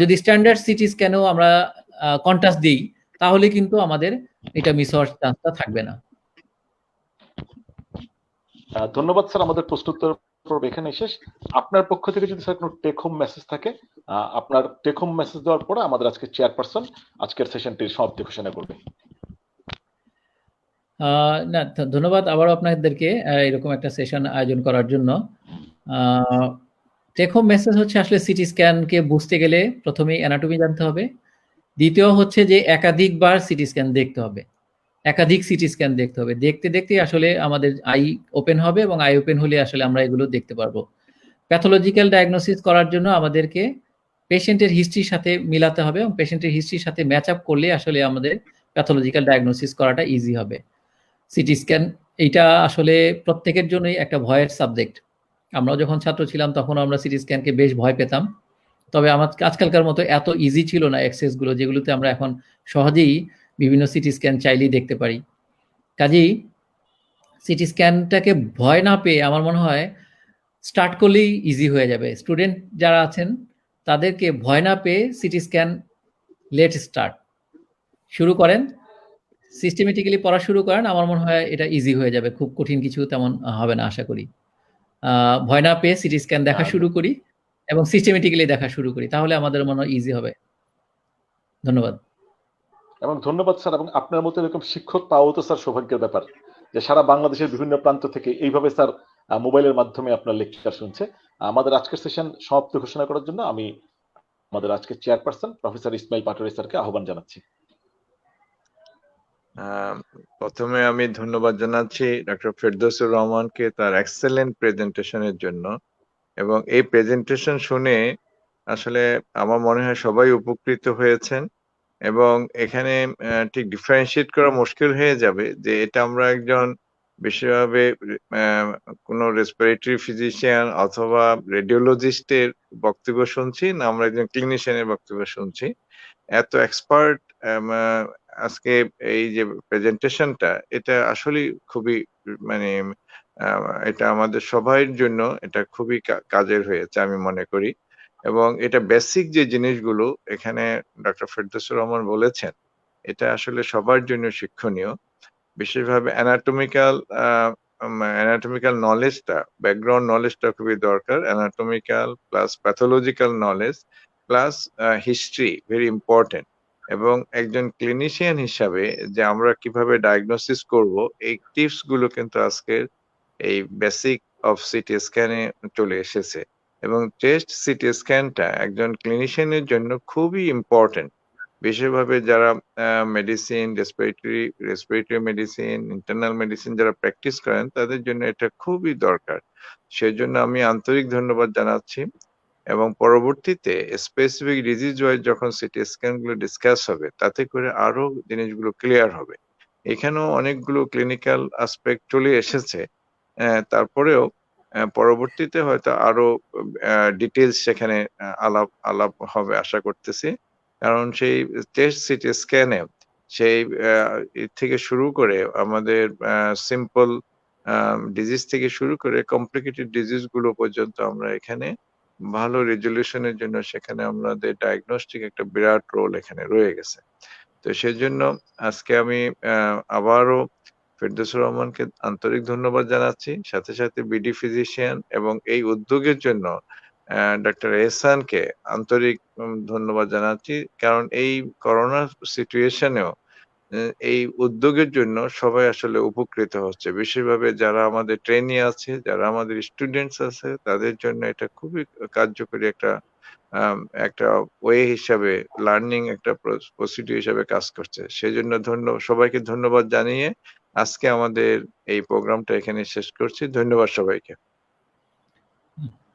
S2: যদি স্ট্যান্ডার্ড সিটি স্ক্যানেও আমরা কন্ট্রাস্ট দিই তাহলে কিন্তু আমাদের এটা মিস হওয়ার চান্সটা থাকবে না।
S3: ধন্যবাদ স্যার, আমাদের প্রশ্নোত্তর পর্ব এখানে শেষ। আপনার পক্ষ থেকে যদি স্যার কোনো টেক হোম মেসেজ থাকে, আপনার টেক হোম মেসেজ দেওয়ার পরে আমাদের আজকে চেয়ারপারসন আজকের সেশনটির সমাপ্তি ঘোষণা করবে।
S2: না, ধন্যবাদ আবারও আপনাদেরকে এরকম একটা সেশন আয়োজন করার জন্য। টেক হোম মেসেজ হচ্ছে আসলে সিটি স্ক্যানকে বুঝতে গেলে প্রথমেই অ্যানাটমি জানতে হবে, দ্বিতীয় হচ্ছে যে একাধিকবার সিটি স্ক্যান দেখতে হবে, একাধিক সিটি স্ক্যান দেখতে হবে। দেখতে দেখতে আসলে আমাদের আই ওপেন হবে এবং আই ওপেন হলে আসলে আমরা এগুলো দেখতে পারবো। প্যাথোলজিক্যাল ডায়াগনোসিস করার জন্য আমাদেরকে পেশেন্টের হিস্ট্রির সাথে মিলাতে হবে এবং পেশেন্টের হিস্ট্রির সাথে ম্যাচ আপ করলে আসলে আমাদের প্যাথোলজিক্যাল ডায়াগনোসিস করাটা ইজি হবে। সিটি স্ক্যান এইটা আসলে প্রত্যেকের জন্যই একটা ভয়ের সাবজেক্ট। আমরাও যখন ছাত্র ছিলাম তখন আমরা সিটি স্ক্যানকে বেশ ভয় পেতাম, তবে আমার আজকালকার মতো এত ইজি ছিল না অ্যাক্সেসগুলো, যেগুলোতে আমরা এখন সহজেই বিভিন্ন সিটি স্ক্যান চাইলেই দেখতে পারি। কাজেই সিটি স্ক্যানটাকে ভয় না পেয়ে আমার মনে হয় স্টার্ট করলেই ইজি হয়ে যাবে। স্টুডেন্ট যারা আছেন তাদেরকে ভয় না পেয়ে সিটি স্ক্যান লেট স্টার্ট শুরু করেন, সিস্টেমেটিক্যালি পড়া শুরু করেন, আমার মনে হয় এটা ইজি হয়ে যাবে, খুব কঠিন কিছু তেমন হবে না আশা করি। ভয় না পেয়ে সিটি স্ক্যান দেখা শুরু করি এবং সিস্টেমেটিক্যালি দেখা শুরু করি, তাহলে আমাদের মনে হয় ইজি হবে। ধন্যবাদ।
S3: এবং ধন্যবাদ স্যার, এবং আপনার মতো এরকম শিক্ষক পাওয়া তো স্যার সৌভাগ্যের ব্যাপার, যে সারা বাংলাদেশের বিভিন্ন প্রান্ত থেকে এইভাবে স্যার মোবাইলের মাধ্যমে আপনার লেকচার শুনছে। আমাদের আজকের সেশন সমাপ্তি ঘোষণা করার জন্য আমি আমাদের আজকের চেয়ারপারসন প্রফেসর ইসমাইল পাটোয়ারী স্যারকে আহ্বান জানাচ্ছি।
S4: প্রথমে আমি ধন্যবাদ জানাচ্ছি ডক্টর ফেরদৌসুর রহমানকে তার এক্সেলেন্ট প্রেজেন্টেশনের জন্য, এবং এই প্রেজেন্টেশন শুনে আসলে আমার মনে হয় সবাই উপকৃত হয়েছেন। এবং এখানে ঠিক ডিফারেন্সিয়েট করা মুশকিল হয়ে যাবে যে এটা আমরা একজন বিশেষভাবে কোনো রেসপিরেটরি ফিজিশিয়ান অথবা রেডিওলজিস্টের বক্তব্য শুনছি না আমরা একজন ক্লিনিশিয়ানের বক্তব্য শুনছি। এত এক্সপার্ট আজকে এই যে প্রেজেন্টেশনটা, এটা আসলেই খুবই মানে এটা আমাদের সবার জন্য এটা খুবই কাজের হয়েছে আমি মনে করি। এবং এটা বেসিক যে জিনিসগুলো এখানে ডক্টর ফেরদৌসুর রহমান বলেছেন, এটা আসলে সবার জন্য শিক্ষণীয়। বিশেষভাবে অ্যানাটমিক্যাল নলেজটা, ব্যাকগ্রাউন্ড নলেজটা খুবই দরকার। Anatomical plus pathological knowledge plus history very important. এবং একজন ক্লিনিশিয়ান হিসাবে যে আমরা কিভাবে ডায়াগনোসিস করব, এই টিপস গুলো কিন্তু আজকের এই বেসিক অফ সিটি স্ক্যানে চলে এসেছে। এবং চেস্ট সিটি স্ক্যানটা একজন ক্লিনিশিয়ানের জন্য খুবই ইম্পর্টেন্ট। বিশেষভাবে যারা medicine, respiratory medicine, internal medicine যারা প্র্যাকটিস করেন তাদের জন্য এটা খুবই দরকার। সেজন্য আমি আন্তরিক ধন্যবাদ জানাচ্ছি। এবং পরবর্তীতে স্পেসিফিক ডিজিজ ওয়াইজ যখন সিটি স্ক্যান গুলো ডিসকাস হবে, তাতে করে আরো জিনিসগুলো ক্লিয়ার হবে। এখানেও অনেকগুলো ক্লিনিক্যাল আসপেক্ট চলে এসেছে, তারপরেও পরবর্তীতে হয়তো আরো ডিটেলস সেখানে আলাপ হবে আশা করতেছি। কারণ সেই চেস্ট সিটি স্ক্যানে সেই থেকে শুরু করে আমাদের সিম্পল ডিজিজ থেকে শুরু করে কমপ্লিকেটেড ডিজিজ গুলো পর্যন্ত আমরা এখানে ভালো রেজলিউশনের জন্য সেখানে আমাদের ডায়াগনস্টিক একটা বিরাট রোল এখানে রয়ে গেছে। তো সেজন্য আজকে আমি আবারও ফেরদৌসুর রহমানকে আন্তরিক ধন্যবাদ জানাচ্ছি, সাথে সাথে বিডি ফিজিশিয়ান এবং এই উদ্যোগের জন্য ডক্টর এহসানকে আন্তরিক ধন্যবাদ জানাচ্ছি। কারণ এই করোনা সিচুয়েশনেও এই উদ্যোগের জন্য সবাই আসলে উপকৃত হচ্ছে। বিশেষভাবে যারা আমাদের ট্রেনি আছে, যারা আমাদের স্টুডেন্টস আছে, তাদের জন্য এটা খুবই কার্যকরী একটা ওয়ে হিসাবে, লার্নিং একটা প্রসিডিউর হিসাবে কাজ করছে। সেজন্য সবাইকে ধন্যবাদ জানিয়ে আজকে আমাদের এই প্রোগ্রামটা এখানে শেষ করছি। ধন্যবাদ সবাইকে।